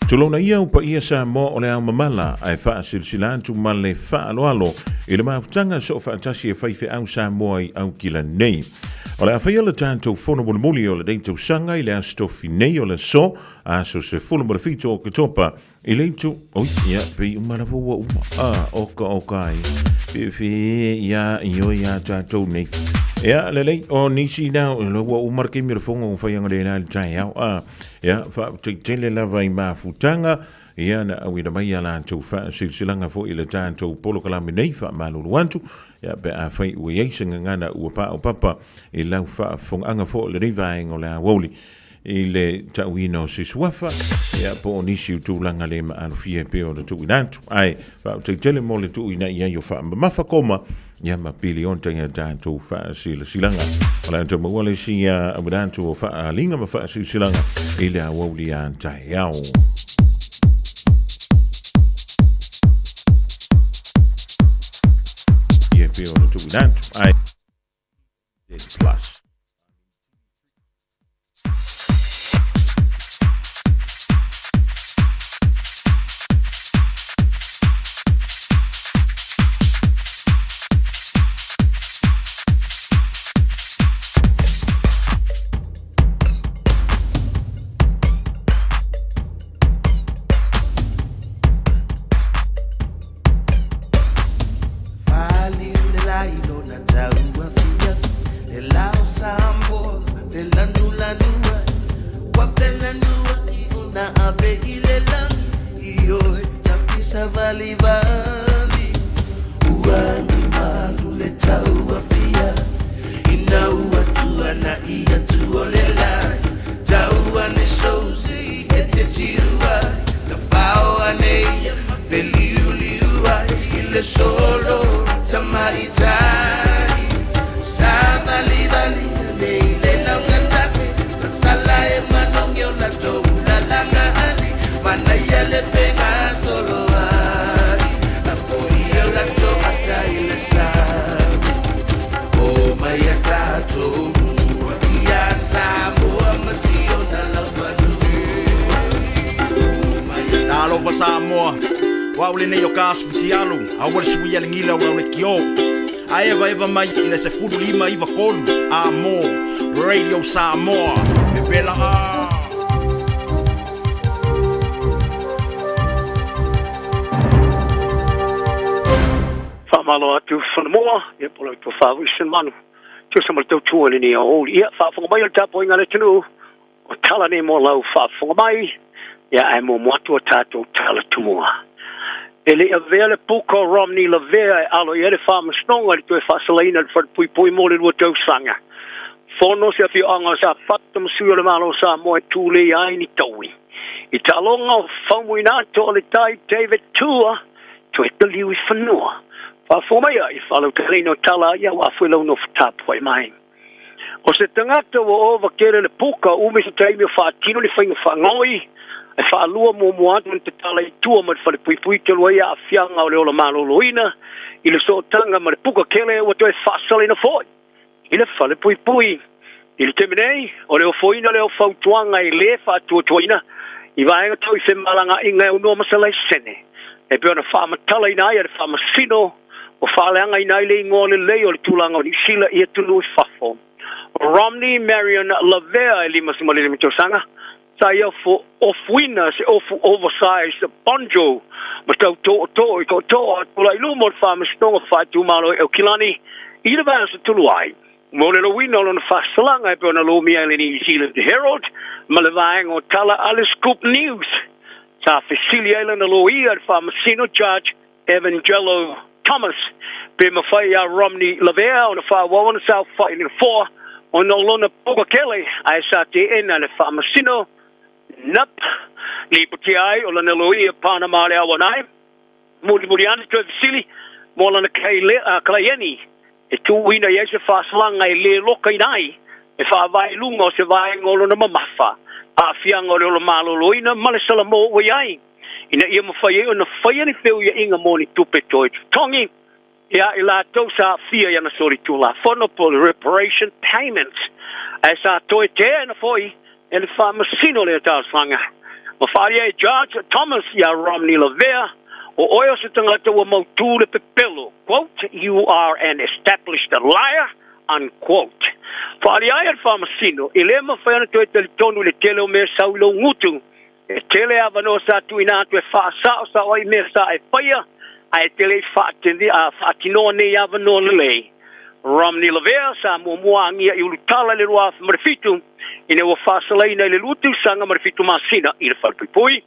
Tulona ia upa ia Samoa o le au mamala ai whaasilantu male whaaloalo i le maafutanga so whaatasi a whaife au Samoa i au Kilani. O le awhaia le tātou whono mulimuli o le deitau sanga i le astofi nei o le so aso se whono mo le fito o katopa i leitu ia pei umarawa oka ai ia io ia tātou nei ia lelei o nisi nao lo wa umarke mi le fongo whaianga le nā le tai au ia wha tele lava i mafutanga ia na awira mai ala tātou wha silsilanga fo i le tātou polo kalame nei wha malulu antu ia pe a fai ua yeisenga ngana ua pa o papa i lau wha fonganga fo le rivaeng o le awoli i le tauina o sisuafa ia po o nisi utulanga le ma anofia pe o le tuinantu ai wha o teitele mo le tuina ia i o wha mawha koma ia ma pilion tanga tātou whaasilasilanga. O lai tō maua le sia awadantu o whaalinga ma whaasisilanga i le awauli a tai au. Ia pio no tuinantu ai plus. Samoa wa ule ne yo kaspitialu a wale suia ngila wa ule kio a eva mai ina se fudu lima iva kolu a mo Radio Samoa bela Famalo atu Samoa e polo to favu manu tu samal to tuole ni o ia fa fo mai ta po ngale tunu o tala ni mo lau fa fo mai ia ai mo motu tato tala tumua ele avele puko Romney Lavea alo ia fa masnonga to fa salina for pui mo le to sanga fono se fi anga sa fatum suele malo sa mo tule ai ni tawi italonga fa muina to le tai David Tua to italiu fanua fa fo mai ai falo trino tala ia wa fuelo no tap foi mai o se tangata o over kere le puka o me se taimi fa tino le fa ngoi e fa lua mo atu te tala I tua ma fa le pui te loa ia afianga o le ola malo loina I le so tanga ma le puka kele o to e fa sale na foi I le fa le pui I le temenei o le o foina le o fautuanga I le fa tuina I vaenga tau I se malanga inga o no masala I sene e pe ona fa matala ina ia le fa masino o fa leanga ina le ngole le o le tulanga o ni sila ia tulu fafo Romney Marion Lavea li masimale le mitosanga sa ia fo ofuina se ofu oversized ponjo ma tau to la ilumo fa mastonga fa tu malo e kilani I le va se tuluai mo le wino on fa slanga e ona lo mi ale ni Zealand Herald ma le vaeng o tala alle scoop news sa Cecilia Island lo ia fa masino judge Evangelo Thomas pe ma fa ia Romney Lavea on fa one south fighting for on no lona poka kele ai sa te ena le fa masino nap li puti ai o lana loia Panama le awanai muri ane to sili mo lana klayeni e tu wina yese fa slanga I le loka inai e fa vai lungo se vai ngolo na mafa a fianga le malo loina male sala mo we ai ina ia mo fai ona fai ni feu ia inga mo ni tupe toi tongi ia ila to sa fia ia na sori tu la fono por reparation payments asa toi te na foi ele fa masino le ta sanga ma faria Judge Thomas ya Romney Lavea o oyo se tangata wa mautu le pepelo quote you are an established liar unquote faria ya fa masino ele ma fa na toi te tonu le tele o me saulo ngutu e tele avano sa tu ina tu fa sa oi me sa e faia ai tele fa tendi a fa tino ne avano le Romney Lavea sa mo moangia I ulutala le roa marfitu ina wa fa salaina le lutu sanga marfitu masina I le falpui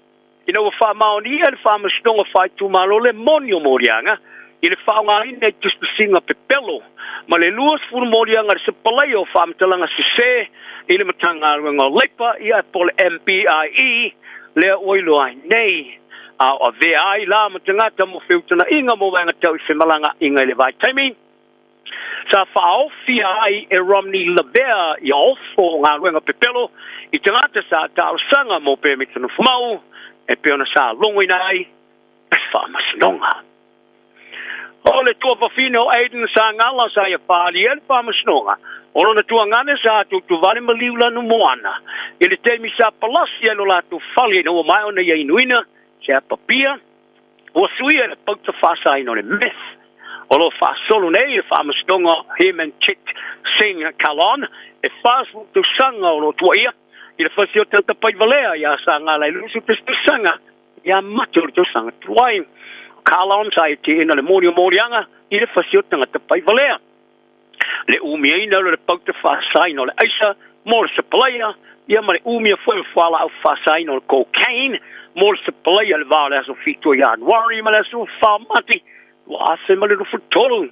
ina wa fa maoni le fa mastonga fa tu malo le monio morianga I le fa nga ina just singa pepelo ma le luas fu morianga se paleo fa mtalanga se I le matanga nga lepa ia pol MPIE le oilo ai nei a ve ai la matanga mo feutana inga mo wanga tau se malanga inga le vai taimi sa fao fia ai e Romney Labea i ofo ngā ruenga pepelo i tangata sa tau sanga mo pe me tunu fumau e peona sa longo inai e whamasinonga. O le tua whawhino Aiden sa ngala sa ia whaali e le whamasinonga. O na tua ngane sa tu vale maliula no moana. I le teimi sa palasi alo la tu whali no mai ona ia inuina se a papia. O suia le pauta whasa ino le myth. O lo whasolo nei le whamasinonga him and Chit Singh Kalon e whasmu tu sanga o lo tua ia. I le whasio tata pai valea ia sa ngala i lusu tu sanga ia matur tu sanga tuai. Kalon sa i te ina le morianga i le whasio tata pai valea. Le umia ina le pauta whasai no le aisa mo le sapalaya ia ma le umia foi whala au whasai no le cocaine mo le sapalaya le vale aso fito ia anwari ma le aso whamati wa ase ma le rufu tolu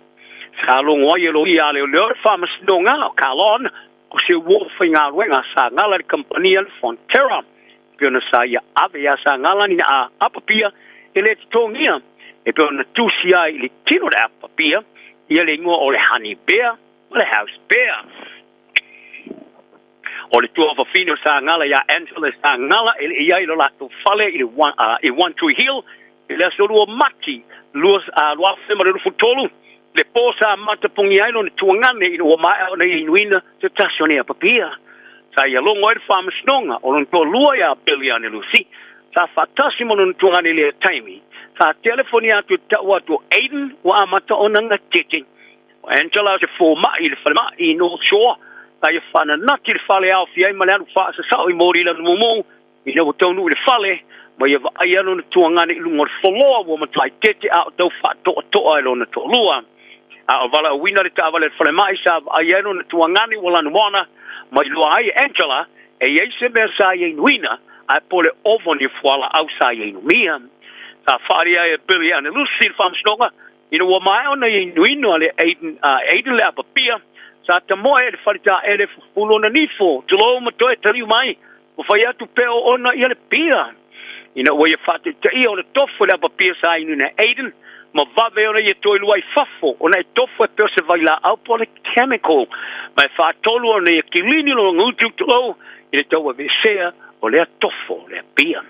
sa longo ia lo ia le leo whamasinonga o Kalon o se wofa ngā ruenga sa ngala le kompania le Fonterra piona sa ia ave ia sa ngala ni na apapia e le titongia e piona tusia i le tino le apapia ia le ingoa o le honey bear, o le house bear. O le tua whawhino sa ngala ia Angela sa ngala, ia ilo lato whale i One Tree Hill, i le aso mati, lua whema le rufu tolu, le pō sa matapungi ailo ni tuangane i ua mai au nei inuina te tasione a papia. Sa ia longo e le whamasinonga, o lon tua lua ia biliane lusi, sa whatasi mo lon tuangane le taimi, sa telefoni atu ta'u atu Aiden wa amata o nanga tete. Angela se fōma i le whalema i North Shore. Sa ia whana nati le whale au fi ai male anu wha sa sao i mori la mumu. I nau taunu i le whale. Ma ia wa ai anu na tuangane i lungo le wholoa wa matai tete a o tau wha toa toa e lo na toa lua. A o wala o wina le ta wale le whalema i sa ai anu na tuangane wala anu wana. Ma i lua ai Angela e iei se mea sa i inuina a pole ovoni whala au sa i inumia. Sa wharia e Billy ane lusi le whamsnonga. Ina wa mai ona i inuino le Aiden le apapia. Sa ta moe le wharita e le fulo na nifo. Tulo matoe taliu mai. O whai atu peo ona i le pia. Ina wa ia whate te ia o le tofo le apapia sa inuina Aiden. Ma vave ona i toi luai fafo. Ona i tofo e peo se vaila au po le chemical. Ma e whaatolu ona i kilini lo ngutu tulo. Ina taua vesea o le tofo le pia.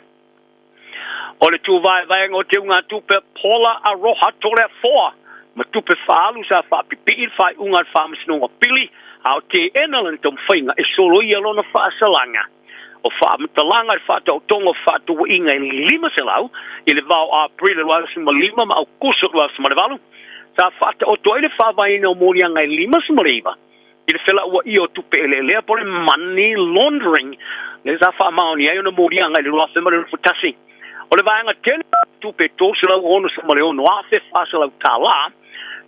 O le tu vai ngo te unga tupe pola a roha tole foa. Ma tupe whaalu sa whaapipi whai unga whaamisnonga pili. Au te enalan tom whainga e solo ia lona whaasalanga. O whaamitalanga e whaata o tonga whaata wa inga i lima se lau. I le vau a prele lua sima lima ma au kusa lua sima le valu. Sa whaata o toile whaavaina o morianga i lima sima leiva. I le whela ua i o tupe ele lea pole money laundering. Le sa whaamaoni ai o na morianga i le lua sima le futasi. O le vaenga tele tupe tōsi lau ono sa maleo no afe whasa lau tā la,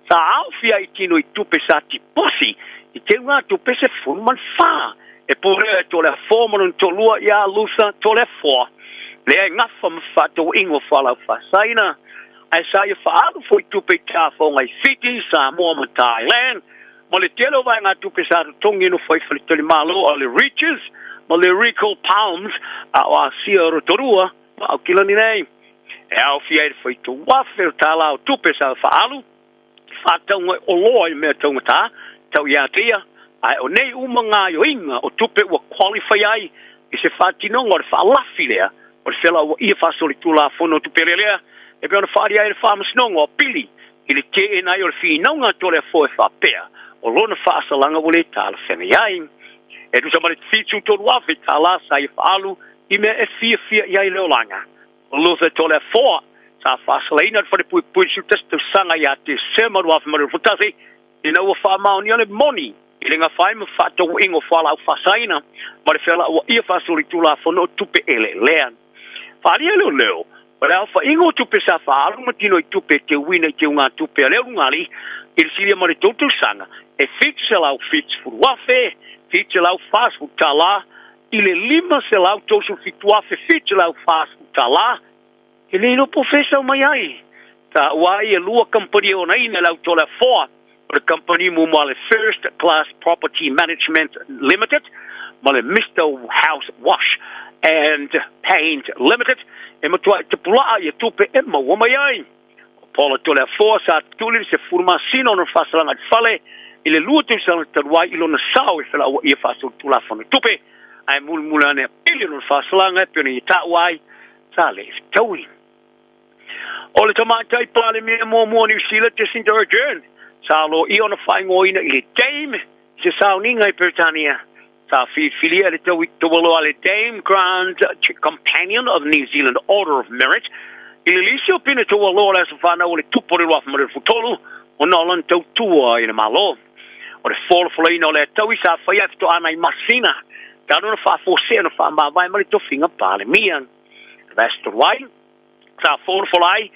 sa awhia i tino i tupe sa tiposi, i te unga tupe se funuman wha, e pore e tole a fōmanu to lua i a lusa tole a fōa, le e ngafa mwhato ingo whalau whasaina, ai sa i whaalu fo i tupe tā whonga i Fiji, sa moa ma Thailand, mo le tele o vaenga tupe sa tongi no whaifali tole malo o le Reaches, mo le Recall Palms, a o a sia rotorua, au kila ni nei. E au fia e foi tu wafe o tala o tupe sa whaalu. Whātaunga o loa i mea taunga tā. Tau ia tia. Ai o nei umanga i o inga o tupe ua qualify ai. I se whātinonga o le whaalafi lea. O le whela ua ia whaasoli tula whono tupe lea. E pia ona whaari ai le whaamasnonga o pili. I le te e nai o le whinaunga tole a fōe whapea. O lona whaasalanga wale tāla whene ai. E tu samare fitu tolu wafe tāla sa i whaalu. I mea e fia iai leo langa. O luthe tole a fōa, sa whaasalaina whare pui sutas te sanga ia te semaru afi maru futasi, i na ua whaamao ni ale moni, i le ngā whae ma whātou ingo whala au whasaina, ma le whela ua ia whaasuri tula whono tupe ele lean. Whaari leo leo, ma le alfa ingo tupe sa whaalu matino i tupe te wina i te unga tupe a leo ngali, i le siria ma le tautu sanga, e fitse lau fitse furu wafe, fitse lau whaas futala, i le lima se lau tosu fitua fe fitse lau whaas utala, e le ino profesa o mai ai. Ta wai e lua company o nei ne lau tola foa, o le company mu ma le First Class Property Management Limited, ma le Mr. House Wash and Paint Limited, e matua te pulaa i tupe e maua mai ai. O pola tola foa sa tuli se furma sino no whasalanga te whale, I le lua te sanga taruai ilo na sao e whela ia whaso tula whanu tupe. Ai mula ne pili no whasalanga pio ni ta wai. Sa le taui. O le tamatai pale mea mua New Zealand Jacinda Ardern. Sa lo i ona whaingoina i le Dame. Se sao ninga i Britannia. Sa filia le taui tawalo ale Dame Grand Companion of New Zealand Order of Merit. I le lisio pina tawalo le sa whanau o le tupore wafa mare futolu. O nolan tau tua i le malo. O le wholawhalaina o le taui sa whai afto ana i Masina. Tano na whafosea na whamawai mare to finga pale mian. Vesta wai. Sa wholawhalai.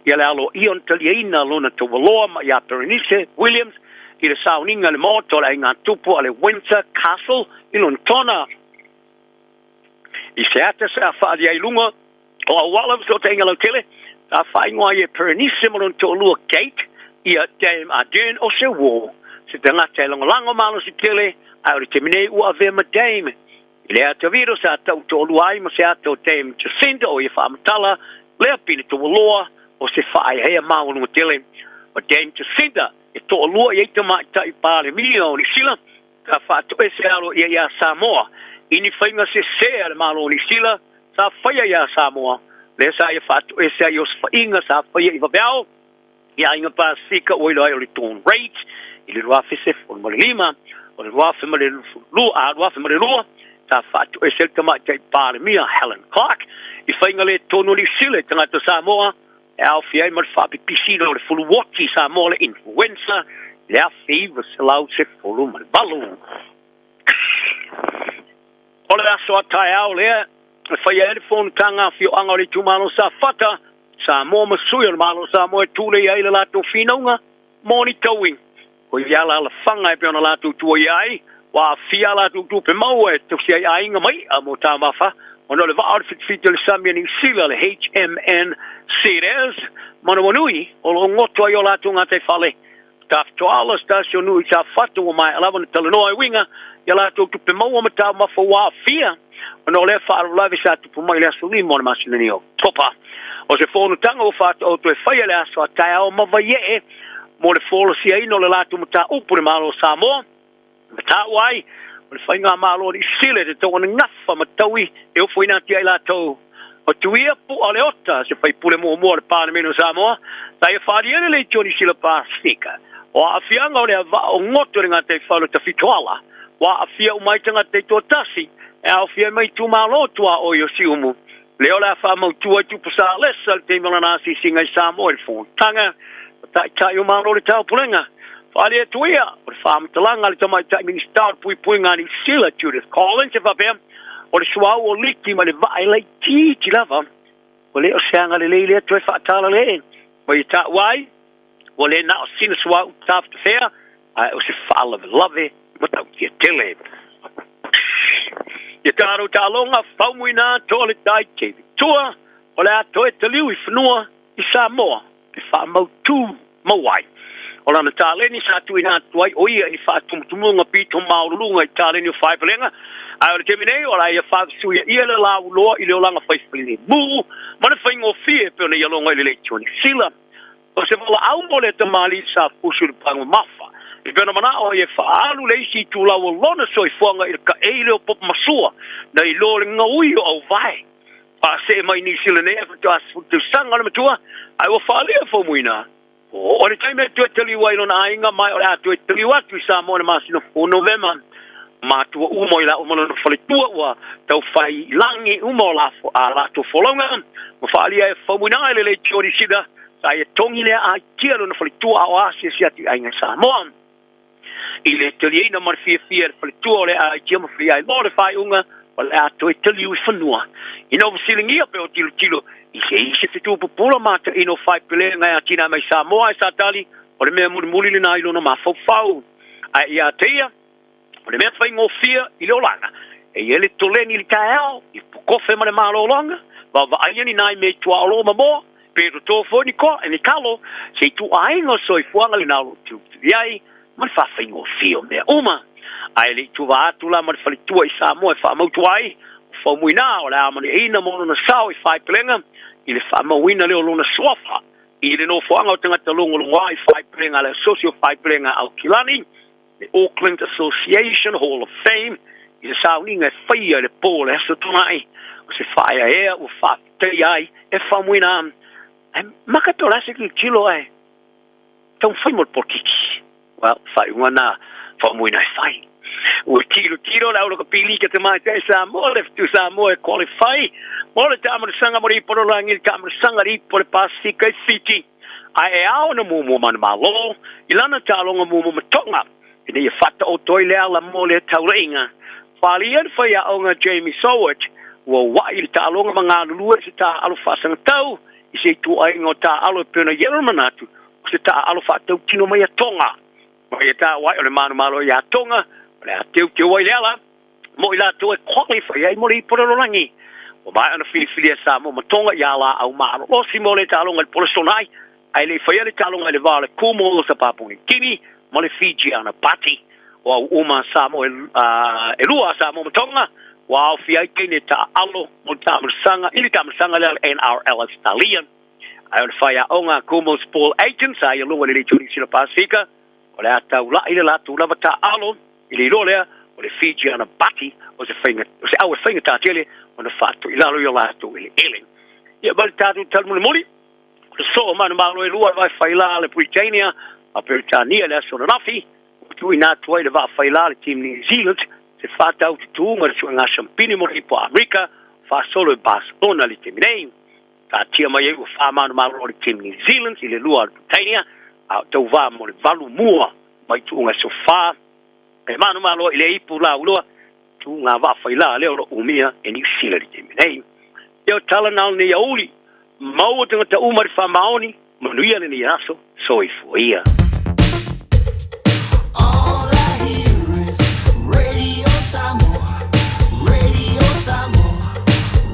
Ia le alo ion taliaina lona tawaloa ma ia Berenice Williams. I le sauninga le moto le ngā tupu a le Windsor Castle i lon tona. I se ata sa whaadi ai lunga o a wala so te ingalo tele. Sa whaingoa i e Berenice ma lon to lua gate. Ia Dame Ardern o se wō. Se te ngata e lango malo si tele. A ori te mine ua ve ma Dame. I le ata viro sa tau to lua ai ma se ata o Dame Jacinda o i whaamatala. Lea pina to waloa o se whaai hea mao lunga tele. O Dame Jacinda. E to lua i eita mai tai pale mili o ni sila. Ka whātu e se alo ia Samoa. Ini whainga se le malo o ni sila. Sa whaia ia Samoa. Le sa ia whātu e se ai o se whainga sa whaia i wabeao. Ia inga Pasifika o ilo ai o le Dawn Rate. I le ruafise o le mole lima. O le ruafe male lua. Sa whātu e se tamai tai pale mia Helen Clark. I whainga le tono ni sila tangata Samoa. E au fiai mar whapi pisino le fulu wati Samoa le influenza. Le a fever se lau se fulu man balu. O le aso atai au lea. E whaia e fonu tanga fio anga le tumano sa fata. Samoa masui o malo Samoa e tūle iai le lato whinaunga. Moni tauing. Ko i ala la whanga e peona lato tua iai. Wa fia lato tupe maua e tau si ai ainga mai a mo tā mawha. Ono le va outfit le Samia New Zealand le HMN Ceres. Mana wanui o lo ngoto ai o lato ngate whale. Taf toala stasio nui sa fatu o mai alawa na talanoa e winga. Ia lato tupe maua ma tā mawha wa fia. Ono le whaaro lawe sa tupu mai le aso limo na masinani o topa. O se whonu tanga o whātua o tue whaia le aso a tae au mawaie e. Mo le wholo si aino le lātu mata upu le malo Samoa. Mata wai. O le whainga malo ni sile te tau ana ngafa mataui. E o whainati ai lātou. O tuia pu a le ota se whai pule mua le pāna meno Samoa. Tai e whaari ene le Johnny Sila Pasifika. O a whianga o le ava o ngoto ringa te whalo ta whitoala. Wa a whia umaitanga te tōtasi. E a whia mai tu malo tua o yo si umu. Leo la fa mau tua tu pasa lesa te milana si singa Samoa il fon tanga ta yo malo le tau pulenga fa le tuia o fa mtalanga le tamai ta minister pui ngani sila Judith Collins e va bem o le swau o liki ma le vai le ti lava o le o sanga le tu fa tala le o ta wai o le na sin swau ta fair o se fa love mata ki tele Ia tāro tā longa whaumuina tō le tai ke Victoria o le ato e te liu I whanua I Samoa I whamau tū mawai. O lana tā leni sa tuina tuai o ia I whaatumutumunga pito maurulunga I tā leni o whaipalenga. Ai o le teminei o la ia whaasuia ia le lau loa I le o langa whaifalini mū mana whaingo fie peo na ia longa I le leitoni sila. O se wala au mo le tamali sa fusu le pango mafa. I pena mana o e whaalu leisi tū lau o lona soi fuanga I ka eile o pop masua na I lo le ngaui o au vai. Pa se mai ni sila nea tu asfutu sanga na matua ai o whaalia fo muina. O le taime tu e tali wai lona ainga mai o le atu e tali watu I Samoa na masino o November. Mātua umo I la umo na whaletua ua tau whai langi umo la a la to wholonga. Ma whaalia e whamuina ele le tiori sida sa e tongi lea a kia lona whaletua o asia si atu ainga Samoa. I le tali eina marfia fia whaletua o le a kia mawhia I lo le whai unga o le ato e tali ui whanua. I no wasilingia pe o tilo tilo I se fitu pupula mata I no whai pele ngai a tina mai Samoa e sa tali o le mea muli le na ilona ma fau. A ia teia o le mea whai ngofia I le olanga. E ele toleni li taeao I pukofe ma le malo olanga. Wa aiani nai me tua olo ma mo. Pero tō fōni ko e ni kalo se tu ainga soi fuanga li nalo tu viai man fa whai ngofia o mea uma. A ele tu wa atu la man whali tua I Samoa e wha mautuai. Whaumuina o le amani eina mono na sao I whai pelenga. I le whamauina leo lona swafa. I le no whaanga o tangata longo longa I whai pelenga le sosio whai pelenga au kilani. the Auckland Association Hall of Fame, i le sauninga e whaia le pōle e sotonai, o se whaia ea o whaatei ai, e whamuina e makatola se ki kilo ai, tau whai mo potiki, well, whai unga nā, whamuina e whai. Ua tiro lau ka pili ka te mai te Samoa le tu Samoa e qualify mo le tamara sanga mo ri poro langi le tamara sanga ri poro Pacific City ai e ao na mumu man malo ilana talonga mumu matonga ine ia fata o toile ala mo le taureinga falian fa ia onga Jamie Soward wa wai le talonga manga lua se ta alu fasanga tau i se tu ai ngota alu pena yermanatu se ta alu fata tino mai tonga mai ta wai ole manu malo ia tonga le teu ai lela mo ila to e qualify ai mo ri porolangi o mai ana fili sa mo matonga ya la au ma o si mo le talonga le polsonai ai le fai le talonga le vale kumo sa papu ni kini mo le Fiji ana pati o uma sa mo e lua sa mo matonga wa fi ai kini ta alo mo tamsanga ili tamsanga le NRL Stallion ai le fai onga kumo Paul Agents ai lo le tuni sila Pacifica o le ata ula ile la tu la ta alo ili rolea o le Fiji ana bati o se aua whainga tātele o na whātu i lalo i o lātu ili ele. Ia bali tātu talu muli o le so manu malo e lua vai whaila le Britannia a Peritania le asona nafi o tu i nātu ai le vā whaila le team New Zealand se whātau tu tūnga le sua ngā champini mo ripo Amerika wha solo e Barcelona le team nei. Tā tia mai e o wha manu malo le team New Zealand i le lua le Britannia a tau vā mo le valu mua mai tūnga so wha e manu malo i le ipu la uloa tu ngā wawhaila leo ro umia e New Zealand i te minei. Eo tala nao ni auli, mau o tangata umari wha maoni, manuia ni aso, so i fuia. All I hear is Radio Samoa, Radio Samoa,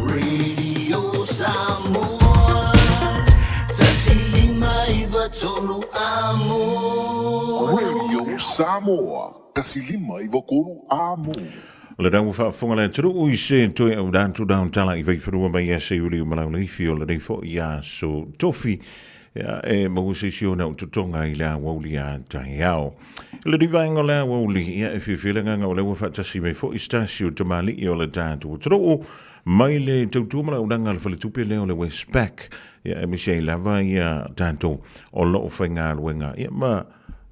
Radio Samoa, tasilima iwa tolu amo. Radio Samoa, tasilima iwa kolu amo. Le dau fa fonga le tru u se to down to down tala I vai fru mai se uli o malau nei fio le fo ya so tofi ya e mo se si ona to tonga I la woli a taiao le divai ngola woli ya e fi feelinga ngola wa fa tasi me fo istasio to mali I o le tatu tru mai le tu malau danga le fa le tupe le o le Westpac ya e mi se la vai ya tanto o lo fenga wenga ya ma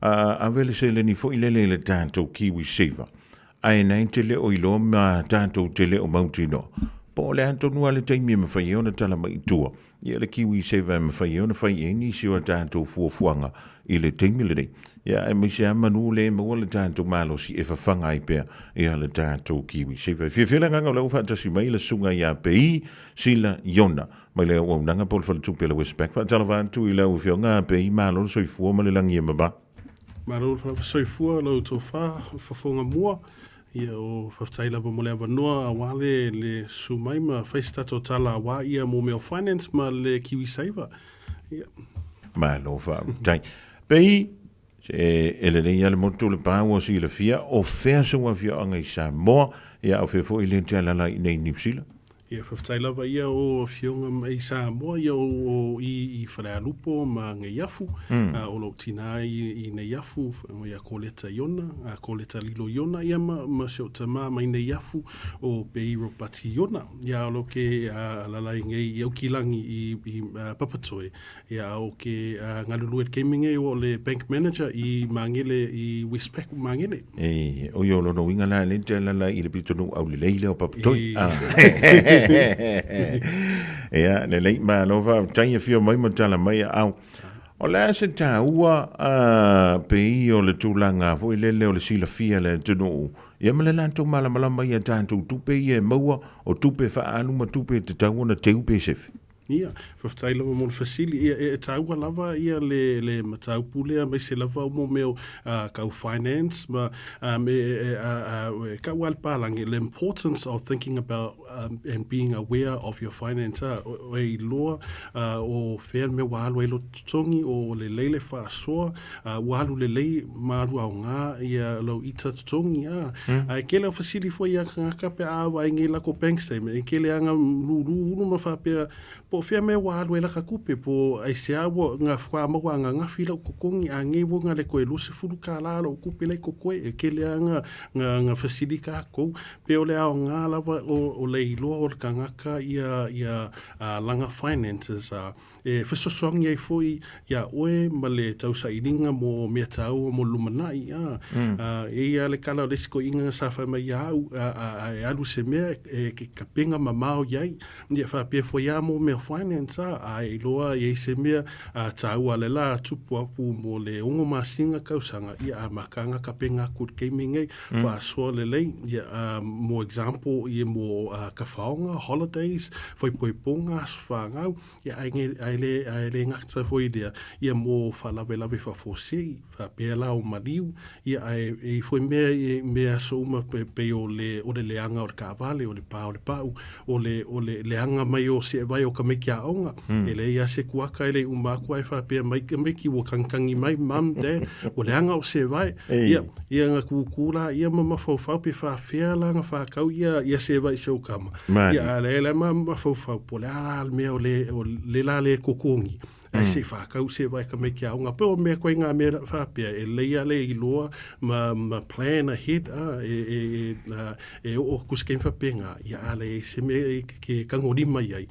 a vele se le ni fo le tanto kiwi saver ai nei te le o ilo ma tanto te le o mautino. Po le anto nua le taimi me whai ona tala mai tua. Ia le kiwi sewa me whai ona whai e ni siwa tanto fuafuanga I le taimi le rei. Ia e me se amanu le maua le tanto malo si e whawhanga I pia ia le tanto kiwi sewa. Whiawhila nganga lau whatasi mai le sunga ia pei sila iona. Mai leo wau nanga pol whale tupe le Westpac. Whatala whantu I lau whio ngā pei malo soi fua ma le langi e maba. Malo soi fua lau tō whafonga mua. Ia o whaftaila wa mole awanoa a wale le sumai ma whaistato tala wa ia mo meo finance ma le kiwi saver. Ma lo wha tai. Pei, ele le ia le motu le pāua si le fia o whea sunga fia anga I Samoa ia o whefo I le tala lai nei New Zealand. Ia whaftaila wa ia o fionga mai Samoa ia o I wharealupo ma ngai yafu. O lo tina I nei yafu ia koleta iona, koleta lilo iona ia ma siota mai nei yafu o pei ropati iona. Ia o lo ke lalai ngai iau kilangi I papatoe. Ia o ke ngalulu et keminge o le bank manager I mangele I Westpac mangele. O yo lo no inga la le tala lai I le pitonu au le leile o papatoe. Ia, le lei ma nova taia fio mai matala mai au. O la se ta ua pei o le tūlanga fo I lele o le sila fia le tunu. Ia mele lanto mala mai a tanto tupe I maua o tupe wha anu ma tupe te tangona te upe sefe. Ia, whaftaila wa mol fasili, ia e taua lava ia le matau pulea, mai se lava mo meo kau finance, ma kau alpalangi, the importance of thinking about and being aware of your finance, o e loa, o whea me wahalu e lo tutongi, o le leile whaasoa, wahalu le lei maru au ngā, ia lau ita tutongi, e kele o fasili fo ia ngaka pe awa e nge lako bank statement, e kele anga lulu ma whapea, po po fia me wa alwe la ka kupe po ai se awo nga fwa ma wa nga fila ko kongi a nge wo nga le ko lu se fulu ka la lo kupe le ko ko e ke le nga fasilika ko pe o le a nga la o le ilo o ka nga ka ia langa finances e fesosong ye foi ya oe ma le tau sa ininga mo me tau mo lumanai e ia le kala le ko inga sa fa mai au alu se me ke ka penga mamao yai ia fa pe foi mo me finance ai loa ye se me tau ale la tupu apu mo le ongo masinga kausanga ia makanga ka penga ku gaming fa so le le ia mo example ia mo ka faonga holidays foi poiponga fa ngau ia ai le ngata foi dia ia mo fa la vela fa fosi fa pe la o maliu ia ai foi me so uma pe o le leanga o ka vale o le pa o le leanga mai o se vai o ka me kia onga ele ia se kuaka ele uma ku ai fa pe mai ki wo kankangi mai mam de o leanga o se vai ia nga kula ia mama fa pe fa fiala nga fa kau ia se vai show kama ia le mama fa po la me o le la le kokongi ai se fa kau se vai ka me kia onga pe o me ko nga me fa pe ele ia le iloa ma plan ahead o kusken fa penga ia le se me ke kangori mai ai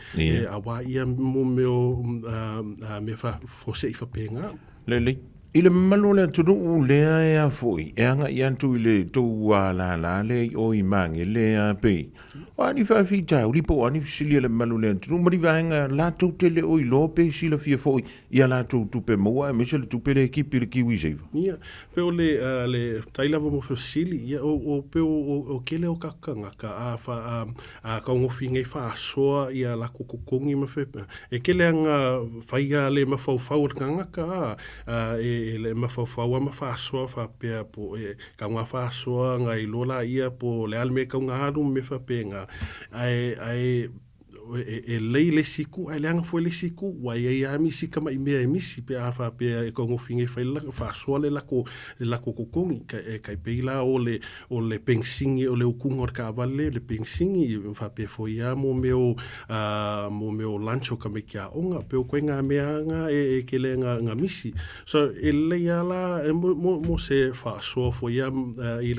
awa ia mo me fa fose fa penga le ile malole tunu le ya foi anga yantu ile to la le o imangi le pe ani fa fita uri po ani fisilia le malole tunu mari vanga la to tele o lo pe sila fia foi ia la to pe mo me sel to pe le equipe le kiwi save ia pe o le taila mo fisili ia o pe o kele o kakanga ka a ka ngo finge fa so ia la kokongi me fe e kele anga faia le mafau kanga ka le mafaufaua mafasoa faapea po kaugafasoa gai lola ia po le ale me kaugalu me faapega ae lei le siku ai leanga foi le siku wai ai amisi kama imea emisi pe a faapea e kaugofiga faila faasoa le lako kokogi kai peila o le pengisigi o le ukuga o le kaavale le pengisigi faapea foi ia mo meo lunch o kamaikiaʻoga pe o koe gameaga e kele ga misi so e lei ala mo se faasoa foi ia i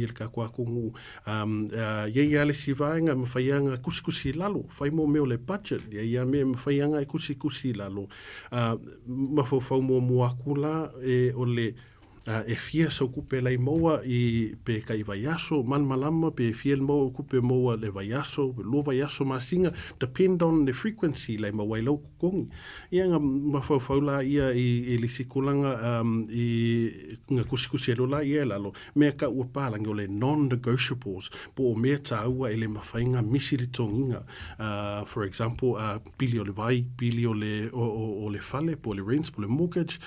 le kakuakugu iai a le sivaega ma faiaga kusikusi lalo fai mo meo le budget ia me fai anga e kusi lalo ma fau mo akula o le e fia so kupe lai moa i pe kai vaiaso man malama pe fia mo kupe moa le vaiaso lo vaiaso masinga depend on the frequency lai mo wai lo kongi ia nga mafau la ia i lisikulanga i nga kusi lo la ia lalo me ka u pala ngole non negotiables po me taua ele mafainga misiri tonginga for example pili o le vai pili o le fale po le rents po le mortgage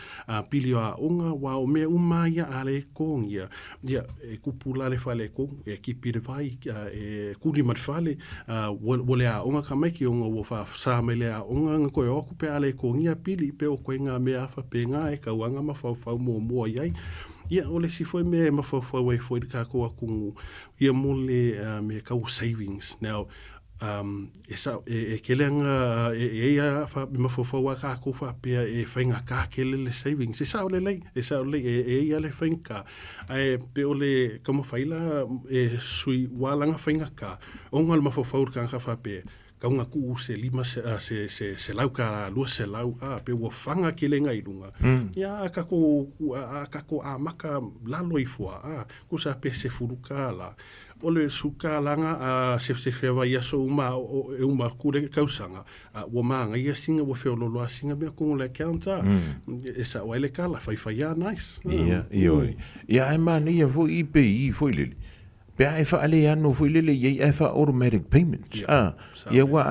pili a onga wa o me maia ale kongia ia e kupula le fale ko e kipi le vai e kuli mat fale wole a onga kameki onga wo fa sa mele a onga ko e okupe ale kongia pili pe o koinga me afa penga e kauanga mafau mo iai ia ole si foi me mafau e foi ka ko akungu ia mole me kau savings now e kelenga ia fa mafofo ka ko fa pe e fainga ka kele le savings e sa ole e ia le fainga ai pe ole como faila e sui walanga fainga ka ongal mafofo ka fa pe ka unga ku se lima se lau ka lu se lau pe wo fanga kelenga i lunga ia ka ko a maka lalo i fua ku sa pe se furuka la ole suka langa se feva ia so uma kure kausanga wo manga ia singa wo fe lo singa me ko le counter esa wale kala fai nice ia ai man ia vo IPI foi le pe ai fa ale ano foi le ia fa automatic payments ia wa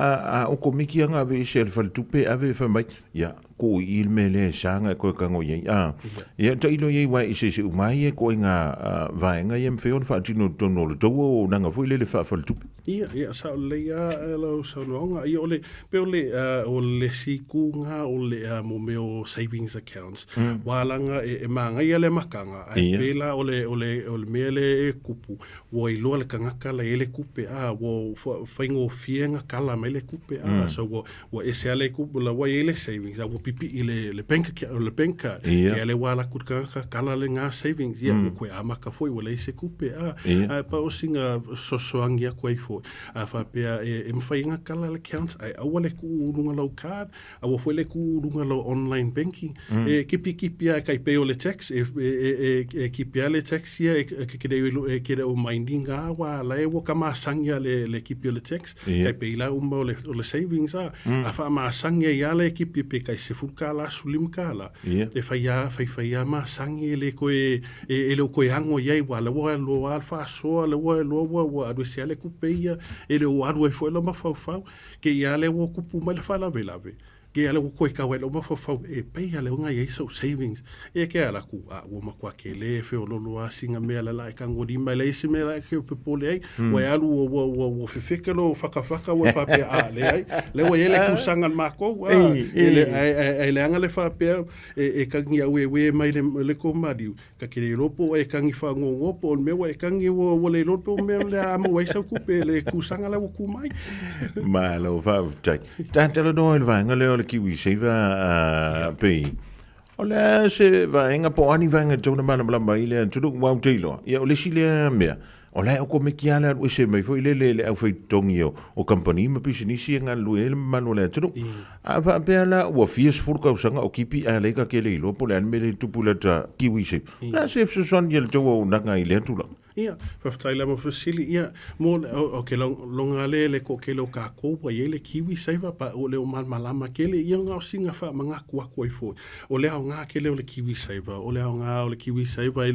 o komiki anga ve se fa tupe ave fa mai ia ko il mele sanga ko ka ngo ia ta ilo ye wa ise mai ko nga va nga yem fe on fa tino tono to nanga foi le fa tupe Ia sa o le ia lo sa noanga ia o le sikunga o le mo meo savings accounts walanga e manga ia le makanga ai pela o le mele e kupu wo i lo le kangaka la ele kupe wo faingo fienga kala mele kupe so wo ese ale kupu la wo ele savings wo pipi le bank card ia le wala kutkanga kala le nga savings ia ko amaka foi wo le ese kupe pa o singa sosoangia ko ai foi fa pea e mfainga kala le accounts ai awale ku lunga lo card awo foi le ku lunga lo online banking e kipi kai peo le tax e kipi le tax ia e kede o mindinga wa la e wo kama sangya le kipi le tax kai pe la o le savings a fa ma sangya ia le kipi pe kai se fulkala sulim kala e fa ma sangya le ko e le ko hango ia wa lo alfa so le wo adu se le ku pe ia ele o adu foi lo mafau ke ia le wo kupu mai fala velave ke ale ko ka welo mafau e pe ale nga ia so savings e ke ala ku wo makwa ke le fe o lo asinga me ala ka ngodi mai le isi me la ke pe pole wa alu wo fefekelo faka wo fa pe ale le wo ele ku sanga mako ele anga le fa pe e ka ngia we mai le ko madiu ka ke le lopo e ka ngi fa ngo po me wo e ka ngi wo le lopo me le amo we sa ku pe le ku sanga le wo ku mai ma lo fa tai tantelo no il vanga le kiwi seva pe ole se va enga po ani vanga tona mana mala ile tudu wa tilo ya ole sile me ole o ko me kiala o se me foi le au foi tongio o company me pisini si nga lu el manole tudu ava pela o fies furka usanga o kipi ale ka kele lo po le me le tupula ta kiwi se la se son yel to na nga ile tula ia faafetaila ma fasili ia mo o ke longa le ko ke lo ka ko wa ele kiwi saiva pa o le malama kele ia nga singa fa manga kwa ko ifo o le nga ke le kiwi saiva o le nga o le kiwi saiva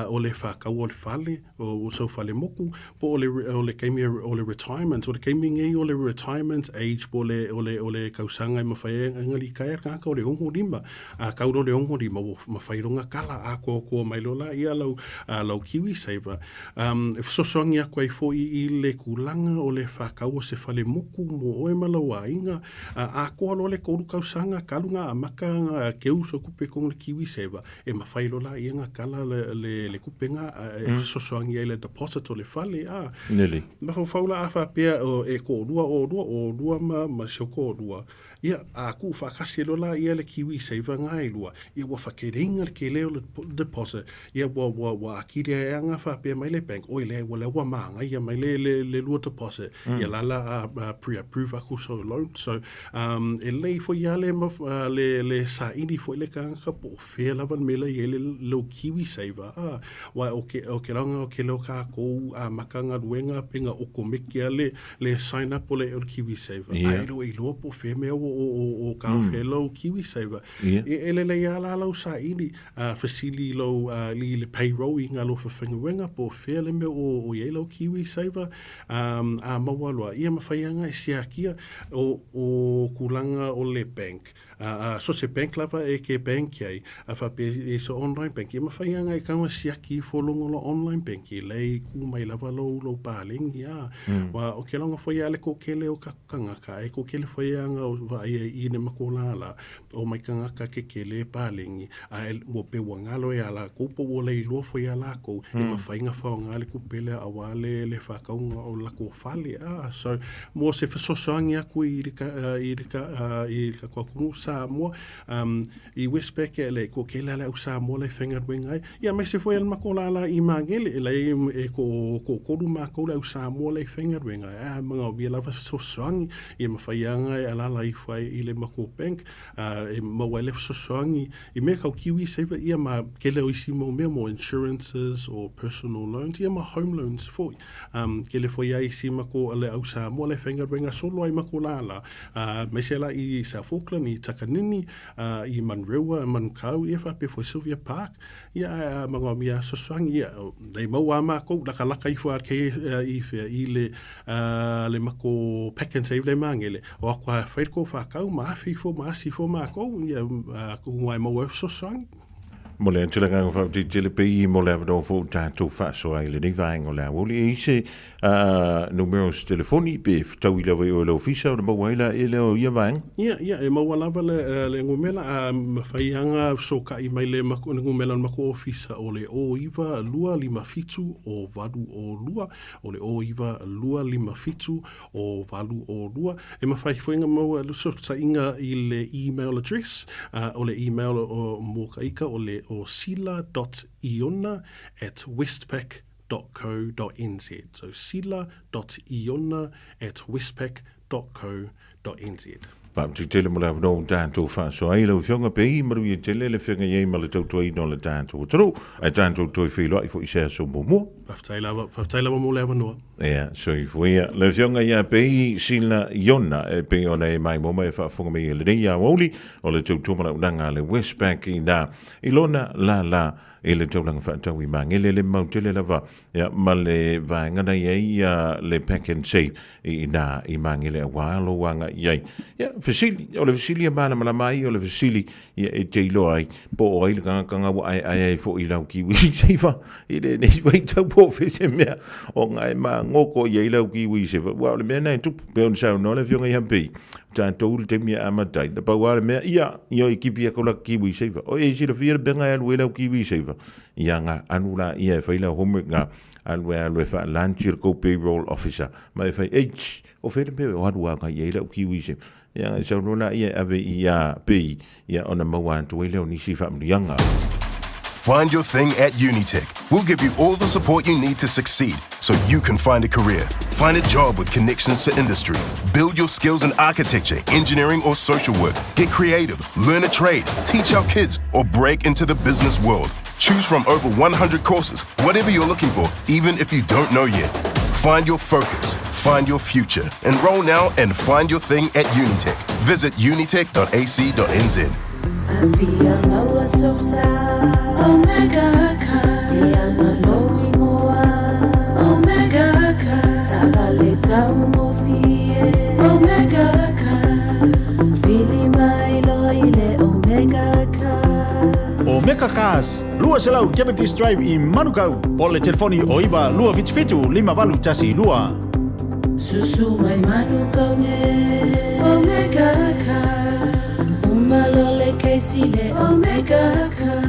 o le fa ka o le fale o so fale moku po o le kemi o le retirement o le kemi ngai o le retirement age po o le kausanga ma fa ngali ka ka ko le ongo lima ka o le ongo lima ma fa ronga kala a ko mai lola ia lo kiwi sosongia koe fo i le kulanga o le whakau se whale moku mo oe malawa inga a koa lo le kouru kausanga kalunga a maka ke uso kupe kong le kiwi seva e mawhailo la i nga kala le kupenga sosongia i le deposit o le whale Neli mawhaula a whapea e ko o dua ma shoko o dua ia a ku whakasi lola ia le kiwi seva ngai lua ia wa whakereinga ke leo le deposit ia wa akiri e anga whapea mai le bank oi le wa maanga ia mai le lua deposit ia lala pre-approve aku so loan so e lei fo ia le sa ini fo le kanga po fea lavan mele ia le lo kiwi seva wa o ke langa o ke lo ka ko a makanga luenga penga o komekia le sign up o le kiwi seva ai lo i lo po fea mea o ka fellow kiwi saver ele le ala lo sa ini facility lo li le payroll inga lo fenga po fele me o yellow kiwi saver a mawalo ia mafaianga siakia o kulanga o le bank so se bank lava e ke bank ai fa pe so online bank ia mafaianga e kama siaki folongo lo online bank le ku mai lava lo paling ia wa o ke longa foi ale ko kele o kanga ka e ko kele foi anga i ne makolala o mai kanga ka ke kele palingi a mo pe wangalo e ala ko po wo le lo foi ala ko e mafainga fa ngale ku pele awale le fa ka o la ko fale so mo se so soangia ku i ka ko ku sa mo i whisper ke le ko kele ala usa mo le finger wingai ia me se foi al makolala i mangele le e ko du ma ko le usa mo le finger wingai manga o la so soangi i mafaianga ala la i fai i le mako bank e mawele sosoangi i me kau kiwi saver ia ma kele o isi mo insurances or personal loans ia ma home loans foi kele foi ai isi mako ale au sa mo le finger ringa solo ai mako lala me se la i South Auckland i Takanini i Manrewa Mankau ia fa pe foi Sylvia Park ia manga mia sosoangi ia dei maua mako laka i fua ke i le mako pack and save le mangele o kwa faiko fa kau ma fifo ma sifo ma ko ia ku mai mo so sang mo le tele nga fa tele pe mo le do fo tatou fa so ai le ni vainga o le woli ise numeros telefoni pe tau i lewa o le ofisa o le mawaila e leo ia vaeng? Ia, e mawalawa le ngumela mawhaianga soka i mai le ngumela mako ofisa o le o iwa lua lima fitu o valu o lua, o le o iwa lua lima fitu o valu o lua. E mawhaifuinga maua luso sa inga i le email address, o le email o Mokaika o le o sila.iona@westpac.co.nz. So sila.iona@westpac.co.nz. Pam tu tele mo la no tanto fa so ai lo fionga pe maru i tele le fionga ye ma le tau toi no le tanto tro ai tanto toi filo i fo i share so mo Faftaila mo le no. Yeah, so i fo ia le fionga ia pe sila Iona e pe ona e mai mo mai fa fonga me le ia woli o le tau tuma na le Westpac ina ilona la e le tau langa whaatau i mangele le mautele lava ia ma le vaengana iei le pack and save i mangele a walo wanga iei ia fasili o le fasili a mana malamai o le fasili ia e teilo ai po o ai le kanga wa ai fo i lau kiwi seifa i le nei vai tau po fese mea o ngai ma ngoko iei lau kiwi seifa wa le mea nai tupu peon sao no le fionga i hampi tanto le temia amatai da pawale mea ia i kipi a kola kiwi seifa o e si le fia le benga e lau kiwi seifa ia nga anula ia e whaila homework nga alwe fa lunch ko payroll officer mai fa h o fere pe o hadu ka ia lau kiwi seifa ia so nona ia ave ia pe ia ona mawan to ile oni si fa mlianga. Find your thing at Unitech. We'll give you all the support you need to succeed so you can find a career. Find a job with connections to industry. Build your skills in architecture, engineering, or social work. Get creative, learn a trade, teach our kids, or break into the business world. Choose from over 100 courses, whatever you're looking for, even if you don't know yet. Find your focus, find your future. Enroll now and find your thing at Unitech. Visit unitech.ac.nz. Omega ka Diana knowing Omega ka Sagaleta umofie Omega ka Fili mailo ile Omega ka Omega Cars lua selau Diabetes Drive i Manukau po le telefoni o iwa lua fitu lima valu tasi lua Susu mai Manukau ne Omega ka Umalole keisile Omega ka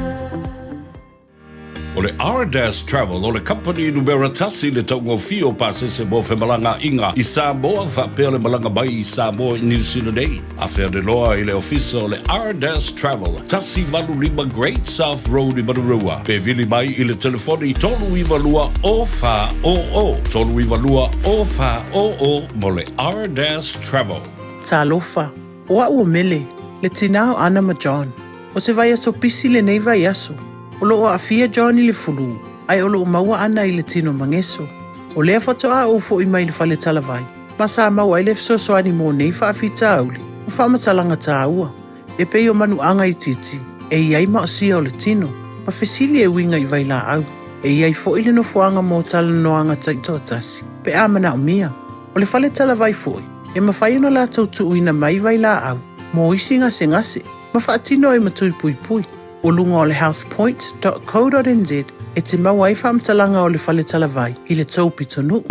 O le R-Dash Travel, o le company numero tasi le taungo fio pase se mo fe malanga inga i Samoa fa pe le malanga bai i Samoa i New Zealand Day. A fe de loa i le ofisa o le R-Dash Travel, tasi valu lima Great South Road i Marurua. Pe vili mai i le telefoni tolu i valua o fa o. Tolu i valua o fa o mo le R-Dash Travel. Talofa, oa ua mele, le tinao ana ma John. O se vai aso pisi le nei vai aso. O loo a fia John i le fulu, ai o loo maua ana i le tino mangeso. O lea fatoa o fo i mai le fale talavai. Ma sa maua i le fisoso ani mo nei fa afita auli. O fa matalanga ta ua. E pei o manu anga i titi. E iai ma o sia o le tino. Ma fesili e winga i vai la au. E iai fo i le no fuanga mo tala no anga taito tasi. Pe amana o mia. O le fale talavai foi. E mawhai ona la tautu uina mai vai la au. Mo isi ngase ngase. Ma whaatino e matui pui pui. O lunga o le healthpoint.co.nz e te mawai whamtalanga o le fale talavai i le taupi tonu.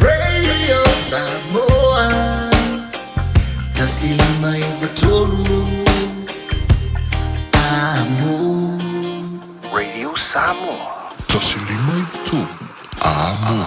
Radio Samoa Tasilima i Batolu Amo Radio Samoa. Tasilima i Batolu Amo.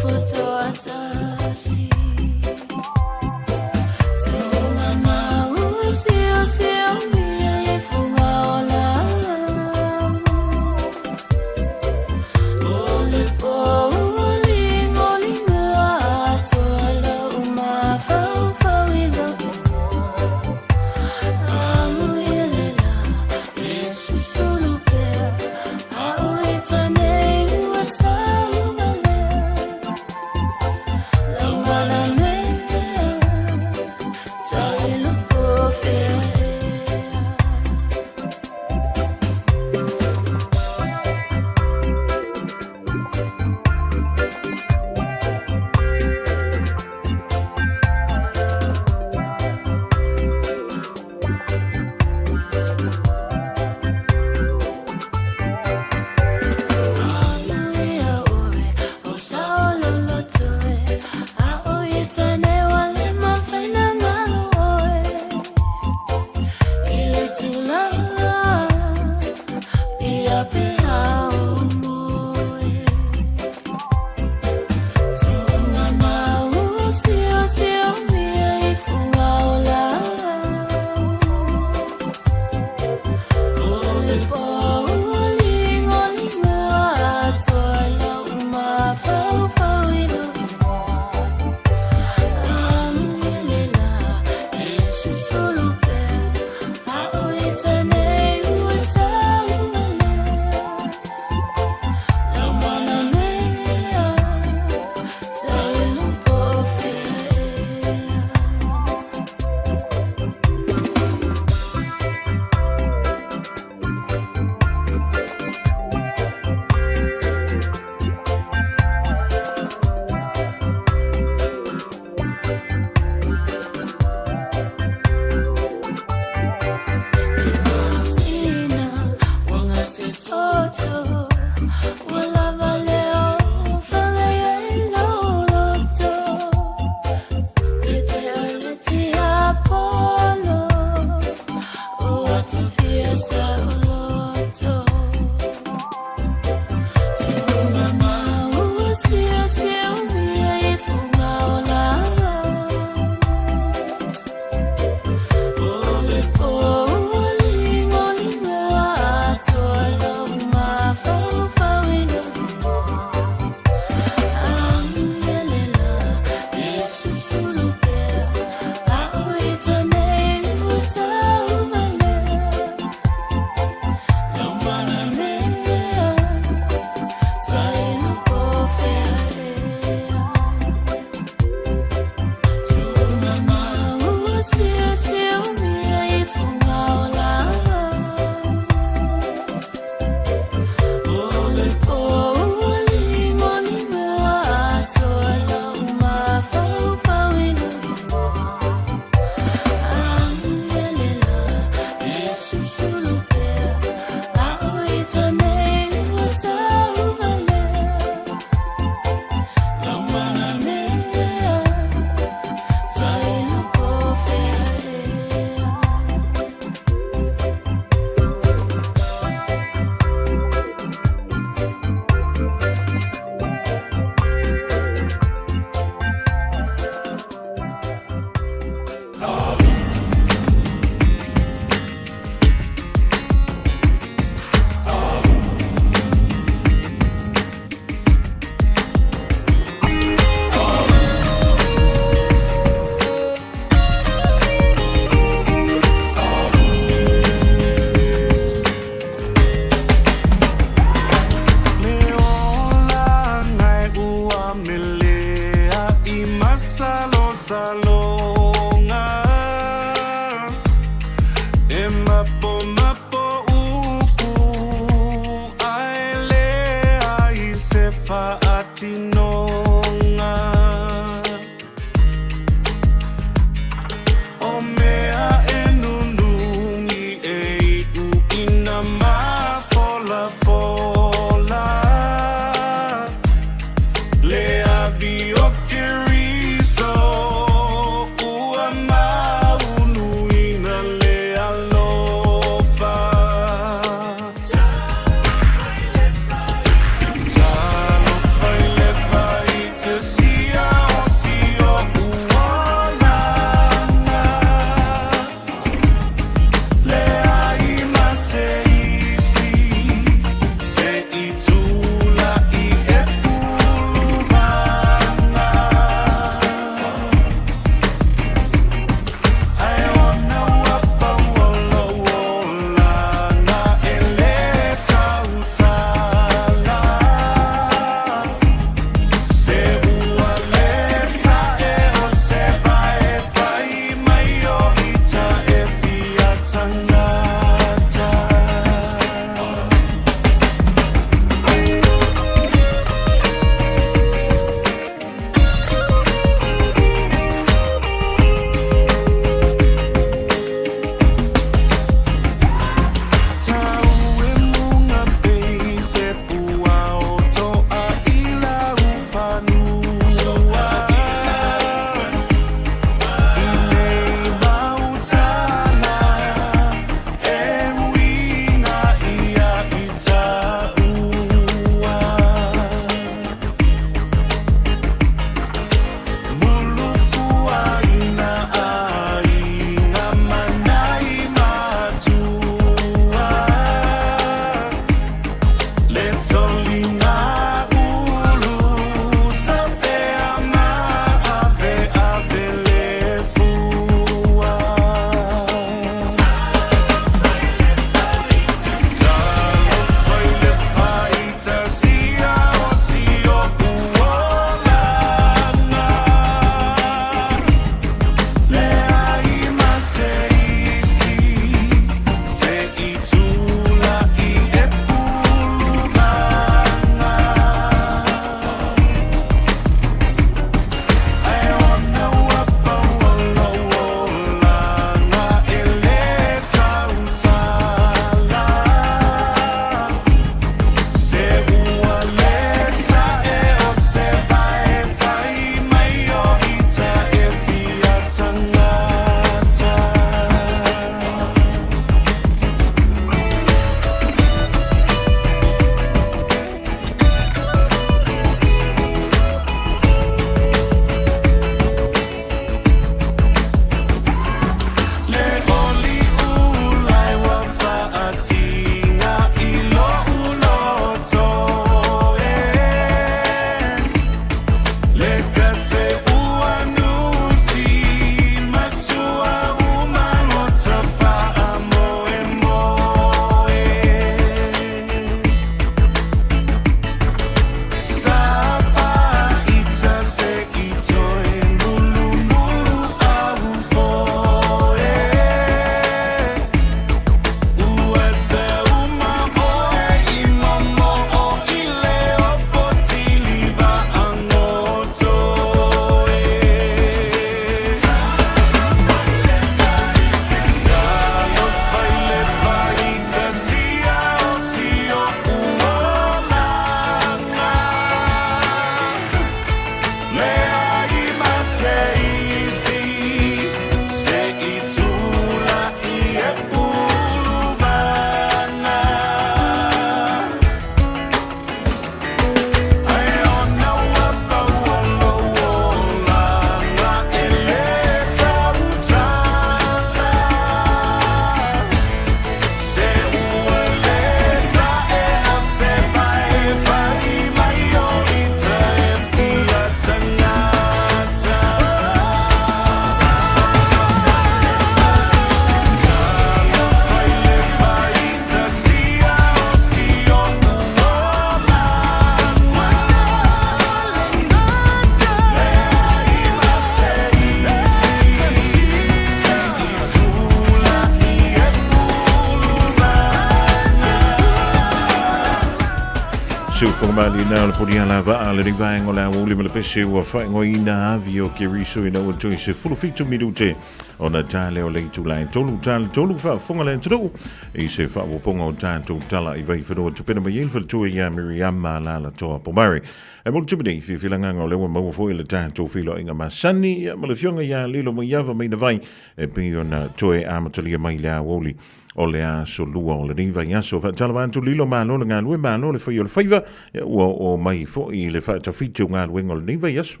pese o whakamali nā le pori ala wa le ni vai ngola wuli me le pese o whai ngoi na avi o ke riso ina o toi se fulu fitu miru te o na tāle o lei tūlai tolu tāle tolu wha whonga le tū i se wha o ponga o tātou tala i vai whanua te pena mai il whatua ia Miriama la la toa pomari e mo tu bini fi filanga o lewa mau fo le tātou filo inga masani ia ma le fionga ia lilo mo iava mai na vai e pingi o na toe amatalia mai le a woli o le a solua o le niva i aso whaatala wantu lilo malo le ngā lue malo le whai o le whaiva ua o mai fo i le whaatafitu ngā lue o le niva i aso.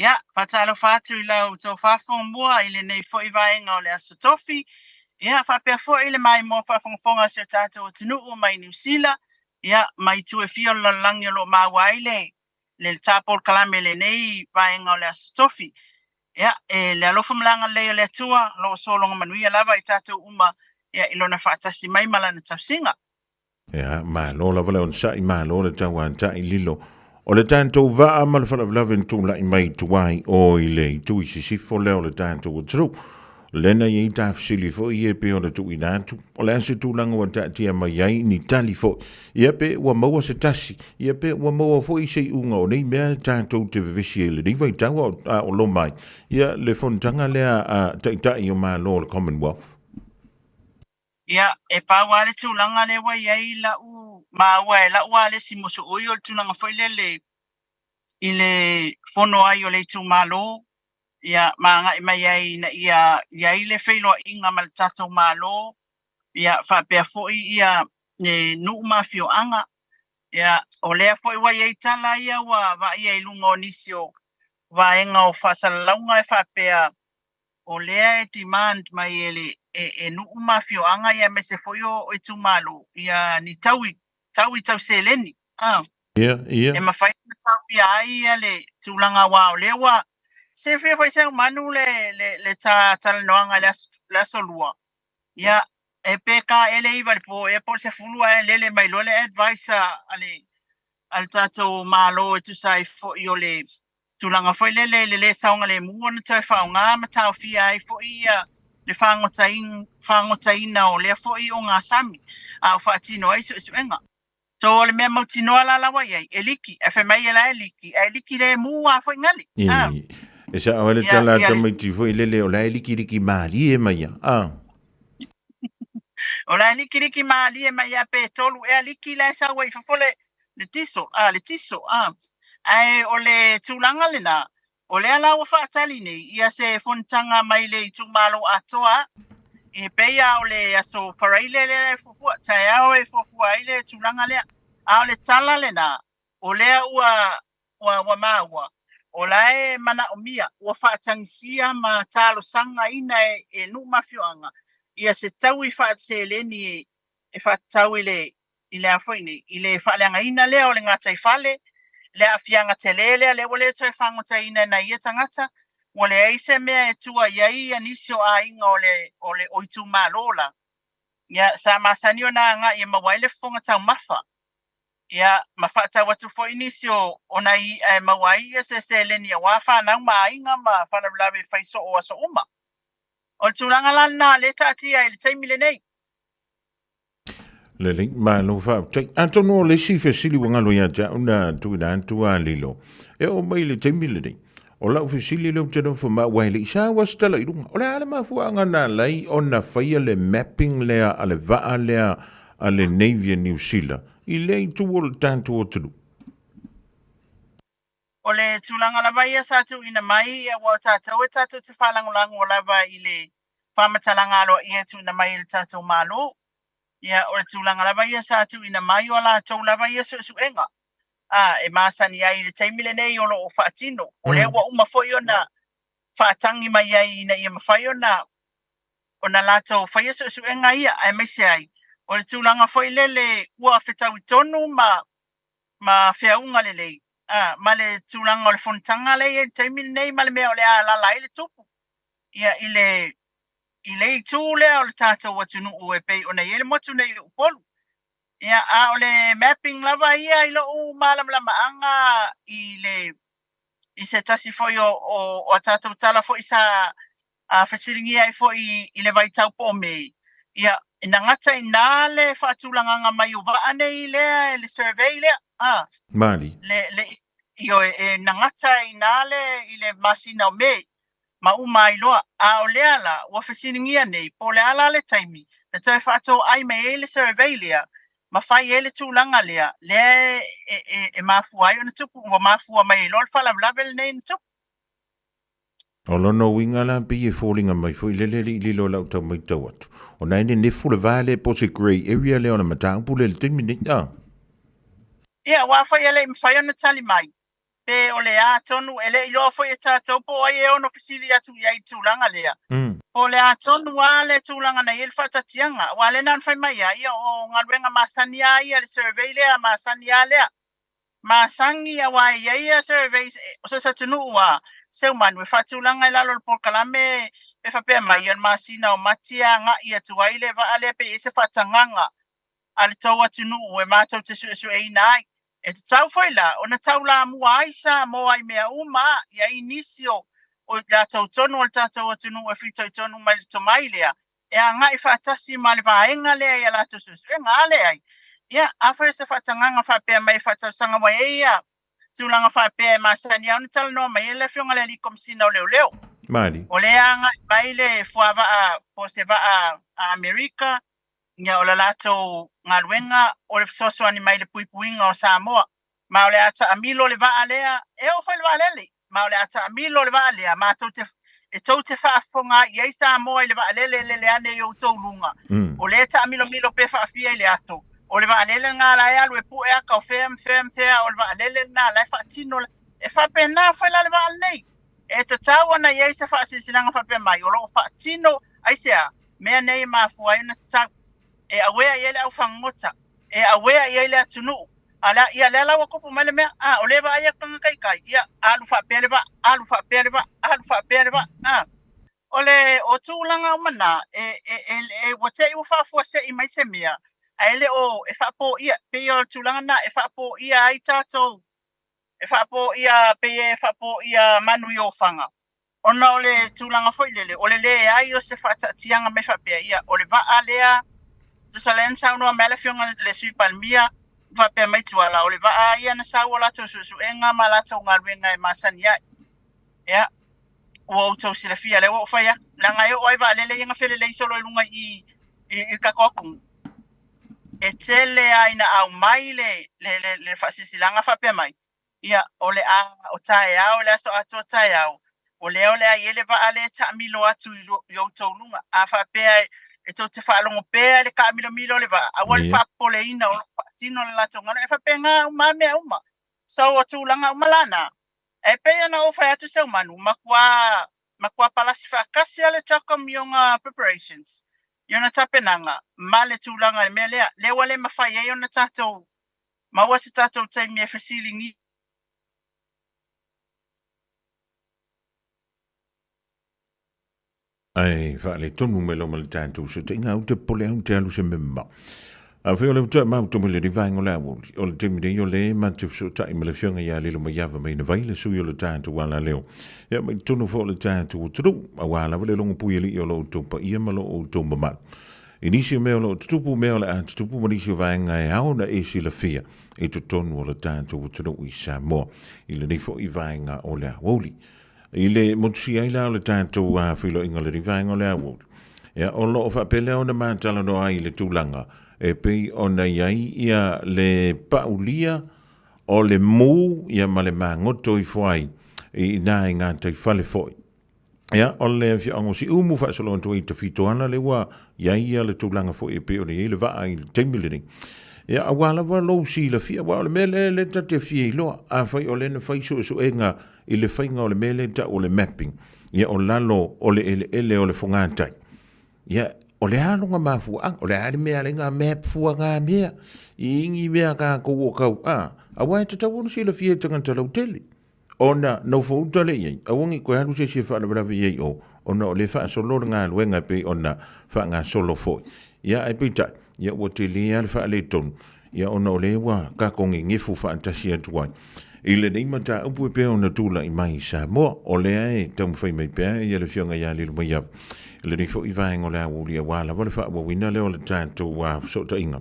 Ia, whaatalo whātu i lau tō whawhong mua i le nei fo i vaenga o le aso tofi. Ia, whapea fo i le mai mo whawhongfonga se tātou tunu o mai New Zealand. Ia, mai tu e fio la langi lo maua i le tāpol kalame le nei vaenga o le aso tofi. Ia, le alofa malanga leo le atua, lo solonga manuia lava i tātou uma, ia ilona whaatasi mai malana tausinga. Ia, malo lava leo nsa i malo le taua nta i lilo. O le tātou vaa ma le whalawalawen tūla i mai tuai o i le i tui sisifo leo le tātou o tru. Lena i tāwhisili fo i e pe o le tui nātu. O le anse tūlanga wa tātia mai ai ni tali fo. I e pe ua maua se tasi. I e pe ua maua fo i sei unga o nei mea tātou te vivisi e le niwa i taua o lo mai. I a le fontanga lea a taitai o maa lo le Commonwealth. Ia, e pāua le tūlanga le wai ai la u maua e la ua le si moso oi o le tūlanga fo i le fono ai o le tū malo. Ia maanga i mai ai na ia i le whailo inga ma le tātou malo. Ia whapea foi ia nuu mawhio anga. Ia o lea foi wai ei tala ia wa ia i lunga o nisio waenga o whasalaunga e whapea o lea e demand mai e nuu mawhio anga ia me se foi o i tu malo. Ia ni tau tau seleni. Ia. E mawhai tau ia ai ia le tūlanga wa o lewa. Se fia fai sau manu le tala noanga la solua. Ia, e peka ele iwa po e por se fulua e lele mai lo le advisor al tato malo e tu sai fo i o le tulanga foi le saunga le mua na tau whao ngā matau fia e fo i le whangotaina o le fo i o ngā sami a o whaatino ai su enga. So le mea mautino ala lawa iai, e liki, e whemai e la e liki le mua fo i ngali. E sa awale tala tamaiti fo i lele o lai liki maali e mai a. O lai liki maali e mai a pe tolu e a liki la sa wai fafole le tiso. Ai o le tūlanga le na, o le ala wa whaatali nei, ia se fontanga mai le tu malo atoa, e peia o le aso wharaile le fufua, tai au e fufua i le tūlanga lea, a o le tala le na, o lea ua maua. O lae mana o mia, ua whaatangisia ma tālo sanga ina e nu mawhioanga. Ia se tau i whaatseleni e whaatau i le awhoine. I le whaaleanga ina lea o le ngātai whale, le awhianga te lelea, le wale toi whangota ina na ia tangata, wale eise mea e tua iai anisio a inga o le oitu maa lola. Ia sa masani o nā ngā ia mawaile whonga tau mawha. Ia mawhata watu fo inisio ona i e mawai e se leni a wafa nang mainga ma whanablawe whaiso o aso uma. O tūranga lana le tātia i le taimile nei. Le link ma lo fa. Antono le si fesili wanga lo ya ja una tuina antua lilo. E o mai le taimile nei. O lau fesili le utano fa ma wai le isa was tala i runga. O le ale mafuanga na lai ona whaia le mapping lea ale vaa lea ale Navy New Zealand. I lei tu o tanto o tulu. O le tūlanga lava ia sātu ina mai e wa tātou e tātou te whalangolango o lava i le whamatalanga alo i atu ina mai le tātou malo. Ia o le tūlanga lava ia sātu ina mai o la tau lava ia su enga. E māsani ai le taimile nei o lo o whaatino. O le wa uma foi o na whaatangi mai ai ina ia mawhai o na la tau whaia su enga ia ai meise ai. O le tūlanga foi lele ua whetau i tonu ma whiaunga lelei. Ma le tūlanga o le fontanga lei e taimile nei ma le mea o le alala i le tupu. Ia i le i tū lea o le tātou atunu o e pei o nei ele motu nei o polu. Ia o le mapping lava ia i lo o malamlama anga i se tasi foi o tātou tala foi sa whasiringia i foi i le vai tau po mei. ia ina ngata ina le whaatulanga mai o vaane i lea le survey lea Mali. le io e nangata ina le i le masina o me ma umai loa a o lea la ua whasiningia nei po le ala le taimi le toi whaatou ai me le survey lea ma fai ele tūlanga lea le e mafua ai o na tupu ua mafua mai lo le whalawlawe nei na tupu O lono winga la pi e fallinga mai foi le lilo lau tau mai tau atu. O nai ne nefu le vale po se grey area le ona mataupu le timi ni na. Ia, wa fai ele mwhai ona tali mai. Pe o le a tonu, ele ilo fai e tātou po ai e ono fisili atu iai tūlanga lea. O le a tonu wa le tūlanga na il whatatianga. Wa le nan fai mai ia o ngaruenga masania ia le survey lea, masania lea. Masangi a wa ia survey, o sa tunu wa. Seu manu e whatulanga i lalo le porkalame e whapea mai an masina o matia nga ia tuaile wa ale pe e se whatanganga ale tau atunu e mātou te su e inai. E te tau whaila o na tau la mua aisa mo ai mea uma ia inisio o la tau tonu o le tātou atunu e whitau tonu mai le tomailea. E a nga i whatasi ma le vaenga lea ia la tau su e ngā lea ai. Ia, awhare se whatanganga whapea mai whatau sanga mai e ia. Tūlanga whapea masani au ni tala noa mai ele whionga le likom sina o leo leo. Mali. O le anga mai le fuava po se va a Amerika, nia o la lato ngaluenga o le sosoani mai le puipuinga o Samoa. Ma o le ata amilo le va alea, e o whai le va alele. Ma o le ata amilo le va alea, ma e tau te whaafonga i ei Samoa i le va alele le ane i o tau lunga. O le ata amilo milo pe whaafia i le ato. O le vaalele ngā lai alu e pu e aka o fea o le vaalele ngā lai whaatino e whape nā whaila le vaal nei. E te tau ana iei se whaasisinanga whape mai o lo whaatino aisea mea nei maa fua iuna tau e awea iei le au whangota e awea iei le atunu ala ia le ala wakopu mai le mea o le va aia kanga kai ia alu whapea le va alu whapea le va o le o tūlanga umana e wate i whafua se i mai se mea aele o e whapo ia pe o tūlanga na e whapo ia ai tātou e whapo ia pe e whapo ia manu i o whanga ona o le tūlanga whailele o le ai o se whatatianga me whapea ia o le vaa lea te salen saunoa mele whionga le sui palmia whapea mai tuala o le vaa ia na sau o lato susu e ngā ma lato ngaruenga e masani ai ia ua utau sila fia le o whaia langa e o ai vaa lele inga whele leisolo i lunga i kakokungu e tele aina au mai le whasisilanga whapea mai. Ia, o le a o tae au, le aso ato tae au. O le a iele wa ale ta amilo atu i o taulunga. A whapea e tau te whaalongo pēa le ka amilo le wa. A wale whapole ina o tino le lato ngana. E whapea ngā uma mea uma. Sau o tūlanga umalana. E pēa na o whai atu sau manu. Makua palasi whakasi ale takam i o ngā preparations. Iona tapenanga, ma le tūlanga e mea lea, lewa le mawhai e iona tātou, maua se tātou taimi e whasilingi. Ai, whaale tonu me lo mali tātou, so te inga au te pole au te alu se memba. A wheo le uta mau tomo le rivaingo le awoli, o le temi rei o le ma te so tai me le whionga ia lelo ma yawa mai na vai le sui o le tātou wala leo. Ia mai tonu fo le tātou o turu, a wala wale longa pui li o lo utopa ia malo o utomba mal. Inisio meo lo tutupu meo le a tutupu manisio vaenga e hao na esi la fia, e to tonu o le tātou o turu i Samoa, i le nifo i vaenga o le awoli. I le motusi ai la o le tātou a whilo inga le rivaingo le awoli. Ia o lo o whapele o na mātala no ai le tūlanga, e pei ona iai ia le paulia o le mū ia ma le mangoto i whai i nā i ngā tai whale whoi. Ia, o le whiango si umu whaasolo anto i te whitoana le wā iai ia le tūlanga whoi e pei o le i le waa i le teimilini. Ia, a wala wa lo si la fia, wa o le mele le ta te fia i loa, a whai o le na whai so e ngā i le whainga o le mele ta o le mapping. Ia, o lalo o le ele o le whongatai. Ia, o le halonga mafuang, o le hali mea le ngā map fua ngā mea, i ingi mea kā kou o kau, a wai te tau ono si la fia tanganta lau tele. Ona, nau fauta le iei, a wangi koe halu se whaana warawi iei o, ona o le wha solo ngā luenga pe ona wha ngā solo foi. Ia ai pita, ia o te lea le wha le tonu, ia ona o le wa kā kongi ngefu wha antasi atuai. I le nei mata upu pe ona tula I mai Samoa o le ai tau fai mai pe ia le fionga ia le mai ap le ni fo I vaenga le uli wala wala fa wa wina le o le tanto wa so ta inga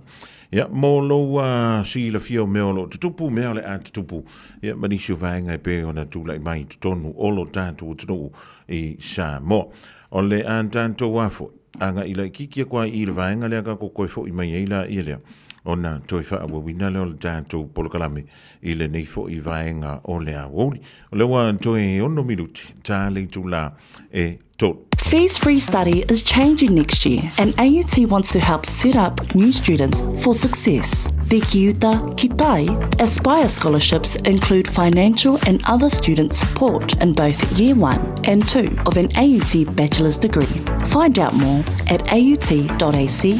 ia mo lo si le fio me o lo tupu me o le at tupu ia mani si vaenga pe ona tula I mai tonu o lo tanto tonu I Samoa o le an tanto wa fo anga ila kikia kwa I le vaenga le ka ko ko fo I mai ila ia ona toi fa wa wina le o le tanto polokalame I le nei fo I vaenga o le awoli o le wa toi ono minuti ta le tula e tot. Fees-free study is changing next year, and AUT wants to help set up new students for success. The Ki Uta Ki Tai Aspire scholarships include financial and other student support in both Year 1 and 2 of an AUT bachelor's degree. Find out more at aut.ac.nz.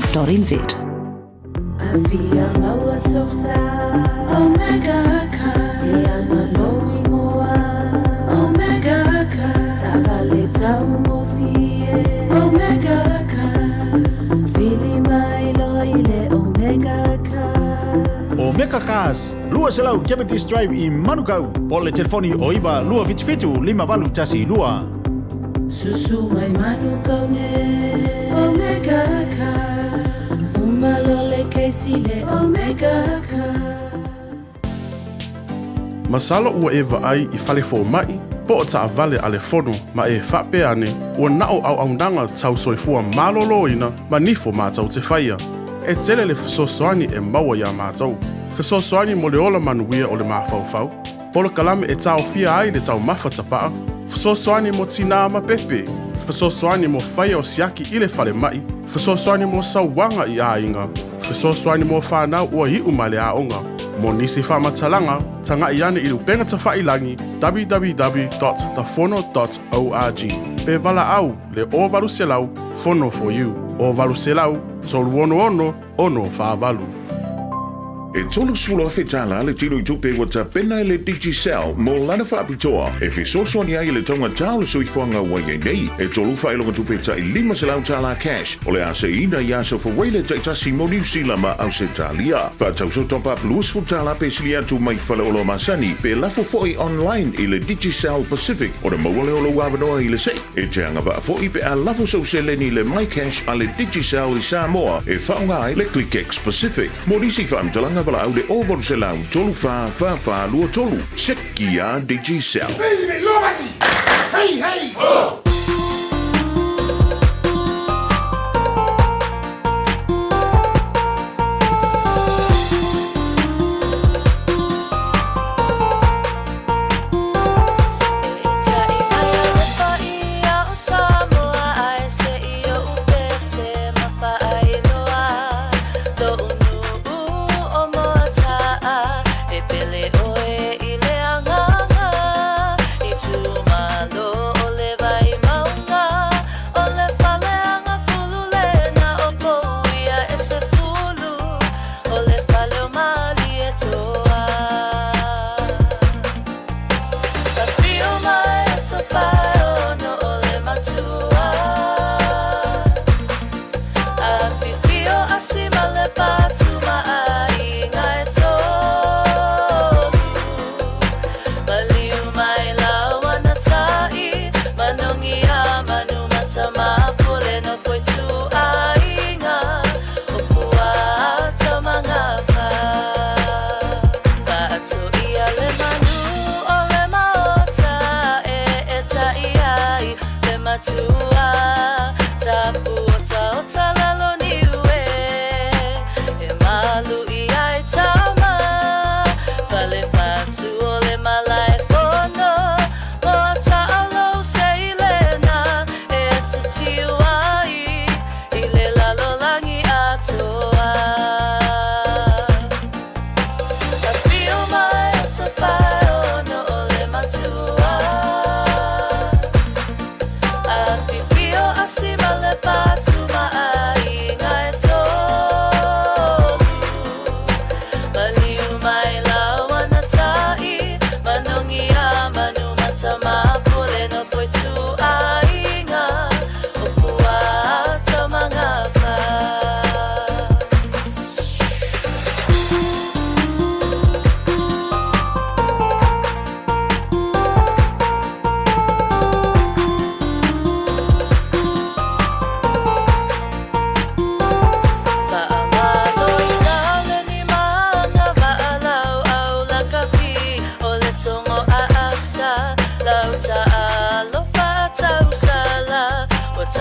Omega Cars, lua selau Cavendish Drive I Manukau, po le telefoni o iwa lua fitu 5 tasi lua. Susu mai Manukau ne Omega Cars, umalole kesi le Omega Cars. Masalo ua e vaai I fale fo mai, po o taa vale ale fono ma e whape ane, ua nao au aundanga tau soifua malolo ina ma nifo mātau te whaia. E tele le fesosoani e maua ia mātau. Fesosoani mo le ola manuia o le mawhauwhau. Polo kalame e tau fia ai le tau mawhatapaa. Fesosoani mo tina ma pepe. Fesosoani mo whaia o siaki I le whale mai. Fesosoani mo sauwanga I ainga. Fesosoani mo whanau ua hiu ma le aonga. Mo nisi whamatalanga, tanga I ane I lupenga ta whailangi www.thefono.org. Pe vala au le o valu selau, Fono for you. O valu selau, tolu ono whaavalu. E tolu sula whetala le tino I tupe wa ta pena le Digicel mo lana whaapitoa. E whesosoani ai le tonga tau le soifuanga wai nei. E tolu whailonga tupe ta I 5 selau tala cash. O le ase ina I aso whaweile taitasi mo New Zealand ma au se talia. Whatau so top up luas futala pe silia tu mai whale olo masani. Pe lafo foi online I le Digicel Pacific. O le maua le olo wawanoa I le sei. E te anga wa foi pe a lafo so se leni le My Cash a le Digicel I Samoa. E whaunga ai le ClickX Pacific. Mo nisi whaamtalanga vala au le over se lau tolu fa lua tolu seki a Digicel. Hey, hey! Oh!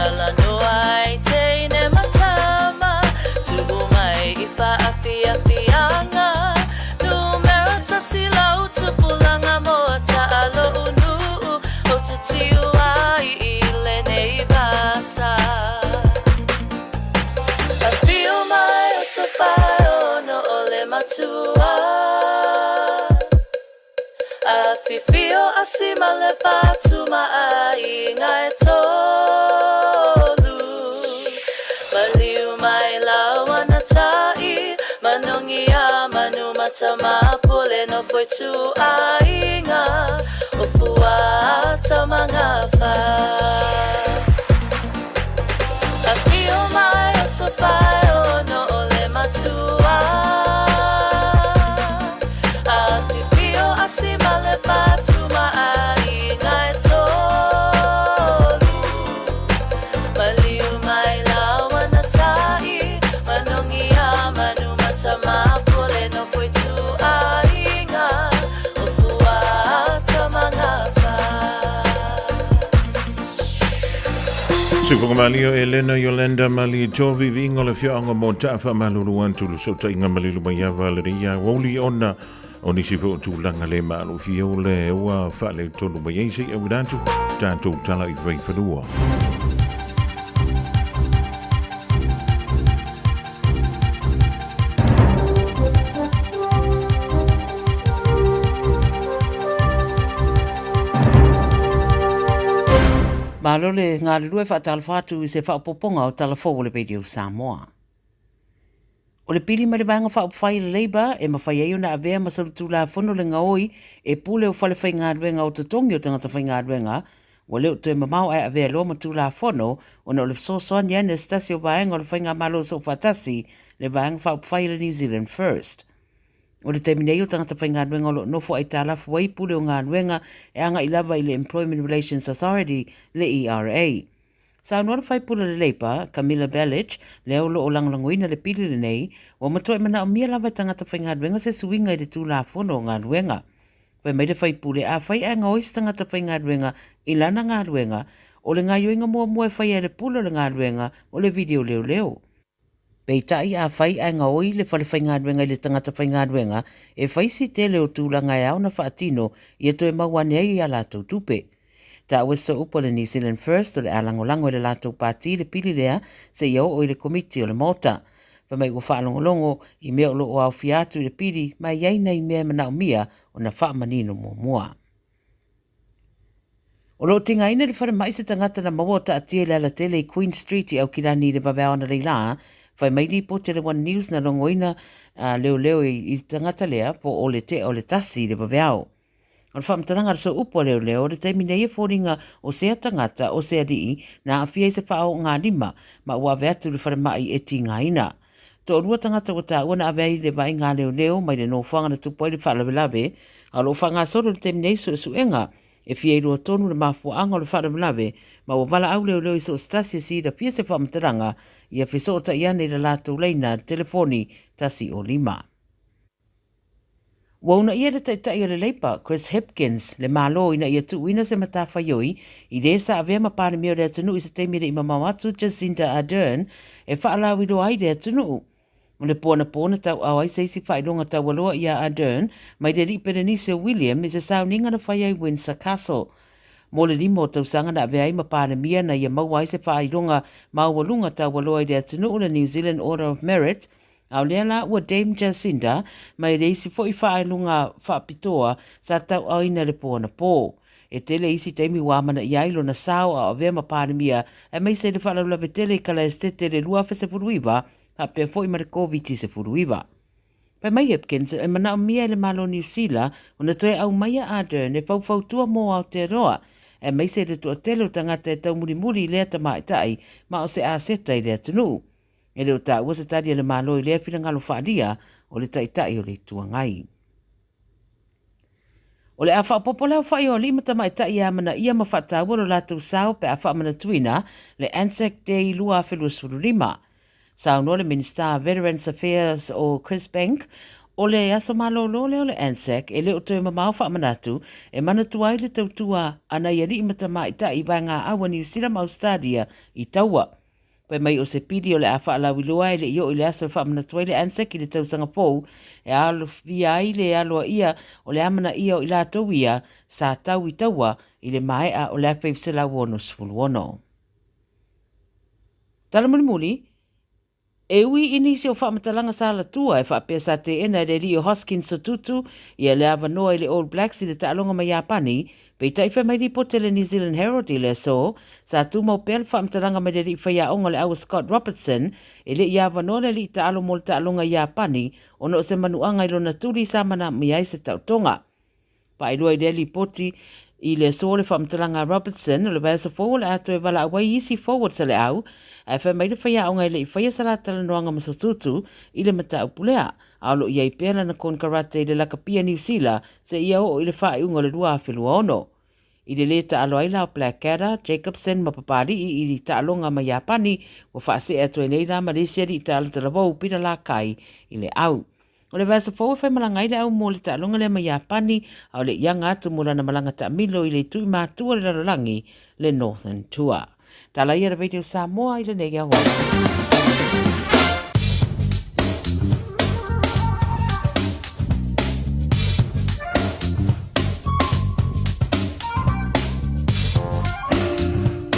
Talano ai te ne matama Tubu mai ifa afia fianga Numero tasila utupulanga mo taalo unu O tatiu ai ile nei vasa Afio mai utufai ono ole matua Afifio asima le patu mai ngai tolu Maliu mai lawana tai Manongi a manu matama pule no foi tu ainga O fua tamanga fa Afio mai otofai ono ole matua Afifio asima le patu mai ngai tolu Maliu mai lawana tai Manongi a manu matama pule no foi tu ainga O fua tamanga fa Sufungamalio Elena Yolanda Mali Jovi Vingola Fianga Montafa Maluluan to Sota Inga Malilu Maya Valeria Woli Ona Onisivo to Langale Malu Fiole Wa Fale Tonu Mayesi Evidantu Tanto Tala Ive Fadua. Malole ngā lue whaatalwhatu I se whaapoponga o talafo o le Radio Samoa. O le pili ma le vanga whaapawhai le Labour e mawhai eio na avea masarutu la whono le ngaoi e pule o whale whai ngā ruenga o tatongi o tangata whai ngā ruenga wa leo tue mamau ai avea loa matu la whono o na o le sosoani ane stasi o vaenga o le whai ngā malo so whatasi le vanga whaapawhai le New Zealand First. O le teminei o tangata whai ngā ruenga o lo nofo ai tālafu wai pule o ngā ruenga e anga I lava I le Employment Relations Authority le ERA. Sa anora whai pule le Labour, Camilla Bellich, leo lo o langlangoina le pili le nei, o matoe mana o mia lava tangata whai ngā ruenga se suinga I le tū la whono o ngā ruenga. Wai mai le whai pule a whai a ngois tangata whai ngā ruenga I lana ngā ruenga, o le ngā yoinga mua mua whai a le pule le ngā ruenga o le video leo leo. Pei tai a whai a ngoi le whale whai ngā ruenga I le tangata whai ngā ruenga e whai si te leo tūlanga e au na whaatino I e toe mawane ai a lātou tupe. Ta aweso upo le New Zealand First o le alangolango I le lātou pāti le pili lea se iau o I le komiti o le mota. Whamai ua whaalongolongo I mea o lo o au fiatu I le pili mai iei nei mea mana o mia o na whaamanino mua mua. O lo tinga ina le whare mai se tangata na maua ta atia le ala tele I Queen Street I au kilani le vavea ona leila Whai mai li po Tele One News na rongoina leo leo I tangata lea po o le te o le tasi le baveao. O le whamtaranga so upo leo leo le teimi nei e fōringa o sea tangata o sea dii na awhia se whao ngā lima ma ua veatu le whare mai e ti ngā ina. To rua tangata o ta ua na awei le vai ngā leo leo mai le no whanga na tupoi le whalawelawe a lo whanga soro le teimi nei so e suenga e fia I rua tonu le mafua anga o le whalawelawe ma ua wala au leo leo I so stasi si da pia se whamtaranga I a whisota I ane le lātou leina telefoni tasi o lima. Wauna ia le taitai o le Labour, Chris Hipkins, le malo ina ia tuuina se matawhaioi, I resa avea mapane meo le atunu I se teimire I mamawatu Jacinda Ardern, e whaalawi roa ai le atunu. O le pōna tau au ai seisi whailonga tau waloa ia Ardern, mai le Berenice William I se sauninga na whaiai Windsor Castle. Mo le limo tau sanga na avea I mapane mea na ia mawai se whailonga mauwalunga tau waloa I le atunu o le New Zealand Order of Merit, au lea la ua Dame Jacinda, mai reisi fo I whaelunga whaapitoa sa tau au ina le pōna pō. E tele isi teimi wāmana I ailo na sao a avea mapānemia, e mai se le whaalaulawe tele I kala estete le lua fe se furuiwa, ha pia fo I marikōviti se furuiwa. Pai mai Hipkins, e mana o mia le malo New Zealand, o na toe au maia Ardern e faufautua mō au te roa, e mai se le tua telo tangata e tau muri lea tamaitai, ma o se a seta I le atunu. E leo ta ua se tadia le malo I lea whina ngalo whaadia o le taitai o le tuangai. O le a whaapopolao whai o lima tamaitai a mana ia mawhata ua lo lātou sao pe a whaamana tuina le Anzac Day lua whelua sururima. Sao no le Minister Veterans Affairs o Chris Bank O le aso malolo le o le ANZAC e le o toi mamau wha manatu e mana tuai le tautua ana i ari matama i ta i vai ngā awa New Zealand Australia i taua. Pai mai o se pidi o le a wha alawi loa e le io i le aso wha manatu ai le ANZAC i le tausanga pou e alo fia i le aloa ia o le amana ia o i la tau ia sa tau i taua i le mai a o le a peipsela wono sfulu wono. Tala muli e ui inisi o whaamatalanga sa la tua e whaapea sa te ena le Leo Hoskins o tutu i a le awanoa i le All Blacks i le taalonga mai Japani, pei taiwha mai li po te le New Zealand Herald i le so, sa tu mau pēl whaamatalanga mai le li whaia onga le awa Scott Robertson, e le i awanoa le li taalo mo le taalonga Japani, ono se manuanga i lona turi sa mana mai ai se tautonga. Pa ilua i le li poti i le so le whaamatalanga Robertson, le bēsa forward ato e wala awai isi forward sa le au, ai whai mai le whaia o ngai le i whaia sala talanoanga masotutu i le mata upulea. Aolo i ai pēla na kon karate i le lakapia New Zealand se ia o i le whaai unga le rua a whelua ono. I le leta alo ai lao Blackadder, Jacobson mapapari i li taalonga ma Japani wa whaase atu e neira Malaysia i taalo talavou pira la kai i le au. O le vasa fau whai malanga i le au mo le taalonga le ma Japani au le ianga atu mula na malanga ta milo i le tui mātua le rarangi le Northern Tour. Tala ia Radio Samoa i le nege a hoa.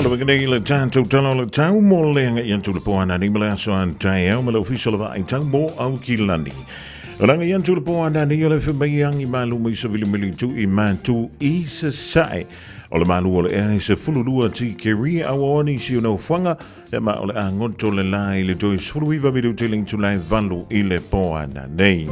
We're going to turn to the town more laying at Yantu Poana, Nimalas and Tael, official of Aitambo, Aukilani. Ranga Yantu Poana, Nila Fabayang, Imalu, Savili to Imantu, Isa Sai. O le malu e se fululua ti keria awani si no fanga e ma o le angoto le lai le dois fuluiva midu tiling tu lai valu i le poana nei.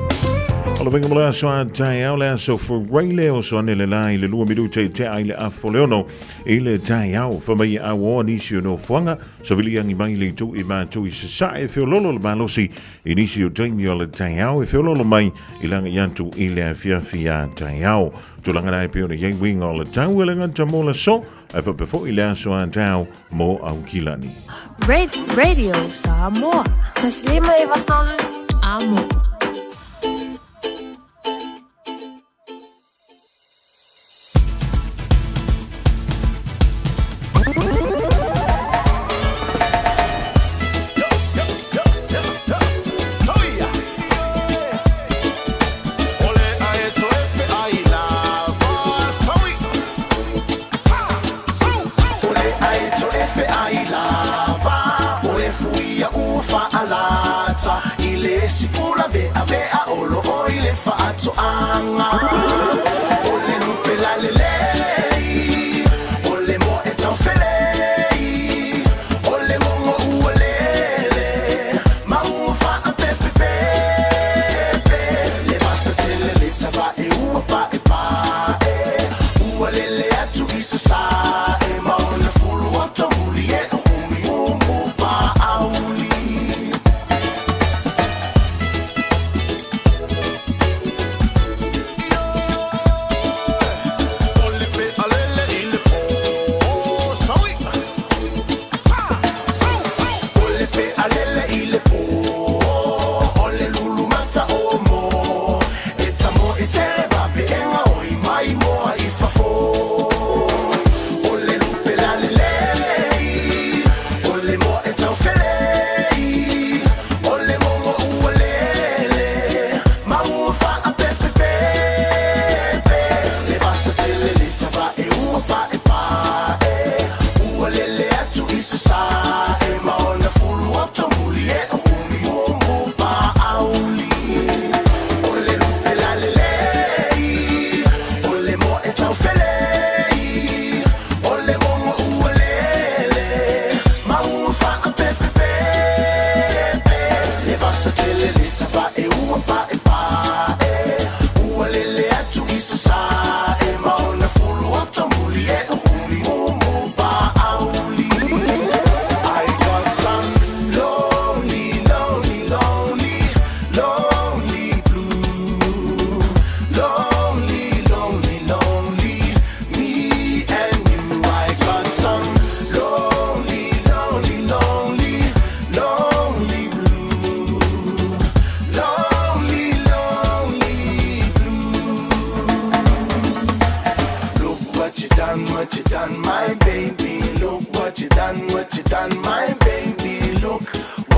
O le venga mola so a tai au le aso for reile o so ane le lai le lua midu te ai le afo leono i le tai au fa mai awani si no fanga so vili angi mai le tu i ma tu i se sa e feo lolo le malosi i nisi o taimi o le tai au e feo lolo mai i langa yantu i le fia tai au. Tulanga nai peo le yei winga o le tau e le nganta mo le so, e whapefo i le aso a tau mo au kilani. Radio Samoa. Taslima i watolu. Amo.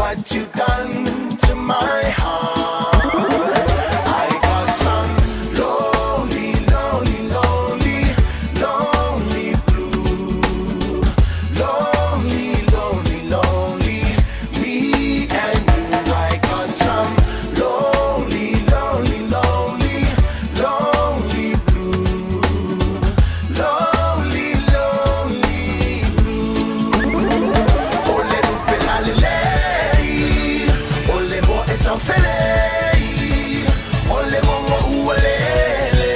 what you done to my heart. I got some lonely, lonely, lonely, lonely blue. Lonely, lonely, lonely, me and you. I got some lonely, lonely, lonely, lonely blue. Lonely, lonely blue. Ole lupe la lelei, ole mo etanfelei, ole mo mo ualele,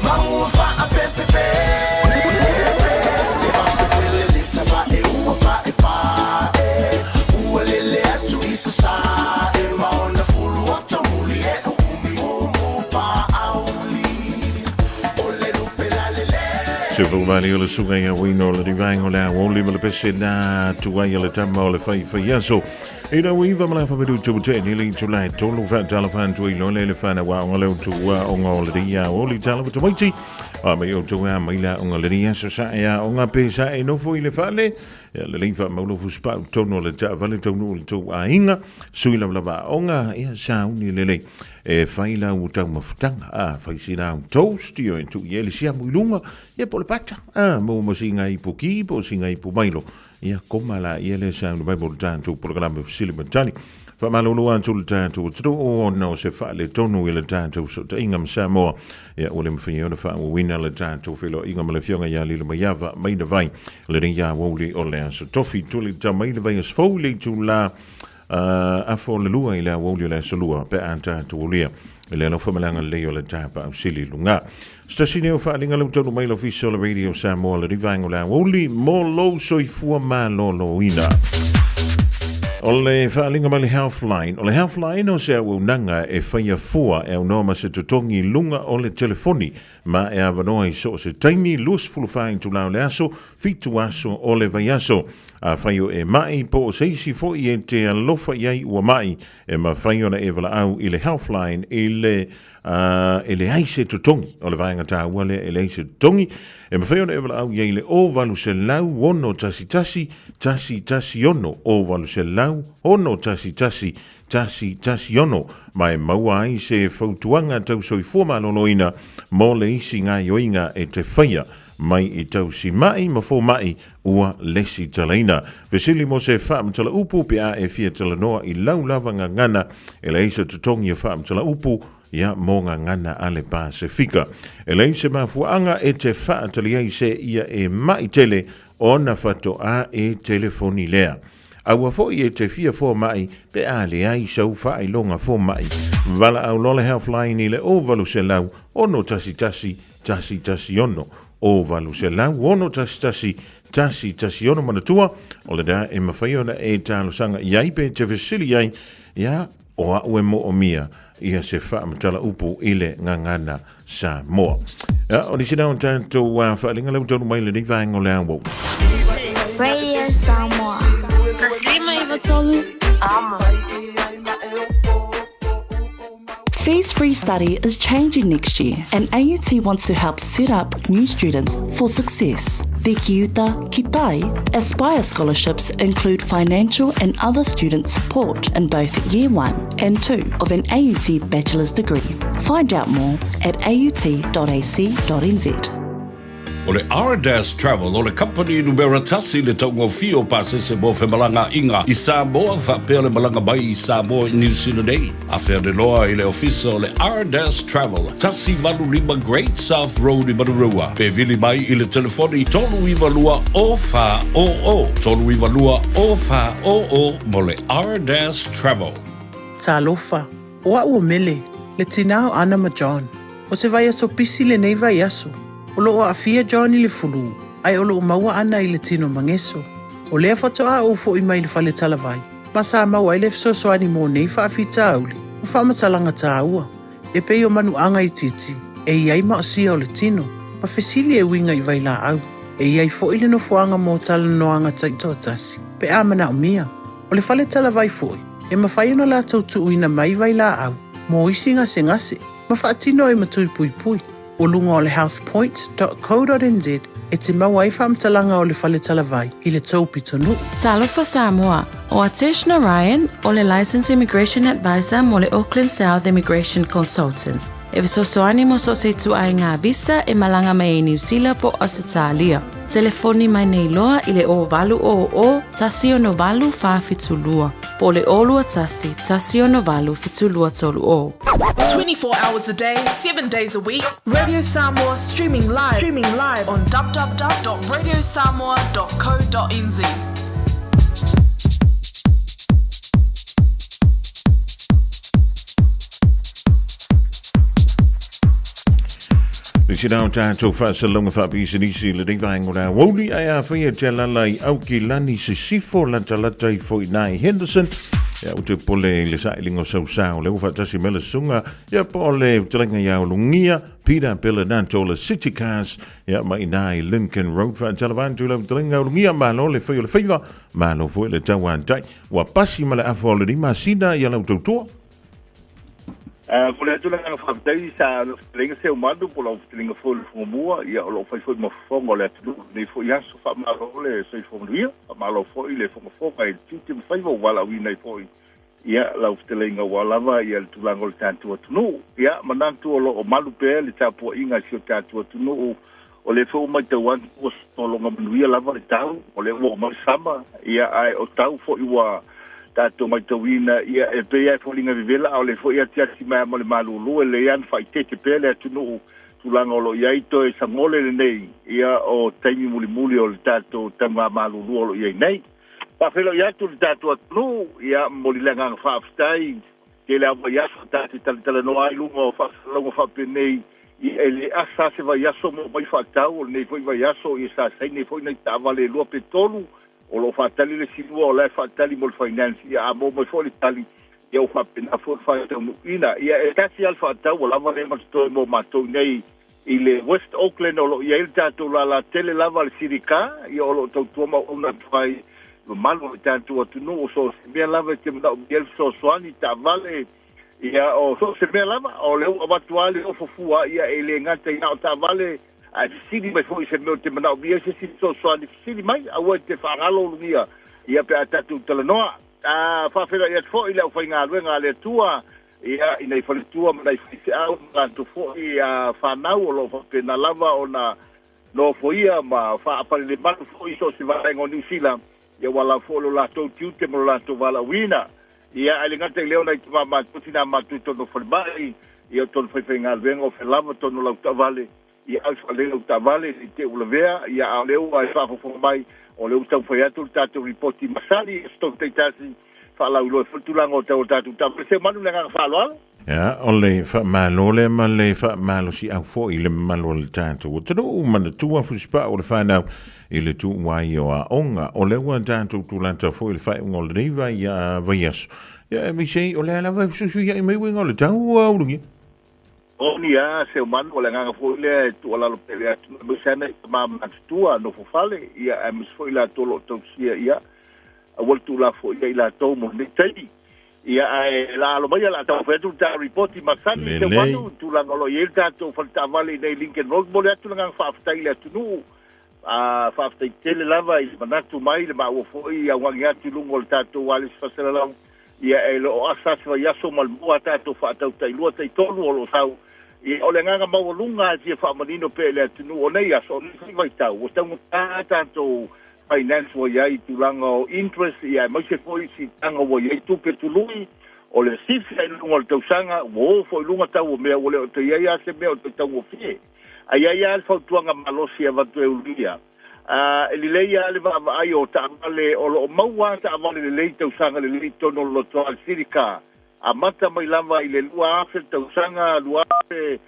ma ufa a pepepe. Le basa tele le taba e ua pa e pa e, ualele atu isa sa e, ma ona fulu o tamuli e umi umu pa auli. Ole lupe la lelei. Se vali ole sunga ya wino le divang ole woli le pese na tuai le tamo le fai yaso. Ina wiva mala fa bedu tu te ni li tu lai tolu fa talafan tu ilo le fana wa ngolo tu wa ngolo dia oli talafu tu maiti. Me o tu a maila ngolo dia so sa ya nga pesa e no foi le fale. Le liva mo lo fuspa tono le ta vale tono tu a inga suila lava onga ya sa uni le e faila u tau mafutanga a faisina un toast io tu yele sia muilunga e pole pata mo singa i puki po singa i pumailo ia koma la yele sa un bible tan tu programa facilimentali fa malolo an tu tan tu o no se fa le tono ile tan tu so ingam samo ia ole mfinyo na fa wina le tan tu filo ingam le fionga ya lilo mayava mai de vai le ringa woli ole so tofi tu le tamai le vai sfoli tu la afo le lua ile woli le solua pe anta tu olia ile no famalanga le ole tapa sili lunga stasini o fa linga lu tonu mai lo official radio Samoa le rivango la woli mo lo so i fu ma lo ina. Ole whaalinga mali Healthline. Ole Healthline o sea nanga e whaia fua e unoma se tutongi lunga ole telefoni ma e avanoa i so se taimi lus fulufai tu lao le aso fitu aso ole vai aso. A whaio e mai po o seisi fo i e te alofa iai ua mai e ma whaio na e wala au i le Healthline i le aise tutongi. Ole vaenga tā wale e le aise tutongi e ma whaio na e wala au iai le o valu se lau wono tasi ono o valu se lau ono tasi ono mai maua ai se fautuanga tau soi fuama lonoina mo le isi ngā yoinga e te whaia mai i tau si mai ma fo mai ua lesi talaina. Vesili mo se whaamtala upu pe a e fia tala noa i lau lava ngana e le isa tutongi e whaamtala upu ia mo ngana ale Pasifika. E le isa mafuanga e te whaatali ai se ia e mai tele ona fato a e telefoni lea. Aua fo i e te fia fo mai pe a le ai sau wha i longa fo mai. Vala au lole Healthline i le o valu se lau ono tasi ono. O valu se lau ono tasi ono manatua o le da e mawhaiona e talo sanga iai pe te vesili iai ia o a ue mo o mia ia se whaamtala upu ile ngangana Samoa. O nisina on tanto whaalinga lau tonu mai le ni vaengo le ango. Radio Samoa. Taslima Ivatolu. Amo. Fees-free study is changing next year, and AUT wants to help set up new students for success. The Kiuta Kitai Aspire scholarships include financial and other student support in both Year 1 and 2 of an AUT bachelor's degree. Find out more at aut.ac.nz. O le R-Dash Travel, o le company numera tasi le taungo fio pasese mo whemalanga inga i Samoa, whapea le malanga mai i Samoa i New Zealand ei. A whea de loa i le ofisa o le R-Dash Travel, tasi valu lima Great South Road i Marurua. Pe vili mai i le telefoni tolu iwa lua o wha o o. Tolu iwa lua o wha o o mo le R-Dash Travel. Talofa, o a ua mele, le tinao ana ma John. O se vai aso pisi le nei vai aso. O loo a fia John i le fulu, ai o loo maua ana i le tino mangeso. O lea whatoa o fo i mai le whale talavai. Ma sa maua i le fsosoani mō nei whaafita auli. O whaamatalanga tā ua. E pei o manu anga i titi. E iai ma o sia o le tino. Ma fesili e winga i vai la au. E iai fo i le no fuanga mō tala noanga taito tasi. Pe amana o mia. O le whale talavai foi. E ma whai ona la tautu uina mai vai la au. Mō isi ngase. Ma whaatino e matui pui pui. O lunga o le healthpoint.co.nz e te maua i whaamtalanga o le whale talavai i le taupi tonu. Talofa Samoa. O Atish Narayan, o le Licensed Immigration Advisor mo le Auckland South Immigration Consultants. E visosoani mo so se tu ai ngā visa e malanga mai e New Zealand po Australia. Telefoni mai nei loa i le o valu o tasio no valu fa fitulua. Po le olua tasio no valu fitulua tolu o. 24 hours a day, 7 days a week. Radio Samoa streaming live on www.radiosamoa.co.nz. Lisi nao tātou whaasalonga whaapisinisi le reivaengo rā wauli ai a whaia te lalai au ki lani se sifo lata i fo i nai Henderson. Ia o te pole le sailingo sausau le uwhatasi mele sunga. Ia po le telenga iau lungia Peter Bellananto le City Cars. Ia mai nai Lincoln Road whaatalavantu le telenga lungia malo le whaio le whaiva. Malo fo le tawantai. Wa pasi male afo le rima sina ia lau tautua. Ko le atu langa whaatai sa lenga se umadu po lau lenga fōle whumua ia o lau whaifoi mafonga le atu nei fo iaso whaamaro le soi whumuia whaamaro fo i le whamafonga e tūte mwhaiva wala wina i fo i ia lau lenga walawa ia le tulanga le tātu atunu ia manantu o lo o malu pēr le tāpua inga si o tātu atunu o le fo umai tauan o stolonga manuia lava le tau o le ua mai sama ia ai o tau fo i wa tato mai tawina ia e pe ia folinga vivela o le fo ia tiasi mai mo le malulu le yan fai te pele tunu tulanga o lo ia ito e sangole le nei ia o taimi muli o le tato tama malulu o lo ia nei pa felo ia tu le tato atu ia mo le langa fa aftai ke le ava ia tato tala no ai lungo fa longo fa penei i ele asa se vai aso mo mai fa tau nei foi vai aso i sa sai nei foi nei tava le lo petolu o lo fatali le silua o le fatali mo le finance ia a mo foi le tali ia o fapena fo fa tau ina ia e kasi alfa tau o lava le masto mo mato nei i le West Auckland o lo ia il tato la tele lava le sirika ia o lo tau toma una fai lo malo le tato atu no o so se mea lava te mna o biel so soani ta vale ia o so se mea lava o le o batuale o fofua ia e le ngata ia o ta vale a sili mai foi se meu te mana o bia se si so sili mai a o te whangalo lungia ia pe atatu talanoa a whawhera ia tfo ila o whainga ruenga le tua ia inai whale tua mana i whise au mga tu fo i a whanau o lo whapena lava o na no fo ia ma whaapare le manu fo i so si varengo New Zealand ia wala fo lo lato tiute mo lato wala wina ia ale ngata i leo na i tuma matutina matu tono whalbai ia tono whainga ruenga o whelava tono lau tavale ia alfa leo tavale i te ulavea ia a leo ai whafo mai o leo tau whai atu tātou ripoti masari stok te tasi whalau loe whultulango tau tātou tātou se manu lenga whaloala ia o le whamalo le ma le whamalo si au fo i le malo le tātou o tano umana tua fuspa o le whanau i le tu wai o a onga o le ua tātou tūlanta fo i le whai ungo le reiva ia vaiaso ia mi sei o le ala vai susu ia i mei wingo le tau au lungi Oni a se umano o le nganga fo le tu ala lo pele atu me sana ma tua no fo fale ia am fo ila tolo tosia ia a wol tu la fo ila to mo ne tai ia la lo mai la ta fe tu ta report ma sani se umano tu la ngolo yel ta to falta vale nei Lincoln Road mo le atu nganga fa afta ila tu nu a fa afta tele lava i manatu mai le ma wo fo ia wangi atu lungo ta to wale fa sala la ia e lo asas va yaso mal mua tato fa tau tai lua tai tonu o lo sau ia o le nganga mawalunga ti fa manino pele atu o nei aso ni vai tau o tau tato finance wa ia i tulanga o interest ia mai se foi si tanga wa ia tu pe tului o le sif ai lunga tau sanga wo foi lunga tau me o le o te ia se me o tau o fie ai ia alfa tuanga malosia va tu eulia ele leia le va ai o tamale o lo maua tamale le lei tau sanga le lei tono lo to al sirika a mata mai lava i le lua afe tau sanga lua afe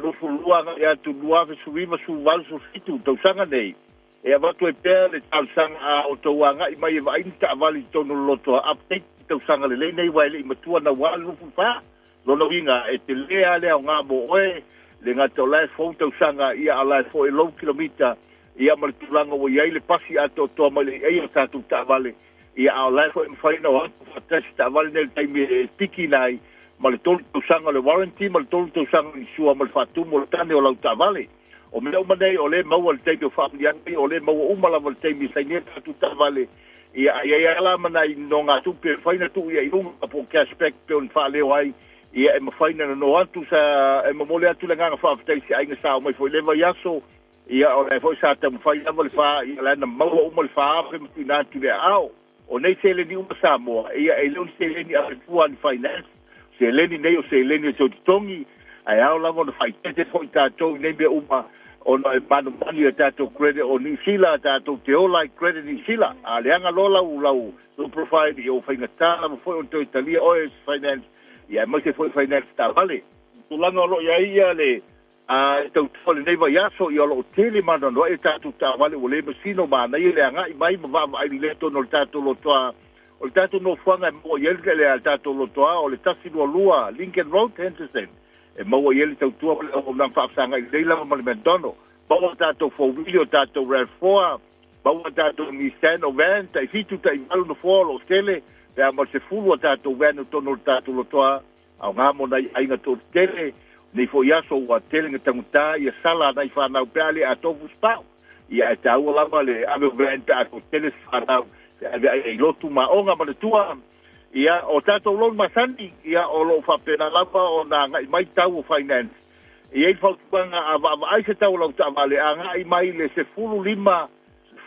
lo fulua ya tu lua afe suiva su val su fitu tau sanga nei e avatu e pea le tau sanga o tau anga i mai vai ta avali tono lo to update tau sanga le lei nei wai le matua na wal lu fa lo no winga e te lea le o ngabo oe le ngata lai fo tau sanga ia ala fo e lo kilomita ia mal tulanga o ia le pasi ato to mal ia tatu tavale ia au lai fo faina o fatas tavale nel taimi piki nai mal tol tu sanga le warranty mal tol tu sanga ni sua mal fatu mo tane o lau tavale o me o manei o le mau al taimi o familia o le mau o mala mal taimi sai ne tatu tavale ia la mana I no ngā tupe whaina tu ia I unga po kia spek pe on whaaleo ai ia ma whaina no atu sa mole atu le nganga whaafetai si ainga sao mai foi lewa yaso ia o le foi sa tamu whai awa le wha ia lana maua uma le wha awe mtu nātu le ao o nei se leni uma Samoa ia e leon se leni a fua ni finance se leni nei o se leni o titongi ai ao lava na whai tete foi tātou nei mea uma o na manu mani a tātou credit o New Zealand tātou te ola I credit New Zealand a leanga lola u lau so provide I o whaingatala ma foi o te Italia o finance ia mai se foi finance tā vale tulanga o lo ia le a tau tole nei vai aso I o lo tele mana no e tātou tā vale o le masino ma nei le anga I mai ma va I le to no tātou lo toa o le tātou no fuanga mo yelke le tātou lo toa o le tasi lua Lincoln Road Henderson e maua ieli tau tua o nang whaafsanga I leila ma le mendono. Bawa tātou fōwili o tātou RAV4, bawa tātou Nissan o van, tai fitu tai malu no fōlo o tele, pea ma se fulu o tātou van o tono tātou lo toa, au ngā mo nei ainga tō tele, nei fo iaso ua tele nga tanguta, ia sala nei whanau peale a tofu spau. Ia e tau lama le ame van pe a tō tele whanau, e lotu ma onga ma le tua, ia o tātou lon masani ia o lo whapena lava o nā ngai mai tau o finance. Ia I whautuanga a ai se tau lau tāwale a ngai mai le se fulu lima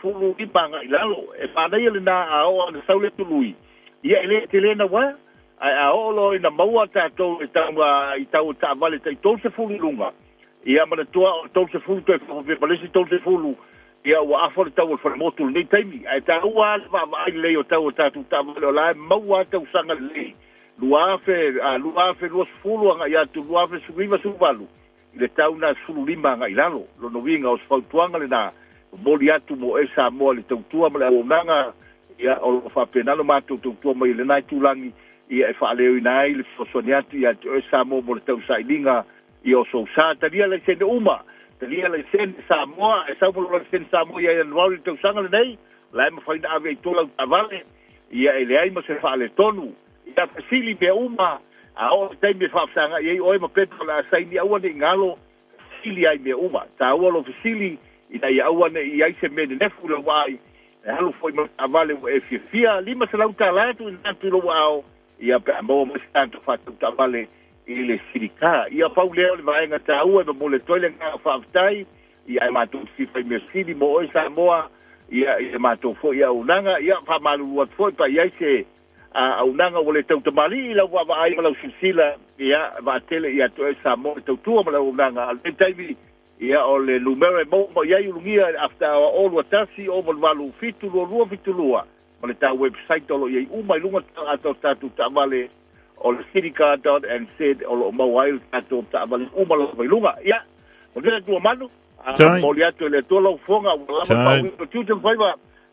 ngai lalo. E whanai le nā a o ana saule tului. Ia ele te lena wa, ai a o lo ina maua tātou I tau tāwale tai tau se fulu lunga. Ia mana tua o tau se fulu toi whapepalesi tau se fulu. Ia ua afore tau o wharemotu nei taimi. Ai tā ua ai leo tau o tātou tāwale o lai maua tau sanga lei. Luafe lua sufulu anga ia tu luafe suiva suvalu. I le tau na sulu lima anga ilalo. Lono winga o sfautuanga le na moli atu mo e Samoa le tautua ma le aonanga. Ia o whapenalo mātou tautua mai le nai tūlangi. Ia e whaaleo inai le fosoniatu ia te o Samoa mo le tau sailinga. Ia o sou sa taria le sene uma. Talia le sen Samoa, e sa mo le sen Samoa ia Januari tau sanga le nei, lai ma whaina ave I tola avale, ia e le ai ma se whaale tonu, ia fasili me uma, a o taimi e whaafsanga, ia I oe ma peto la saini awane ngalo, fasili ai me uma, ta ua lo fasili, ina ia awane I ai se mene nefu le wai, e halu foi ma avale wa e fia, lima se lau ta latu ina tu lo wao, ia pe amoa ma se tanto whatu ta avale, I le sirika. Ia pau leo le vaenga ta ua ma mo le toile ngā whaaftai. Ia e mātou sifai me siri mo oi Samoa. Ia e mātou fo ia unanga. Ia whamalu uat fo pa ia se unanga o le tautamali. Ila wa ai malau silsila. Ia vātele ia to e Samoa tautua malau unanga. Al taimi ia o le lumere mo ia ulungia after all watasi o malu fitu lua. Ma le ta website o lo ia umai lunga atau tatu tamale. O le sirika dot and said o lo mawai tato ta'amali umalo vailunga ia o le tua manu mo le atu le tola fonga o lama pau tutu faiva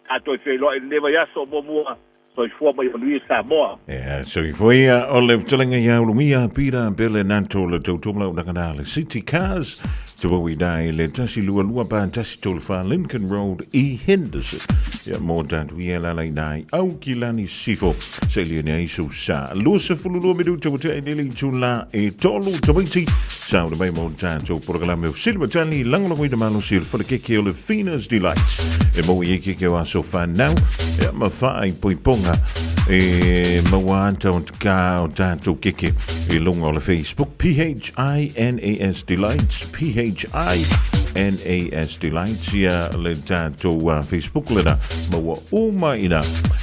ato fe lo neva yaso mo mua so I mai o lui Samoa so I foi o le tulinga ia ulumia pira pele nanto le tautumla o nakana City Cars te wawi dai le tasi lua pa tasi tolfa Lincoln Road I Henderson ia mo tantu ia lalai dai au kilani sifo se liene iso sa lusa fululu midu te wate nili tula e tolu tawaiti sa o mai mo tantu programa o silma tani langla wida malo sil for the keke o le Venus Delights e mo i keke o aso fan now ia ma fai poiponga e mawanta o ka o tantu keke e longa o le Facebook PHINAS Delights PHINAS Delights ia le tantu Facebook le na maua uma ina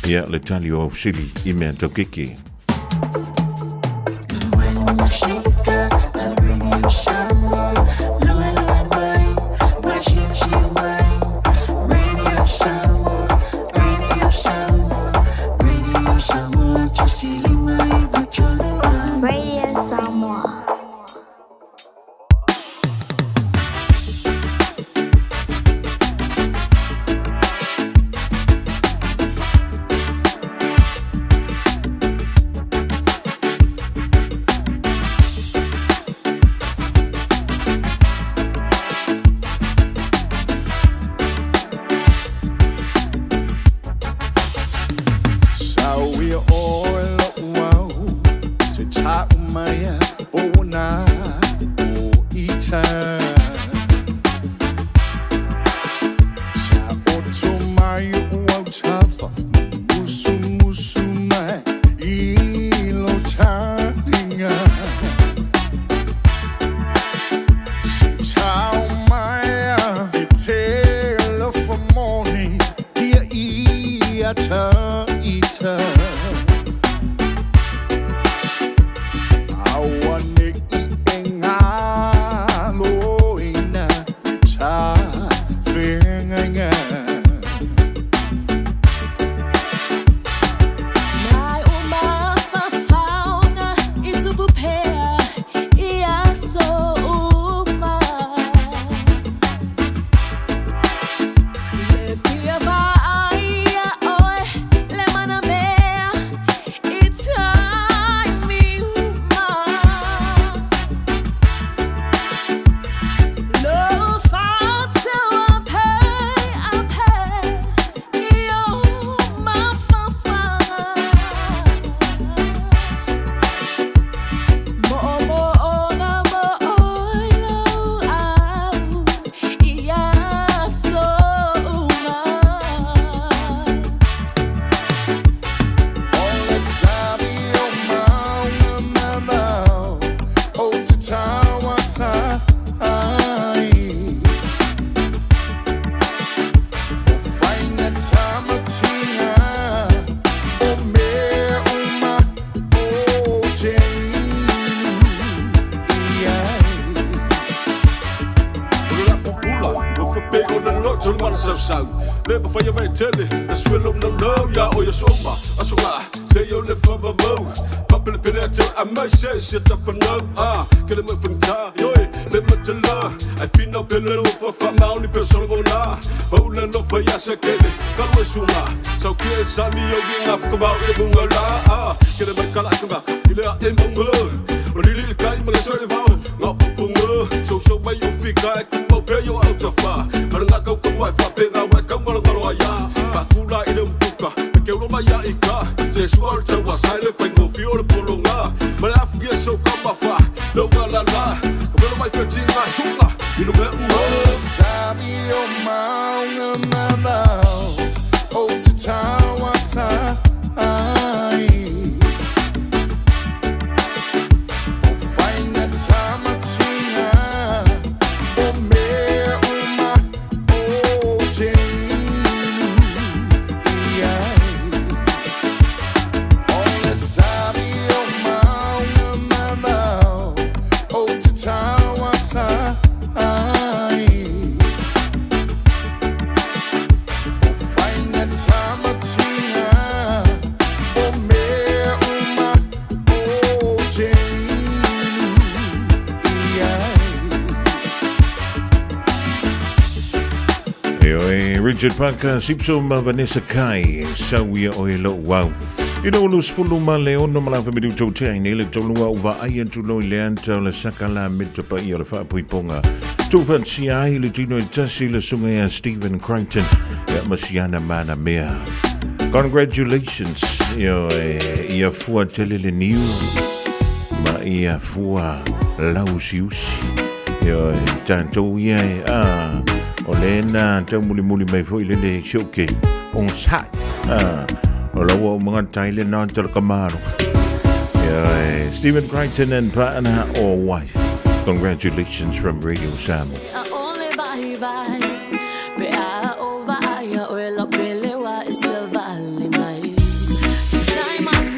ia le tali o sili I mea tau keke tele na swelo no no ya o ya soma asoga se yo le fa ba mo pa pele pele te a mai se ta fa no que le me funta yo le me te la ai fino pele o fa ma oni persona bona o le no fa ya se que ka lo suma so que sa mi yo ging af ka ba e bunga la que le me kala ka ba ile a e mo Really kind but I swear about no bunga so by you fica e como pe yo out of fa pero na ka ko wa fa pe na wa ka mo lo ya fa kula ile mpuka que uno maya ika se suelta wa sale pa go fiore polonga but I forget so come fa no la la pero mai pe ti na sunga you know me sabi o maunga mabao o te tawa sa Richard Parker, Sipso ma Vanessa Kai, Sawia Oelo Wow. Ino lus fuluma leono malafa bidu chote ni le tolua uva ai tu no leanta le sakala mita pa ia le fa puiponga. Tu fancy ai le tino tasi le sunga Stephen Crichton ya masiana mana mea. Congratulations, yo ia fua tele le niu ma ia fua lausius. Yo tanto ia Olena tau muli mai foi le shoke on sat o lawa mga taile na tal kamaro Stephen Crichton and partner or wife, congratulations from Radio Samoa. My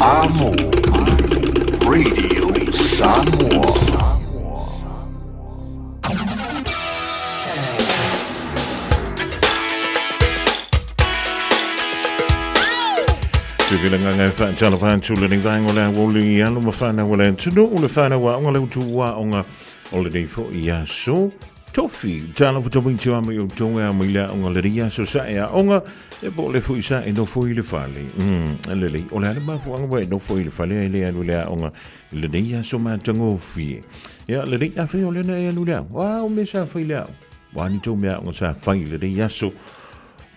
Amo Radio Samoa. Vivilenga ngai fa tala fa tula ni vai ngola woli alo ma fa na wala tunu ule fa na wa ngola tu wa onga ole dei fo ia so tofi tala fo tobi chua mo tonga mo ila ngola ria so sa ia onga e bo le fo isa e no fo ile fale le ole ana ma fo ngwa no fo ile fale ile anu le onga le dei so ma tango fi ya le dei afi ole na anu le wa o me sa fa ile wa ni to me ngo sa fa ile dei so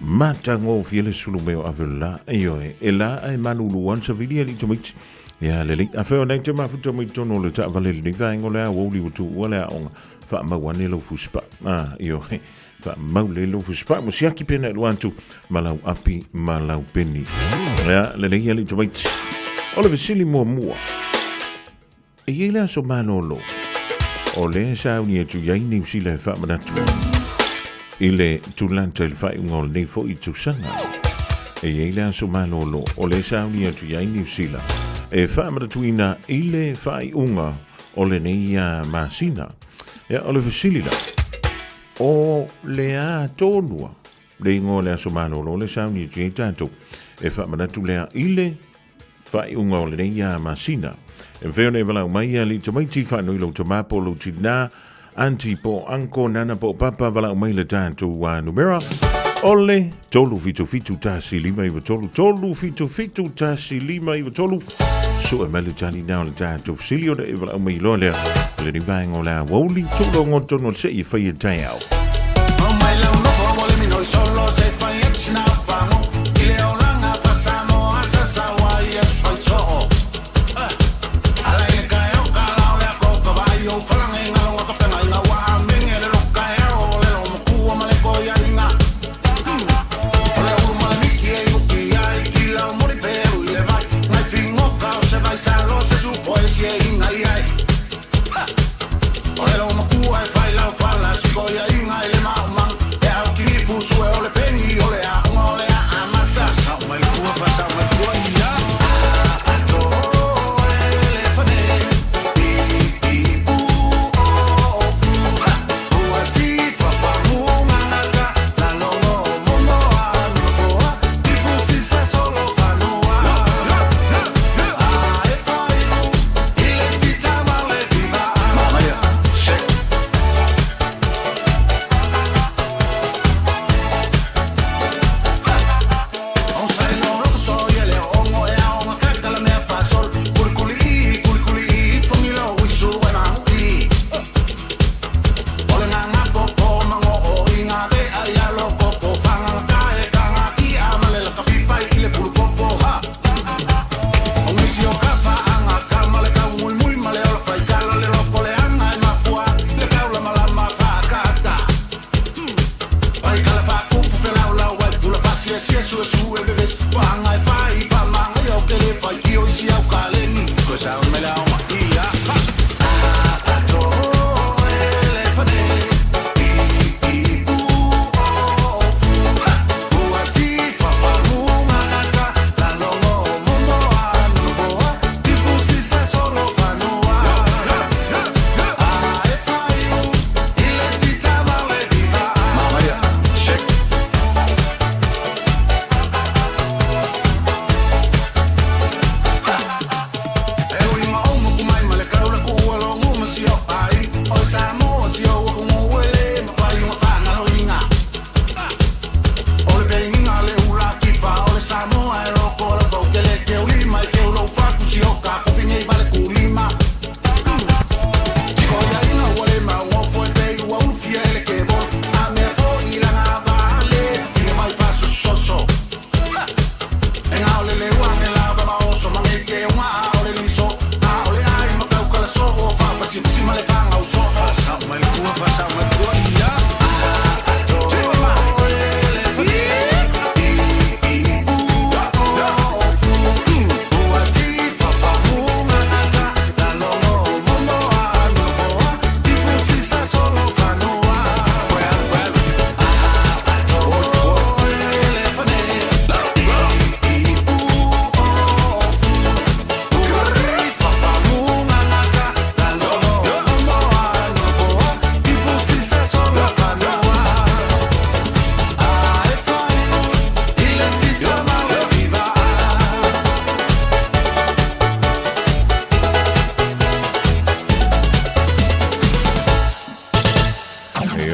matango fiele sulu meo avela eyoe ela ai manulu wan sa vidia li tomit ya le afeo na tema fu tomit no le ta vale li vai ngola wo li tu wala on fa ma wan lo fuspa yo fa ma le lo fuspa mo sia ki pena lo antu malau api malau peni ya le li tomit ole vesili mo mua e yela so manolo ole sa uni tu ya ni si le fa manatu ile tulanta il fai ngol nei fo i tusanga e ile so manolo o le sauni atu ya New Zealand e fa matuina ile fai unga o le nei masina ya o le fasilida o le a tonua le ngole so manolo le sauni tu tanto e fa matu le ile fai unga o le nei masina e veone vala mai ali tomaiti fa no lo tomapo lo tina anti po anko nana po papa vala mai le tanto wa numera ole tolu fitu tasi lima iwa tolu fitu tasi lima iwa tolu so e mele tani na le tanto silio de vala mai lo le ni vai ngola woli tolu ngoto no se i fai taiao Oh my love no for wole mi no solo se fai na pamo ile olanga fasamo asasa wa yes fai so ala ye kai o kala o ya ko vai o falan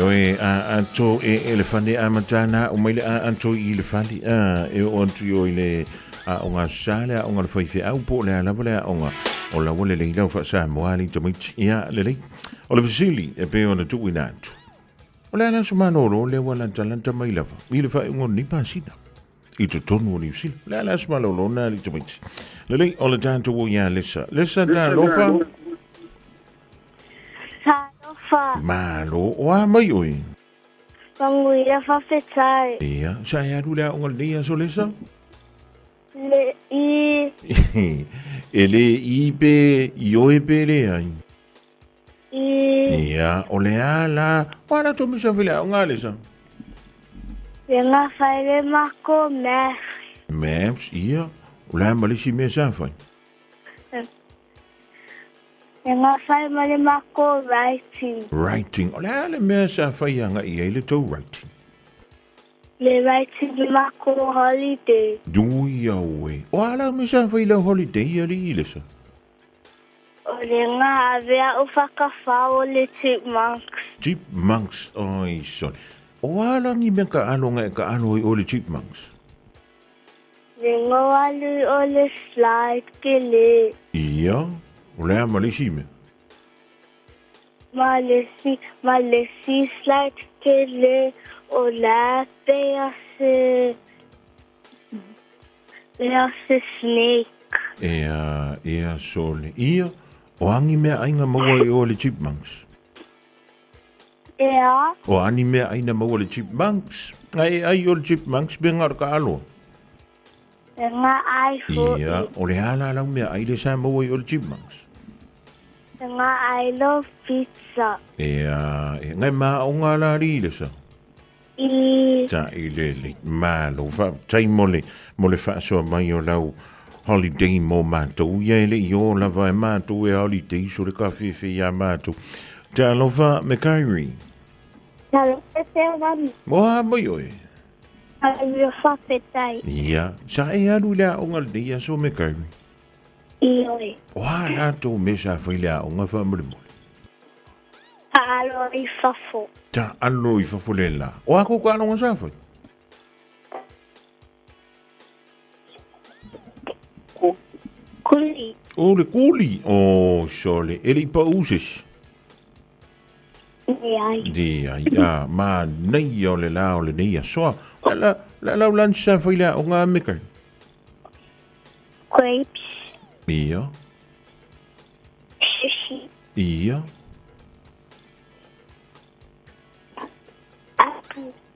Oe anto elefante amatana umaile anto elefante e onto yo ile onga sala onga faife au po le ala le onga o la wole le ila fa sa moali tomit ya le o le fisili e pe ona tu inatu o le ala sumano le wala talanta mai lava mi le fa ngoni pasina I to tonu ni usil le ala sumano na li tomit le o le tanto wo ya lesa da lofa malo wa mai oi Panguira fa fetai. ia sa ya dula onga le so lesa Le I ele ipe ioepe le ai I ia o le ala wala to misa vile onga lesa Nga faile mako maps ia o la malisi me sa fai Nga faile male mako writing. o la le me sa fai anga ia ile to writing Le writing mako holiday. Duia we. Wala me sa fai la holiday ia li lesa. O le nga avea o whakawhao le Chipmunks, oi son. Wala ngi me ka ano o le chipmunks. Le ngoalu o le slide ke le. Ia, o le malisi me. Malesi slide ke le o la pea se snake. Ia sole. Ia, o angi mea ainga maua o le chipmunks. Ia. O ani mea aina maua le chipmunks. Ai o le chipmunks bengar ka alo. Nga ai fo. Ia, o le ala lau mea aile sa maua o le chipmunks. Nga I love pizza. Ia, ngai maa o ngā la ri le sa. Ta ile le malo fa tai mole fa so mai o lau holiday mo matou ia ele yo la vai matou e holiday so le kafe fe ya matou ta lo fa me kairi Ta lo fe wani. Moa mai oi Ai fa petai. ia sa e alu la o ngal dia so me kairi Ioi. wa la to me sa fa la o nga fa mo Alo I fafo. ta allo I fafolela o ako ka no sa fa Kuli. o le kuli o sole ele pa uses dia ya ma nei o le la o le nei so la lan sa fa la o nga me ka Grapes. ia Sushi. ia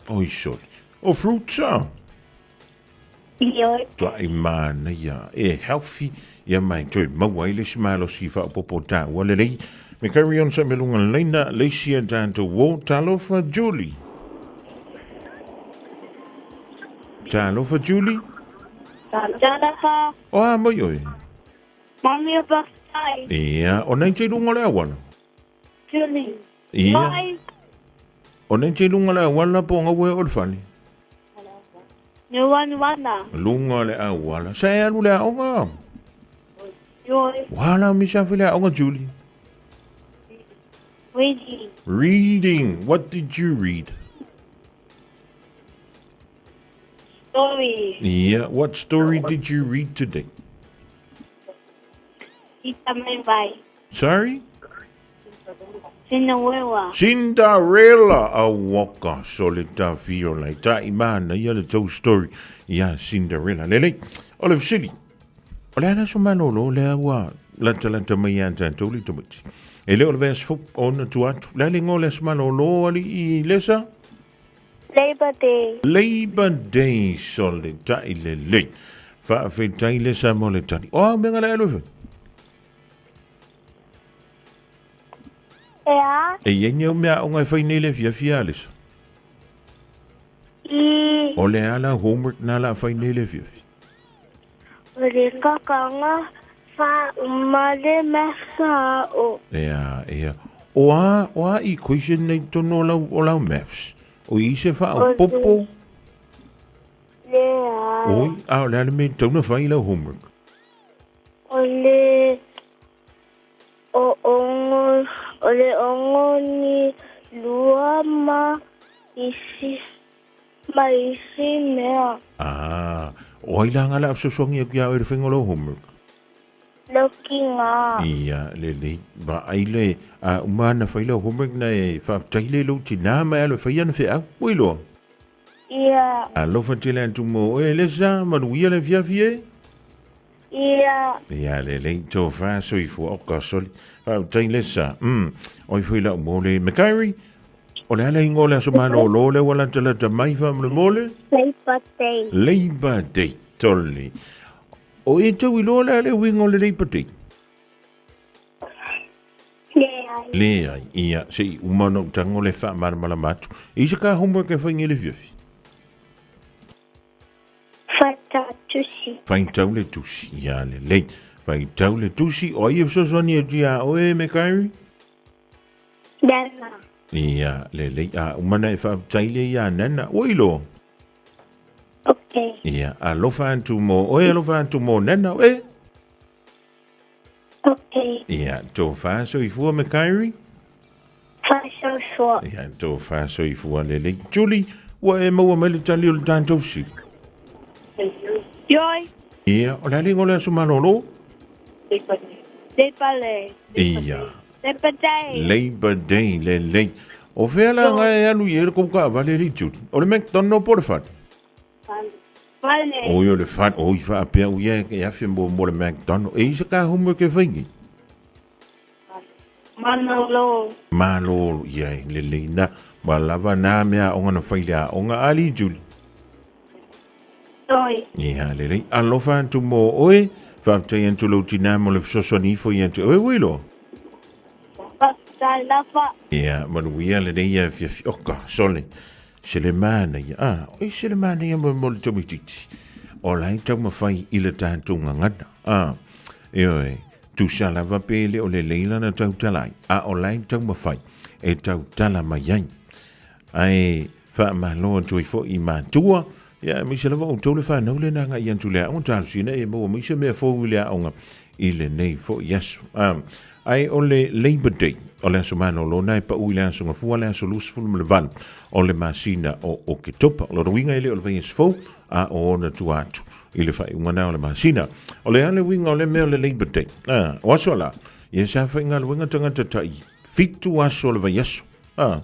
oi sole o fruta Ioi. tua I mana ia e healthy ia mai toi mawai le simalo sifa popota wale lei me carry on sa melunga leina leisia tanto wo talofa Julie Talofa. o mai oi Mami o pastai. ia o nei te lunga le awana Julie. ia o nei te lunga le awana po ngawe o le fani No one wana. lunga le awana sa e alu le aonga Ioi. wala mi sa file aonga Julie reading what did you read Story. yeah what story did you read today Ita mai vai. sorry Cinderella a waka solita viola ta imana ia le tau story ia Cinderella lele Olive City ola na so manolo le wa lanta mai anta tuli tomati ele o vers fo on tu atu la lingo le manolo ali I lesa Labor Day solita ile le fa fe tai lesa moletani o menga le alo Ea. e yenye mea o ngai whainele fia alis. O le ala homework na la whainele fia. O le kakanga wha umale mesa o. Ea. O a I question nei tono o lau maths. O I se wha o popo. Lea. Oi, o le ala me tauna whai lau homework. O le ongo ni lua ma isi mea. O ila ngala afsosongi o kia o le whengolo homework. Loki ngā. Ia, le, ba aile, umana whaila homework na e whaftaile lo tina mai alo whaiana whi au, oilo. Ia. Lofa tele antu mo, lesa, manuia le fiafie? Ia. Ia, le, tō whaso I fua oka soli. Whaftaile sa, oi whaila mo le Makairi, o le ala ingo le asomano lo le wala tala tamai whamle mole? Labor Day. Labor Day, toli. O e tau I loa le wingo le Labor Day? Leai, ia, sei umano tango le wha maramala matu. Isa ka homework e whaingi le fiafi? Whatatusi. Whaintau le tusi, ia le lei. Whaintau le tusi, o ia wsoswani e tia o e me kairi? Nana. Ia, le lei, umana e whaaptaile ia nana, oilo? Okay. Ia, alofa antu mo, oe alofa antu mo nana, oe? Okay. Ia, tō whaaso I fua me kairi? Whaaso fua. Ia, tō whaaso I fua le lei. Julie, wa e maua mele tali o le tātou si? Yoi. Ia, o le alingo le asumalolo? Lepale. Ia. Labor Day. Labor Day, le lei. O whela nga e anu I e le kouka vale ri Julie. O le McDonald po le whan? Vale. O yo le whan, o I wha apea u ia e awhi mo le McDonald. E isa ka homework e whaingi? Manolo. Malolo, ia le lei na. Ma lava nā mea o ngana whailea o ngā ali Julie. Oi. Ia le lei. Alofa antu mo oe. Whaftai antu lau tina mo le wsosoni fo I antu. Oe wilo? Lava. Ia, manuia le nei ia fiafi oka, sole. Sele mana ia. Oi sele mana ia mo le tomititi. O lai tau mawhai I le tātou ngangana. Ioe, tu sa lava pele o le leila na tau talai. O lai tau mawhai e tau tala mai ai. Ai, wha mahaloa tui fo I mātua. Ia, mi se lava o tau le whanau le nanga I antu lea. On tālu sina e mo mi se mea fōu lea onga I le nei fo yasu. Ai o le Labor Day. O le aso mano lo nai pa ui le aso ngafua le aso lusu fulu le van o le masina o ke topa. O le winga ile o le vai esfo a o ona tu atu. I le fai ungana o le masina. O le ale winga o le mea o le Labor Day. O aso la. Ia sa fai ngā le winga tangata tai. Fitu aso o le vai aso.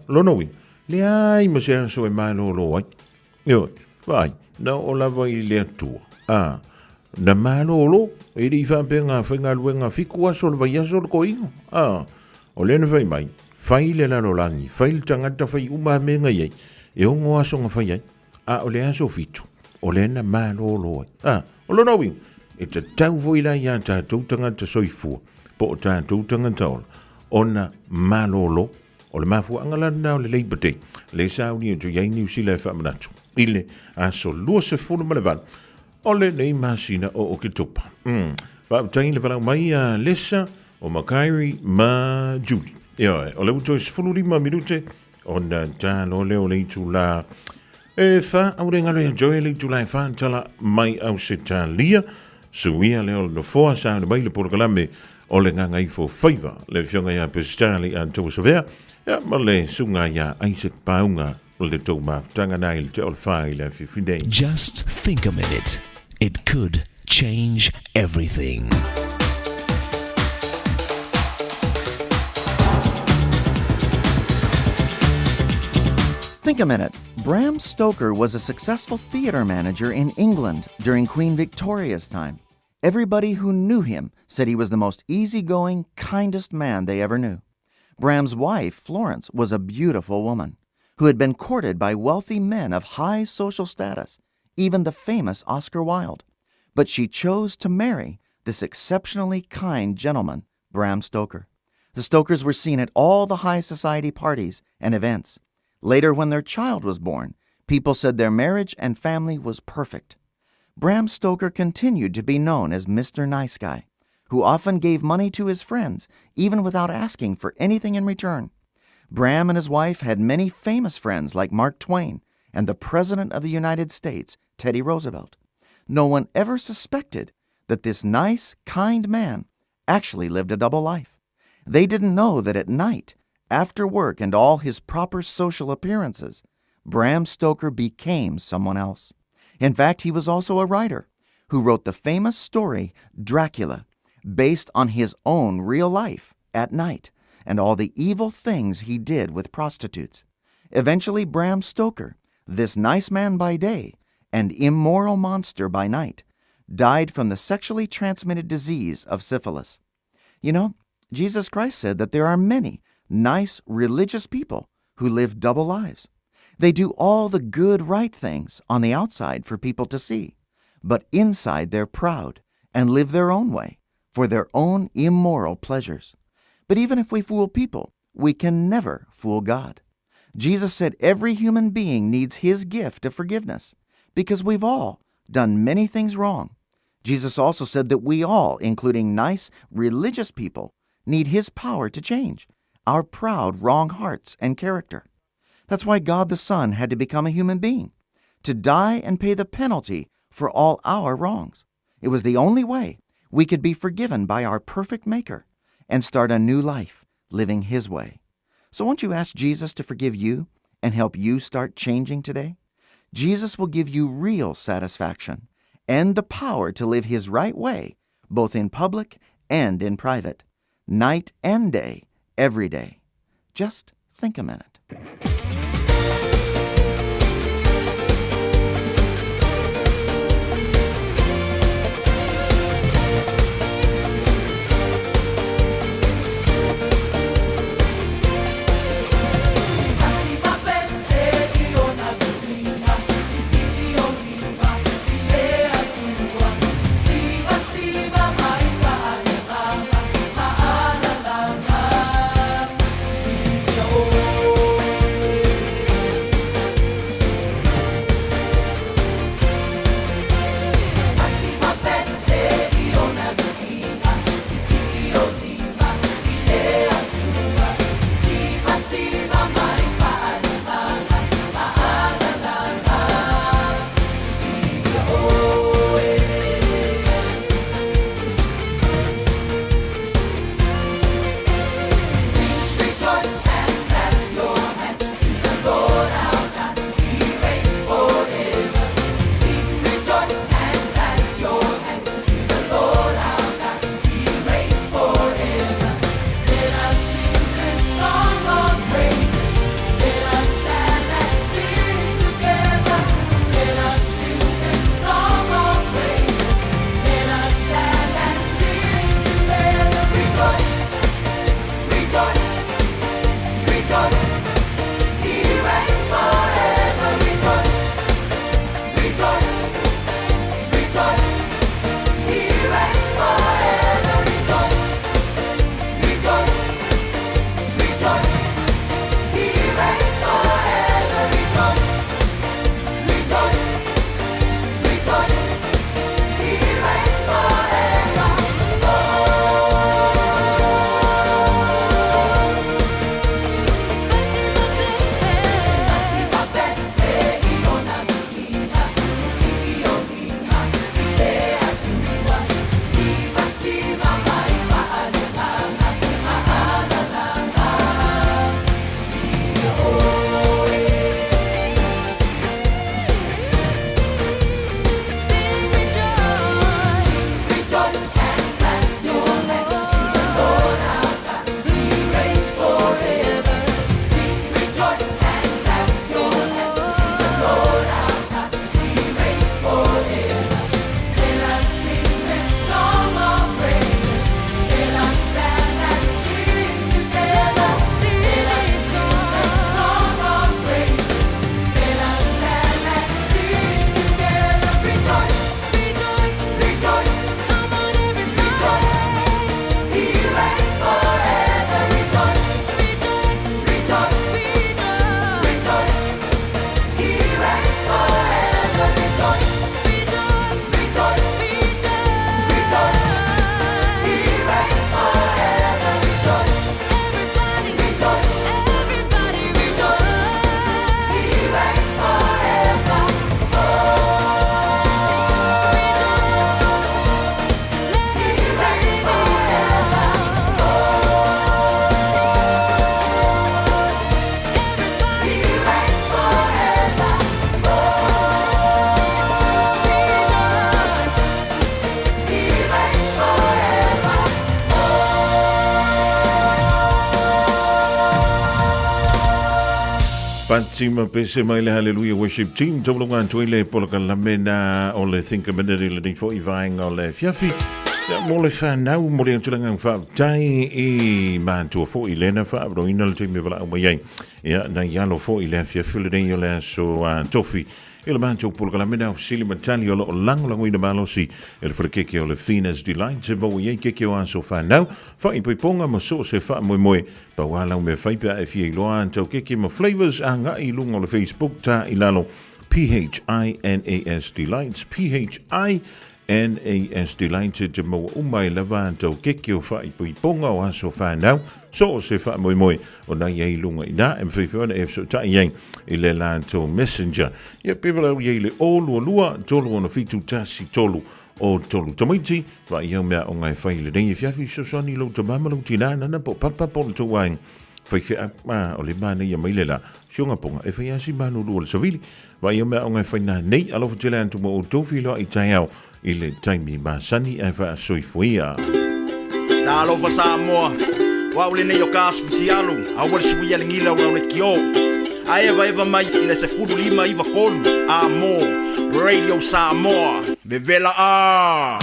Lono winga. Le ai ma se aso e malo lo ai. Io, vai. Na o la vai le atua. Na malo lo. E li fa pe ngā fai ngā le winga fiku aso o le vai aso le koingo. O lena fai mai, fai le lano langi, fai le tangata fai uma me ngai ai, e ongo aso nga fai ai, o le aso fitu, o lena malo lo ai. O lona wing, e ta tau voi la ia tātou tangata soifua, po o tātou tangata ola, ona malo lo, o le mafua angalana o le Labor Day, le sauni o tu iai New Zealand fa manatu, ile aso lua se fulu malevan, o le nei masina o ke tupa. Whaaputai le whalau mai a lesa, o Makairi ma Julie. Ia, o leu toi sifuru lima minute o na tālo leo leitu la e wha au renga loa joe leitu la e wha tala mai au se tā lia suia leo no foa sa le mai le porokalame o le nganga I fo whaiva le fionga ia pestali an tau savea ia ma le sunga ia Isaac Paunga o le tau maftanga nai le te o le whai le fifine. Just think a minute. It could change everything. Think a minute. Bram Stoker was a successful theater manager in England during Queen Victoria's time. Everybody who knew him said he was the most easygoing, kindest man they ever knew. Bram's wife, Florence, was a beautiful woman who had been courted by wealthy men of high social status, even the famous Oscar Wilde. But she chose to marry this exceptionally kind gentleman, Bram Stoker. The Stokers were seen at all the high society parties and events. Later, when their child was born, people said their marriage and family was perfect. Bram Stoker continued to be known as Mr. Nice Guy, who often gave money to his friends, even without asking for anything in return. Bram and his wife had many famous friends like Mark Twain and the President of the United States, Teddy Roosevelt. No one ever suspected that this nice, kind man actually lived a double life. They didn't know that at night, after work and all his proper social appearances, Bram Stoker became someone else. In fact, he was also a writer who wrote the famous story Dracula, based on his own real life at night and all the evil things he did with prostitutes. Eventually, Bram Stoker, this nice man by day and immoral monster by night, died from the sexually transmitted disease of syphilis. You know, Jesus Christ said that there are many nice, religious people who live double lives. They do all the good, right things on the outside for people to see, but inside they're proud and live their own way for their own immoral pleasures. But even if we fool people, we can never fool God. Jesus said every human being needs his gift of forgiveness because we've all done many things wrong. Jesus also said that we all, including nice, religious people, need his power to change our proud, wrong hearts and character. That's why God the Son had to become a human being, to die and pay the penalty for all our wrongs. It was the only way we could be forgiven by our perfect Maker and start a new life living his way. So won't you ask Jesus to forgive you and help you start changing today? Jesus will give you real satisfaction and the power to live his right way, both in public and in private, night and day, every day. Just think a minute. Fatima pese mai le hallelujah worship team tolonga toile polka lamena o le think a minute le ding for ivang o le fiafi mo le fa now mo le tulanga fa tai e man to fo ilena fa roina le team vala o mai ya na yalo fo ile fiafi le ding le so tofi il mancho polka lamena o sili matali o lang ina malo si el freke o le finas delight se bo ye ke o so fa now fa i ponga mo so se fa moi pa wala me fa pa e fi lo an to ke mo flavors anga i lungo le Facebook ta ilalo PHINAS delights PHINAS delights te mo umai lava to ke o fa i ponga o so fa now so se fa moi o na ye lunga ina em fe fe e so ta yen ile la to messenger ye people ye le o lua tolu ona fitu tasi tolu o tolu tamaiti va ia mea o ngai fai le dengi fiafi so soni lo to mama lo tina na po papa po to wang fai fe ma o le mana ia mai le la shunga ponga e fai asi manu lo so vili va ia mea o ngai fai na nei alo fo tele antu mo o to filo i taiao ile taimi ma sani e fa soifuia na lo fa Samoa wa ule ne yo kas futialu a wal suia ngila wa le kio a eva mai ile se fudu lima iva kolu amo Radio Samoa Vivela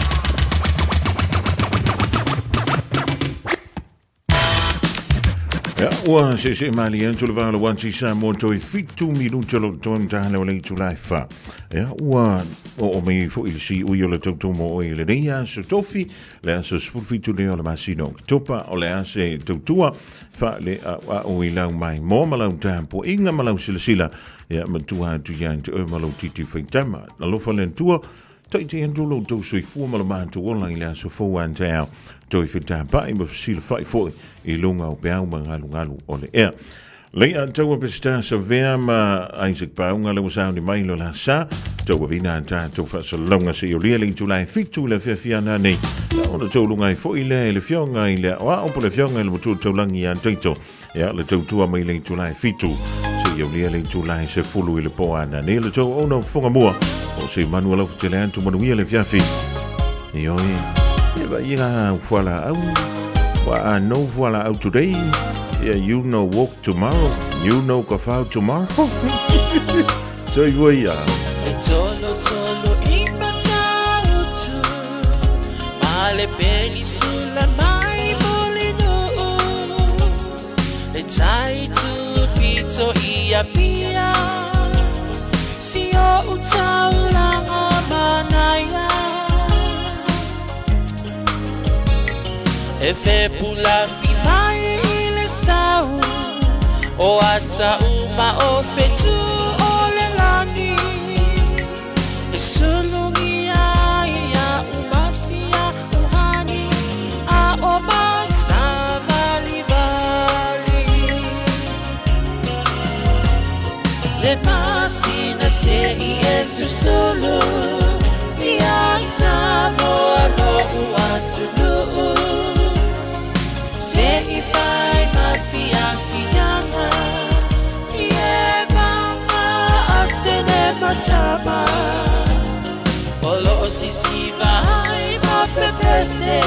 Ja, ua se mali en tu levalo wansi Samoa toi fitu minuto lo ton tane ole tu life. Ja, ua o me fo il si u yo le toto mo o ile dia so tofi le so fitu de ole masino. Topa ole ase totua fa le o ila mai mo malo tempo inga malo sila ja matua tu yan tu malo titi fitama. Na lo falen tua Taiti andolo do sui fuama ma to online la so fo an tau to if it pa im sil fai fo I lunga o peau mangalu o le air. Le an tau pesta sa verma Isaac Paunga le sound mai lo la sa to vina ta to fa so longa se o le July fitu le fiana nei o to lunga fo ile le fionga ile o po le fionga le mutu to langi an taito ya le to mai le July fitu se o le July se fulu ile po ana nei le to ono fonga mua o se Manuel of Telan to manuia le fiafi e oi e va ia voilà au wa no voilà out today yeah, you know walk tomorrow you know go out tomorrow so you ya tolo impatalo tu male peli sulla mai bolino le tai tu pito ia pia si o utaula manaya e fe pula fi mai le sau o ata uma o fetu o le lani e solo mia ia umasia uhani a o basa vali le pasina se Yesu solo ia Samoa no uatulu se ifai mafianga ie mama atene matama olo sisi vai ma pepese